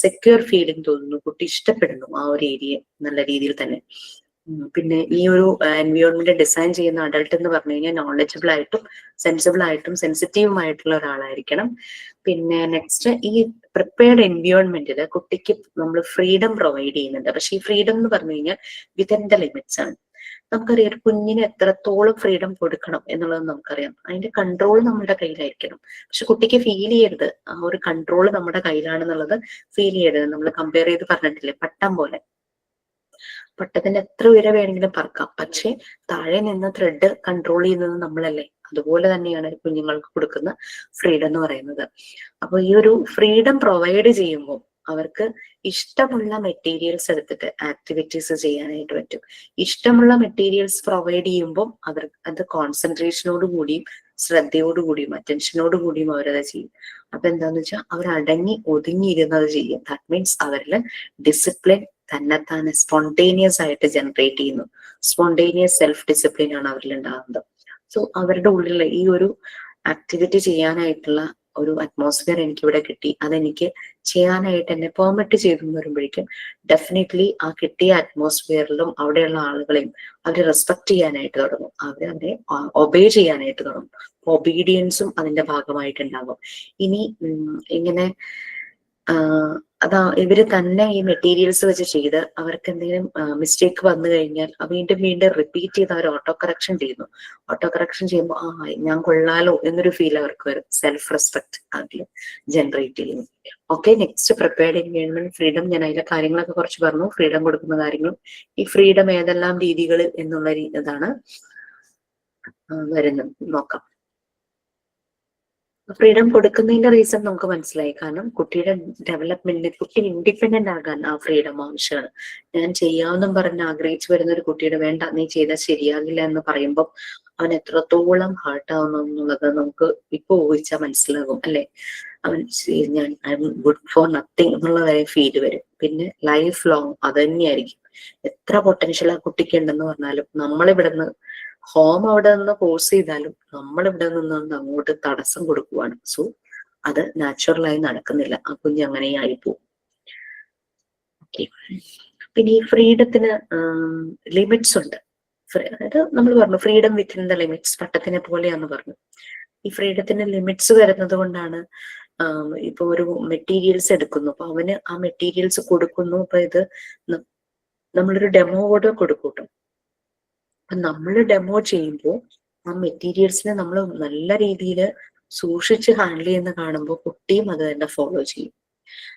സെക്യൂർ ഫീലിംഗ് തോന്നുന്നു, കുട്ടി ഇഷ്ടപ്പെടുന്നു ആ ഒരു ഏരിയ നല്ല രീതിയിൽ തന്നെ. പിന്നെ ഈ ഒരു എൻവയോൺമെന്റ് ഡിസൈൻ ചെയ്യുന്ന അഡൾട്ട് എന്ന് പറഞ്ഞു കഴിഞ്ഞാൽ നോളജബിൾ ആയിട്ടും സെൻസിബിൾ ആയിട്ടും സെൻസിറ്റീവും ആയിട്ടുള്ള ഒരാളായിരിക്കണം. പിന്നെ നെക്സ്റ്റ്, ഈ പ്രിപ്പയർഡ് എൻവയോൺമെന്റിൽ കുട്ടിക്ക് നമ്മൾ ഫ്രീഡം പ്രൊവൈഡ് ചെയ്യുന്നുണ്ട്. പക്ഷെ ഈ ഫ്രീഡം എന്ന് പറഞ്ഞു കഴിഞ്ഞാൽ വിത്തിൻ ദ ലിമിറ്റ്സ് ആണ്. നമുക്കറിയാം ഒരു കുഞ്ഞിന് എത്രത്തോളം ഫ്രീഡം കൊടുക്കണം എന്നുള്ളത് നമുക്കറിയാം. അതിന്റെ കൺട്രോൾ നമ്മുടെ കയ്യിലായിരിക്കണം. പക്ഷെ കുട്ടിക്ക് ഫീൽ ചെയ്യരുത് ആ ഒരു കൺട്രോൾ നമ്മുടെ കയ്യിലാണെന്നുള്ളത് ഫീൽ ചെയ്യരുത്. നമ്മൾ കമ്പയർ ചെയ്ത് പറഞ്ഞിട്ടില്ലേ, പട്ടം പോലെ. പട്ടത്തിന് എത്ര ഉയരം വേണമെങ്കിലും പറക്കാം, പക്ഷെ താഴെ നിന്ന് ത്രെഡ് കൺട്രോൾ ചെയ്യുന്നത് നമ്മളല്ലേ. അതുപോലെ തന്നെയാണ് കുഞ്ഞുങ്ങൾക്ക് കൊടുക്കുന്ന ഫ്രീഡം എന്ന് പറയുന്നത്. അപ്പൊ ഈ ഒരു ഫ്രീഡം പ്രൊവൈഡ് ചെയ്യുമ്പോൾ അവർക്ക് ഇഷ്ടമുള്ള മെറ്റീരിയൽസ് എടുത്തിട്ട് ആക്ടിവിറ്റീസ് ചെയ്യാനായിട്ട് പറ്റും. ഇഷ്ടമുള്ള മെറ്റീരിയൽസ് പ്രൊവൈഡ് ചെയ്യുമ്പോൾ അവർ അത് കോൺസെൻട്രേഷനോട് കൂടിയും ശ്രദ്ധയോടുകൂടിയും അറ്റൻഷനോട് കൂടിയും അവരത് ചെയ്യും. അപ്പൊ എന്താന്ന് വെച്ചാൽ അവർ അടങ്ങി ഒതുങ്ങിയിരുന്നത് ചെയ്യും. ദാറ്റ് മീൻസ് അവരിൽ ഡിസിപ്ലിൻ തന്നെത്താനെ സ്പോണ്ടേനിയസ് ആയിട്ട് ജനറേറ്റ് ചെയ്യുന്നു. സ്പോണ്ടേനിയസ് സെൽഫ് ഡിസിപ്ലിൻ ആണ് അവരിൽ ഉണ്ടാകുന്നത്. സോ അവരുടെ ഉള്ളിൽ ഈ ഒരു ആക്ടിവിറ്റി ചെയ്യാനായിട്ടുള്ള ഒരു അറ്റ്മോസ്ഫിയർ എനിക്കിവിടെ കിട്ടി, അതെനിക്ക് ചെയ്യാനായിട്ട് എന്നെ പെർമിറ്റ് ചെയ്തു വരുമ്പോഴേക്കും ഡെഫിനറ്റ്ലി ആ കിട്ടിയ അറ്റ്മോസ്ഫിയറിലും അവിടെയുള്ള ആളുകളെയും അവരെ റെസ്പെക്ട് ചെയ്യാനായിട്ട് തുടങ്ങും, അവരെ ഒബേ ചെയ്യാനായിട്ട് തുടങ്ങും. ഒബീഡിയൻസും അതിന്റെ ഭാഗമായിട്ടുണ്ടാകും. ഇനി ഇങ്ങനെ അതാ ഇവര് തന്നെ ഈ മെറ്റീരിയൽസ് വെച്ച് ചെയ്ത് അവർക്ക് എന്തെങ്കിലും മിസ്റ്റേക്ക് വന്നു കഴിഞ്ഞാൽ വീണ്ടും വീണ്ടും റിപ്പീറ്റ് ചെയ്ത് അവർ ഓട്ടോ കറക്ഷൻ ചെയ്യുന്നു. ഓട്ടോ കറക്ഷൻ ചെയ്യുമ്പോൾ ഞാൻ കൊള്ളാലോ എന്നൊരു ഫീൽ അവർക്ക് വരും. സെൽഫ് റെസ്പെക്ട് ആദ്യം ജനറേറ്റ് ചെയ്യുന്നു. Okay, next prepared environment freedom. ഞാൻ അതിലെ കാര്യങ്ങളൊക്കെ കുറച്ച് പറഞ്ഞു, ഫ്രീഡം കൊടുക്കുന്ന കാര്യങ്ങളും. ഈ ഫ്രീഡം ഏതെല്ലാം രീതികൾ എന്നുള്ള ഇതാണ് വരുന്നത് നോക്കാം. ഫ്രീഡം കൊടുക്കുന്നതിന്റെ റീസൺ നമുക്ക് മനസ്സിലായി. കാരണം കുട്ടിയുടെ ഡെവലപ്മെന്റിന്, കുട്ടി ഇൻഡിപെൻഡന്റ് ആകാൻ ആ ഫ്രീഡം ആവശ്യമാണ്. ഞാൻ ചെയ്യാമെന്നും പറഞ്ഞ് ആഗ്രഹിച്ചു വരുന്ന ഒരു കുട്ടിയുടെ വേണ്ട നീ ചെയ്താൽ ശരിയാകില്ല എന്ന് പറയുമ്പോൾ അവൻ എത്രത്തോളം ഹാർട്ട് ആവുന്നു എന്നുള്ളത് നമുക്ക് ഇപ്പൊ ഊഹിച്ചാൽ മനസ്സിലാകും അല്ലെ. അവൻ ഞാൻ I M good for nothing എന്നുള്ള വരെ ഫീല് വരും. പിന്നെ ലൈഫ് ലോങ് അത് തന്നെയായിരിക്കും. എത്ര പൊട്ടൻഷ്യൽ ആ കുട്ടിക്ക് ഉണ്ടെന്ന് പറഞ്ഞാലും നമ്മളിവിടുന്ന് ഹോം അവിടെ നിന്ന് ഫോഴ്സ് ചെയ്താലും നമ്മൾ ഇവിടെ നിന്ന് അങ്ങോട്ട് തടസ്സം കൊടുക്കുവാണ്. സോ അത് നാച്ചുറലായി നടക്കുന്നില്ല. ആ കുഞ്ഞ് അങ്ങനെ ആയിപ്പോവും. ഓക്കെ, പിന്നെ ഈ ഫ്രീഡത്തിന് ലിമിറ്റ്സ് ഉണ്ട്. അതായത് നമ്മൾ പറഞ്ഞു ഫ്രീഡം വിത്തിൻ ദ ലിമിറ്റ്സ്, പട്ടത്തിനെ പോലെയാന്ന് പറഞ്ഞു. ഈ ഫ്രീഡത്തിന് ലിമിറ്റ്സ് വരുന്നത് കൊണ്ടാണ് ഇപ്പൊ ഒരു മെറ്റീരിയൽസ് എടുക്കുന്നു, അപ്പൊ അവന് ആ മെറ്റീരിയൽസ് കൊടുക്കുന്നു. അപ്പൊ ഇത് നമ്മളൊരു ഡെമോ കൂടെ കൊടുക്കൂട്ടോ. അപ്പൊ നമ്മൾ ഡെമോ ചെയ്യുമ്പോൾ ആ മെറ്റീരിയൽസിനെ നമ്മൾ നല്ല രീതിയിൽ സൂക്ഷിച്ച് ഹാൻഡിൽ ചെയ്യുന്ന കാണുമ്പോൾ കുട്ടിയും അത് തന്നെ ഫോളോ ചെയ്യും.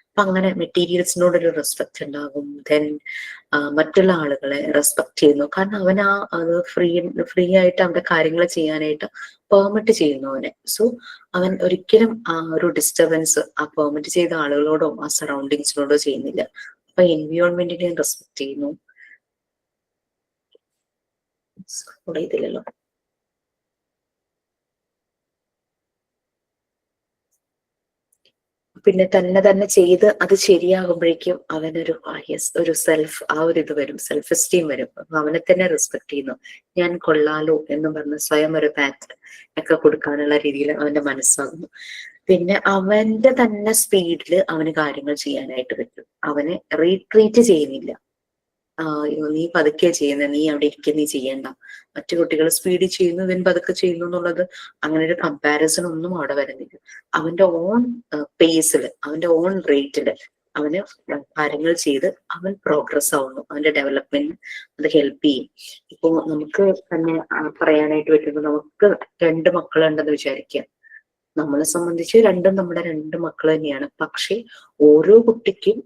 അപ്പൊ അങ്ങനെ മെറ്റീരിയൽസിനോടൊരു റെസ്പെക്ട് ഉണ്ടാകും. ദെൻ മറ്റുള്ള ആളുകളെ റെസ്പെക്ട് ചെയ്യുന്നു. കാരണം അവൻ അത് ഫ്രീ ആയിട്ട് അവന്റെ കാര്യങ്ങൾ ചെയ്യാനായിട്ട് പെർമിറ്റ് ചെയ്യുന്നു അവനെ. സോ അവൻ ഒരിക്കലും ആ ഒരു ഡിസ്റ്റർബൻസ് ആ പെർമിറ്റ് ചെയ്ത ആളുകളോടോ ആ സറൗണ്ടിങ്സിനോടോ ചെയ്യുന്നില്ല. അപ്പൊ എൻവിയോൺമെന്റിനെ റെസ്പെക്ട് ചെയ്യുന്നു. ഇതിലല്ലോ പിന്നെ തന്നെ ചെയ്ത് അത് ശരിയാകുമ്പോഴേക്കും അവനൊരു ഒരു സെൽഫ് ഇത് വരും, സെൽഫ് എസ്റ്റീം വരും. അപ്പൊ അവനെ തന്നെ റെസ്പെക്ട് ചെയ്യുന്നു. ഞാൻ കൊള്ളാലോ എന്ന് പറഞ്ഞ് സ്വയം ഒരു പാറ്റ് ഒക്കെ കൊടുക്കാനുള്ള രീതിയിൽ അവന്റെ മനസ്സാകുന്നു. പിന്നെ അവന്റെ തന്നെ സ്പീഡിൽ അവന് കാര്യങ്ങൾ ചെയ്യാനായിട്ട് പറ്റും. അവനെ റീട്രീറ്റ് ചെയ്യുന്നില്ല. നീ പതുക്കെ ചെയ്യുന്നത്, നീ അവിടെ ഇരിക്കുക, നീ ചെയ്യണ്ട. മറ്റു കുട്ടികൾ സ്പീഡിൽ ചെയ്യുന്നു, ഇവൻ പതുക്കെ ചെയ്യുന്നു എന്നുള്ളത് അങ്ങനെ ഒരു കമ്പാരിസൺ ഒന്നും അവിടെ വരുന്നില്ല. അവന്റെ ഓൺ പേസിൽ, അവന്റെ ഓൺ റേറ്റില് അവന് കാര്യങ്ങൾ ചെയ്ത് അവൻ പ്രോഗ്രസ് ആവുന്നു. അവന്റെ ഡെവലപ്മെന്റ് അത് ഹെൽപ്പ് ചെയ്യും. ഇപ്പൊ നമുക്ക് തന്നെ പറയാനായിട്ട് പറ്റുമ്പോൾ നമുക്ക് 2 മക്കളുണ്ടെന്ന് വിചാരിക്കുക. നമ്മളെ സംബന്ധിച്ച് രണ്ടും നമ്മുടെ 2 മക്കൾ തന്നെയാണ്. പക്ഷെ ഓരോ കുട്ടിക്കും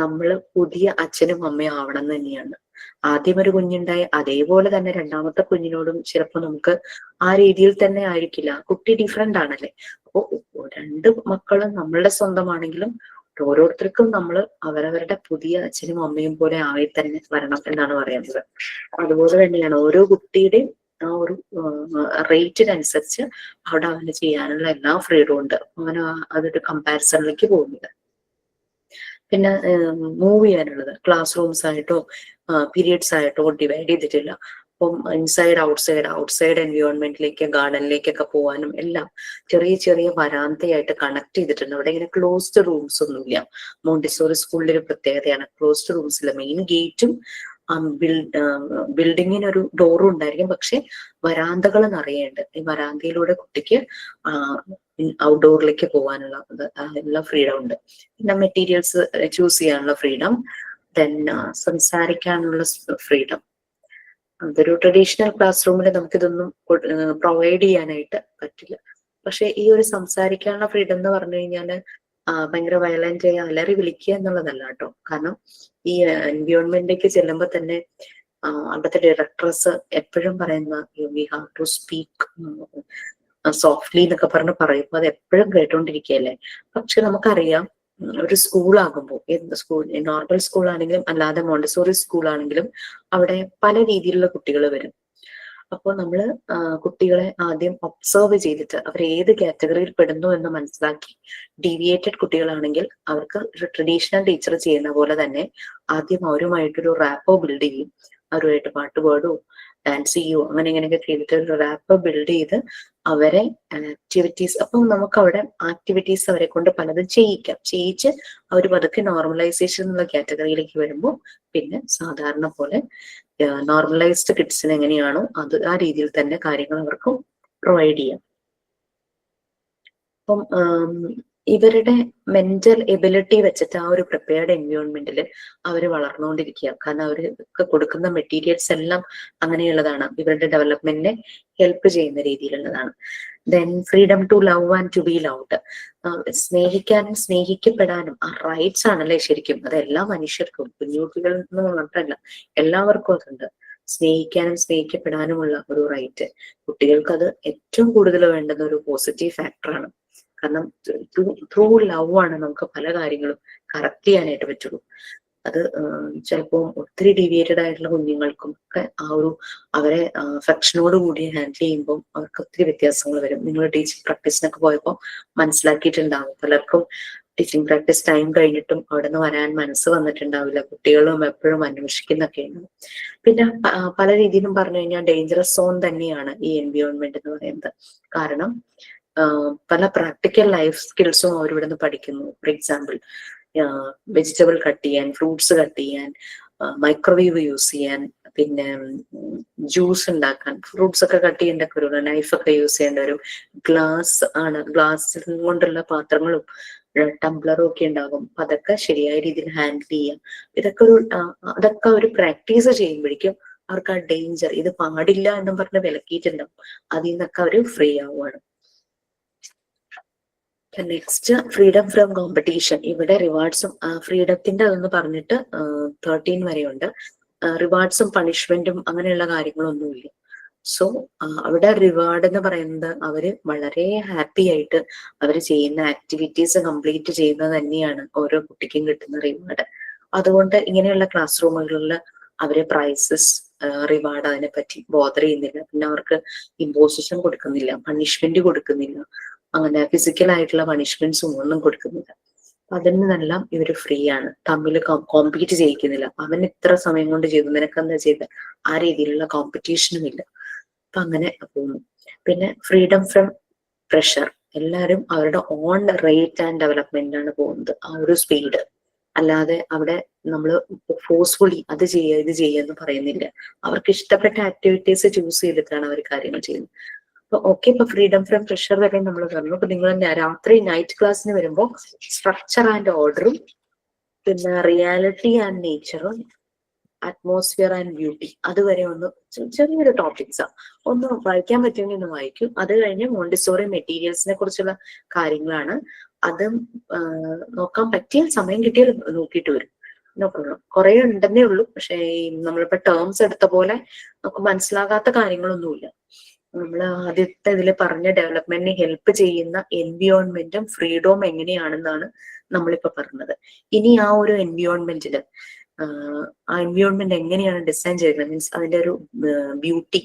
നമ്മള് പുതിയ അച്ഛനും അമ്മയും ആവണം എന്ന് തന്നെയാണ്. ആദ്യം ഒരു കുഞ്ഞുണ്ടായി അതേപോലെ തന്നെ രണ്ടാമത്തെ കുഞ്ഞിനോടും ചിലപ്പോൾ നമുക്ക് ആ രീതിയിൽ തന്നെ ആയിരിക്കില്ല. കുട്ടി ഡിഫറെന്റ് ആണല്ലേ. അപ്പോ 2 മക്കളും നമ്മളുടെ സ്വന്തമാണെങ്കിലും ഓരോരുത്തർക്കും നമ്മൾ അവരവരുടെ പുതിയ അച്ഛനും അമ്മയും പോലെ ആയി തന്നെ വരണം എന്നാണ് പറയുന്നത്. അതുപോലെ തന്നെയാണ് ഓരോ കുട്ടിയുടെയും ആ ഒരു റേറ്റിനനുസരിച്ച് അവിടെ അവന് ചെയ്യാനുള്ള എല്ലാ ഫ്രീഡവും ഉണ്ട്. അവന് അതൊരു കമ്പാരിസണിലേക്ക് പോകുന്നില്ല. പിന്നെ മൂവ് ചെയ്യാനുള്ളത് ക്ലാസ് റൂംസ് ആയിട്ടോ പീരിയഡ്സ് ആയിട്ടോ ഡിവൈഡ് ചെയ്തിട്ടില്ല. അപ്പം ഇൻസൈഡ് ഔട്ട്സൈഡ് എൻവയോൺമെന്റിലേക്ക് ഗാർഡനിലേക്കൊക്കെ പോകാനും എല്ലാം ചെറിയ ചെറിയ വരാന്തയായിട്ട് കണക്ട് ചെയ്തിട്ടുണ്ട്. അവിടെ ഇങ്ങനെ ക്ലോസ്ഡ് റൂംസ് ഒന്നുമില്ല. മോണ്ടിസോറി സ്കൂളിന്റെ ഒരു പ്രത്യേകതയാണ് ക്ലോസ്ഡ് റൂംസില്ല. മെയിൻ ഗേറ്റും ബിൽഡിങ്ങിനൊരു ഡോറും ഉണ്ടായിരിക്കും. പക്ഷെ വരാന്തകൾ നിറയുണ്ട്. ഈ വരാന്തയിലൂടെ കുട്ടിക്ക് ഔട്ട്ഡോറിലേക്ക് പോകാനുള്ള എല്ലാ ഫ്രീഡം ഉണ്ട്. പിന്നെ മെറ്റീരിയൽസ് ചൂസ് ചെയ്യാനുള്ള ഫ്രീഡം, ദെൻ സംസാരിക്കാനുള്ള ഫ്രീഡം. അതൊരു ട്രഡീഷണൽ ക്ലാസ് റൂമിൽ നമുക്കിതൊന്നും പ്രൊവൈഡ് ചെയ്യാനായിട്ട് പറ്റില്ല. പക്ഷെ ഈ ഒരു സംസാരിക്കാനുള്ള ഫ്രീഡം എന്ന് പറഞ്ഞു കഴിഞ്ഞാല് ഭയങ്കര വയലന്റ് ആയി അലറി വിളിക്കുക എന്നുള്ളതല്ല കേട്ടോ. കാരണം ഈ എൻവയോൺമെന്റിലേക്ക് ചെല്ലുമ്പോൾ തന്നെ അവിടുത്തെ ഡയറക്ടേഴ്സ് എപ്പോഴും പറയുന്ന we have to speak softly എന്നൊക്കെ പറയുമ്പോൾ അത് എപ്പോഴും കേട്ടോണ്ടിരിക്കുകയല്ലേ. പക്ഷെ നമുക്കറിയാം ഒരു സ്കൂളാകുമ്പോൾ, എന്ത് സ്കൂൾ, നോർമൽ സ്കൂൾ ആണെങ്കിലും അല്ലാതെ മോണ്ടിസോറി സ്കൂൾ ആണെങ്കിലും അവിടെ പല രീതിയിലുള്ള കുട്ടികൾ വരും. അപ്പോൾ നമ്മള് കുട്ടികളെ ആദ്യം ഒബ്സർവ് ചെയ്തിട്ട് അവർ ഏത് കാറ്റഗറിയിൽ പെടുന്നു എന്ന് മനസ്സിലാക്കി, ഡീവിയേറ്റഡ് കുട്ടികളാണെങ്കിൽ അവർക്ക് ഒരു ട്രഡീഷണൽ ടീച്ചർ ചെയ്യുന്ന പോലെ തന്നെ ആദ്യം അവരുമായിട്ടൊരു റാപ്പോ ബിൽഡ് ചെയ്യും. അവരുമായിട്ട് പാട്ട് പാടുമോ ഡാൻസ് ചെയ്യുമോ അങ്ങനെ ഇങ്ങനെയൊക്കെ ചെയ്തിട്ട് ഒരു റാപ്പ് ബിൽഡ് ചെയ്ത് അവരെ ആക്ടിവിറ്റീസ്, അപ്പം നമുക്ക് അവിടെ ആക്ടിവിറ്റീസ് അവരെ കൊണ്ട് പലതും ചെയ്യിച്ച് അവർ പതുക്കെ നോർമലൈസേഷൻ എന്നുള്ള കാറ്റഗറിയിലേക്ക് വരുമ്പോൾ പിന്നെ സാധാരണ പോലെ നോർമലൈസ്ഡ് കിഡ്സിന് എങ്ങനെയാണോ അത് ആ രീതിയിൽ തന്നെ കാര്യങ്ങൾ അവർക്ക് പ്രൊവൈഡ് ചെയ്യാം. അപ്പം ഇവരുടെ മെന്റൽ എബിലിറ്റി വെച്ചിട്ട് ആ ഒരു പ്രിപ്പയർഡ് എൻവയോൺമെന്റിൽ അവർ വളർന്നുകൊണ്ടിരിക്കുക. കാരണം അവർക്ക് കൊടുക്കുന്ന മെറ്റീരിയൽസ് എല്ലാം അങ്ങനെയുള്ളതാണ്, ഇവരുടെ ഡെവലപ്മെന്റിനെ ഹെൽപ്പ് ചെയ്യുന്ന രീതിയിലുള്ളതാണ്. Then freedom to love and to be loved. സ്നേഹിക്കാനും സ്നേഹിക്കപ്പെടാനും ആ റൈറ്റ്സ് ആണല്ലേ ശരിക്കും, അത് എല്ലാ മനുഷ്യർക്കും, കുഞ്ഞുകുട്ടികളിൽ നിന്ന് മാത്രമല്ല എല്ലാവർക്കും അതുണ്ട്. സ്നേഹിക്കാനും സ്നേഹിക്കപ്പെടാനുമുള്ള ഒരു റൈറ്റ് കുട്ടികൾക്ക് അത് ഏറ്റവും കൂടുതൽ വേണ്ടുന്ന ഒരു പോസിറ്റീവ് ഫാക്ടറാണ്. കാരണം ത്രൂ ലവ് ആണ് നമുക്ക് പല കാര്യങ്ങളും കറക്റ്റ് ചെയ്യാനായിട്ട് പറ്റുള്ളൂ. അത് ചിലപ്പോൾ ഒത്തിരി ഡീവിയേറ്റഡ് ആയിട്ടുള്ള കുഞ്ഞുങ്ങൾക്കും ഒക്കെ അവരെ അഫെക്ഷനോട് കൂടി ഹാൻഡിൽ ചെയ്യുമ്പോൾ അവർക്ക് ഒത്തിരി വ്യത്യാസങ്ങൾ വരും. നിങ്ങൾ ടീച്ചിങ് പ്രാക്ടീസിനൊക്കെ പോയപ്പോൾ മനസ്സിലാക്കിയിട്ടുണ്ടാവും, പലർക്കും ടീച്ചിങ് പ്രാക്ടീസ് ടൈം കഴിഞ്ഞിട്ടും അവിടെ നിന്ന് വരാൻ മനസ്സ് വന്നിട്ടുണ്ടാവില്ല. കുട്ടികളും എപ്പോഴും അന്വേഷിക്കുന്നൊക്കെ ഉണ്ടാവും. പിന്നെ പല രീതിയിലും പറഞ്ഞു കഴിഞ്ഞാൽ ഡേഞ്ചറസ് സോൺ തന്നെയാണ് ഈ എൻവയോൺമെന്റ് എന്ന് പറയുന്നത്. കാരണം പല പ്രാക്ടിക്കൽ ലൈഫ് സ്കിൽസും അവരിവിടെ നിന്ന് പഠിക്കുന്നു. ഫോർ എക്സാമ്പിൾ വെജിറ്റബിൾ കട്ട് ചെയ്യാൻ, ഫ്രൂട്ട്സ് കട്ട് ചെയ്യാൻ, മൈക്രോവേവ് യൂസ് ചെയ്യാൻ, പിന്നെ ജ്യൂസ് ഉണ്ടാക്കാൻ, ഫ്രൂട്ട്സ് ഒക്കെ കട്ട് ചെയ്യേണ്ട ഒരു നൈഫൊക്കെ യൂസ് ചെയ്യേണ്ട വരും. ഗ്ലാസ് ആണ്, ഗ്ലാസ് കൊണ്ടുള്ള പാത്രങ്ങളും ടംബ്ലറും ഒക്കെ ഉണ്ടാകും. അപ്പൊ അതൊക്കെ ശരിയായ രീതിയിൽ ഹാൻഡിൽ ചെയ്യാം. അതൊക്കെ ഒരു പ്രാക്ടീസ് ചെയ്യുമ്പോഴേക്കും അവർക്ക് ആ ഡേഞ്ചർ, ഇത് പാടില്ല എന്നും പറഞ്ഞ് വിലക്കിയിട്ടുണ്ടാവും, അതിൽ നിന്നൊക്കെ അവർ ഫ്രീ ആവുകയാണ്. Next freedom from competition. ഇവിടെ റിവാർഡ്സും ഫ്രീഡത്തിന്റെ അതൊന്ന് പറഞ്ഞിട്ട് 13 വരെയുണ്ട്. റിവാർഡ്സും പണിഷ്മെന്റും അങ്ങനെയുള്ള കാര്യങ്ങളൊന്നുമില്ല. സോ അവിടെ റിവാർഡ് എന്ന് പറയുന്നത് അവര് വളരെ ഹാപ്പി ആയിട്ട് അവർ ചെയ്യുന്ന ആക്ടിവിറ്റീസ് കംപ്ലീറ്റ് ചെയ്യുന്നത് തന്നെയാണ് ഓരോ കുട്ടിക്കും കിട്ടുന്ന റിവാർഡ്. അതുകൊണ്ട് ഇങ്ങനെയുള്ള ക്ലാസ് റൂമുകളിൽ അവര് പ്രൈസസ്, റിവാർഡ് അതിനെപ്പറ്റി ബോധർ ചെയ്യുന്നില്ല. പിന്നെ അവർക്ക് ഇമ്പോസിഷൻ കൊടുക്കുന്നില്ല, പണിഷ്മെന്റ് കൊടുക്കുന്നില്ല, അങ്ങനെ ഫിസിക്കൽ ആയിട്ടുള്ള പണിഷ്മെന്റ്സും ഒന്നും കൊടുക്കുന്നില്ല. അതിൽ നിന്നെല്ലാം ഇവര് ഫ്രീ ആണ്. തമ്മിൽ കോമ്പീറ്റ് ചെയ്യിക്കുന്നില്ല. അവൻ ഇത്ര സമയം കൊണ്ട് ചെയ്തു, നിനക്കെന്താ ചെയ്ത, ആ രീതിയിലുള്ള കോമ്പറ്റീഷനും ഇല്ല. അപ്പൊ അങ്ങനെ പോകുന്നു. പിന്നെ ഫ്രീഡം ഫ്രം പ്രഷർ. എല്ലാവരും അവരുടെ ഓൺ റേറ്റ് ആൻഡ് ഡെവലപ്മെന്റ് ആണ് പോകുന്നത്, ആ ഒരു സ്പീഡ്. അല്ലാതെ അവിടെ നമ്മൾ ഫോഴ്സ്ഫുള്ളി അത് ചെയ്യുക ഇത് ചെയ്യുക എന്ന് പറയുന്നില്ല. അവർക്ക് ഇഷ്ടപ്പെട്ട ആക്ടിവിറ്റീസ് ചൂസ് ചെയ്തിട്ടാണ് അവർ കാര്യങ്ങൾ ചെയ്യുന്നത്. അപ്പൊ ഓക്കെ, ഇപ്പൊ ഫ്രീഡം ഫ്രം പ്രഷർ വരെ നമ്മൾ പറഞ്ഞു. അപ്പൊ നിങ്ങൾ രാത്രി നൈറ്റ് ക്ലാസ്സിന് വരുമ്പോൾ സ്ട്രക്ചർ ആൻഡ് ഓർഡറും, പിന്നെ റിയാലിറ്റി ആൻഡ് നേച്ചറും, അറ്റ്മോസ്ഫിയർ ആൻഡ് ബ്യൂട്ടി, അതുവരെ ഒന്ന് ചെറിയൊരു ടോപ്പിക്സാ. ഒന്ന് വായിക്കാൻ പറ്റുമെങ്കിൽ ഒന്ന് വായിക്കും. അത് കഴിഞ്ഞ് മോണ്ടിസോറി മെറ്റീരിയൽസിനെ കുറിച്ചുള്ള കാര്യങ്ങളാണ്. അതും നോക്കാൻ പറ്റിയ സമയം കിട്ടിയാൽ നോക്കിയിട്ട് വരും. നോക്കണം, കുറെ ഉണ്ടെന്നേ ഉള്ളൂ. പക്ഷെ നമ്മളിപ്പോ ടേംസ് എടുത്ത പോലെ നമുക്ക് മനസ്സിലാകാത്ത കാര്യങ്ങളൊന്നുമില്ല. നമ്മൾ ആദ്യത്തെ ഇതിൽ പറഞ്ഞ ഡെവലപ്മെന്റിനെ ഹെൽപ്പ് ചെയ്യുന്ന എൻവിയോൺമെന്റും ഫ്രീഡവും എങ്ങനെയാണെന്നാണ് നമ്മളിപ്പോ പറഞ്ഞത്. ഇനി ആ ഒരു എൻവിയോൺമെന്റില് ആ എൻവിയോൺമെന്റ് എങ്ങനെയാണ് ഡിസൈൻ ചെയ്യുന്നത്, മീൻസ് അതിന്റെ ഒരു ബ്യൂട്ടി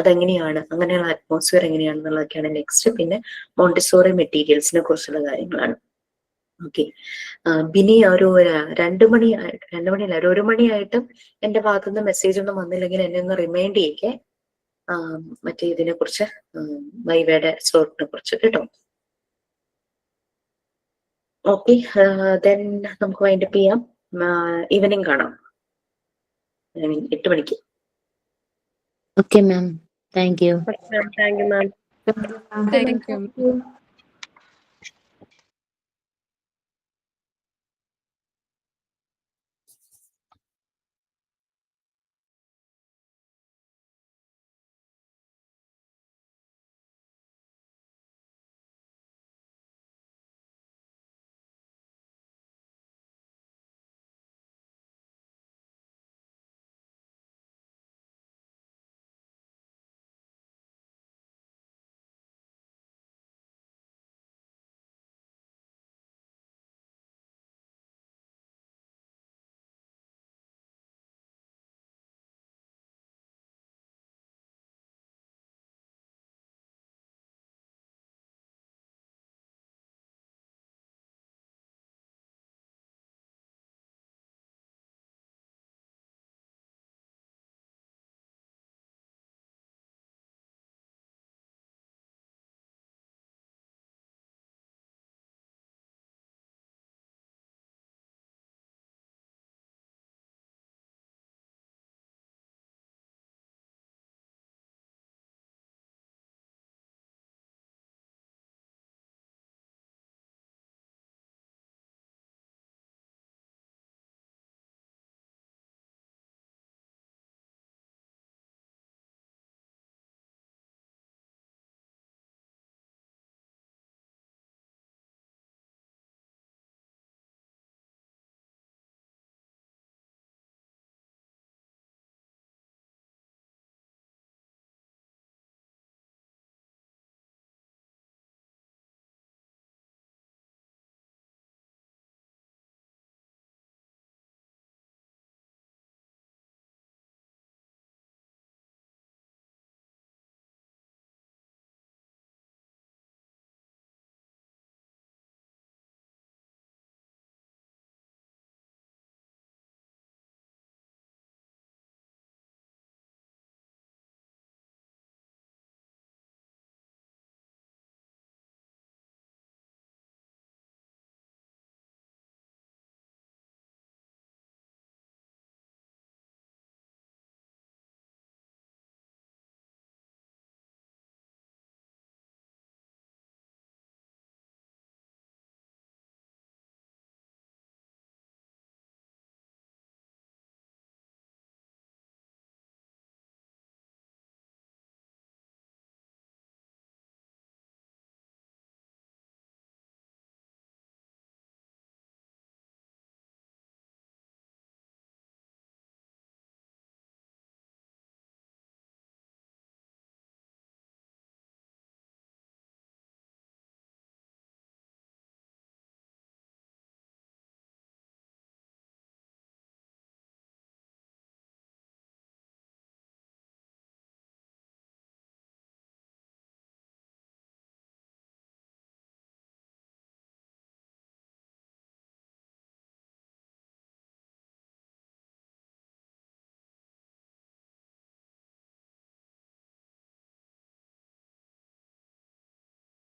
അതെങ്ങനെയാണ്, അങ്ങനെയുള്ള അറ്റ്മോസ്ഫിയർ എങ്ങനെയാണെന്നുള്ളതൊക്കെയാണ് നെക്സ്റ്റ്. പിന്നെ മോണ്ടിസോറി മെറ്റീരിയൽസിനെ കുറിച്ചുള്ള കാര്യങ്ങളാണ്. ഓക്കെ, ബിനി ഒരു 2 മണിയല്ല, ഒരു 1 മണിയായിട്ടും എന്റെ ഭാഗത്തുനിന്ന് മെസ്സേജ് ഒന്നും വന്നില്ലെങ്കിൽ എന്നെ ഒന്ന് റിമൈൻഡ് ചെയ്യിക്കേ, മറ്റേ ഇതിനെ കുറിച്ച്, വൈവയുടെ സ്ലോട്ടിനെ കുറിച്ച് കേട്ടോ. ഓക്കെ, ദെൻ നമുക്ക് വൈൻഡപ്പ് ചെയ്യാം. ഈവനിങ് കാണാം, 8 മണിക്ക്. Okay, ma'am. Thank you. Thank you ma'am. Thank you.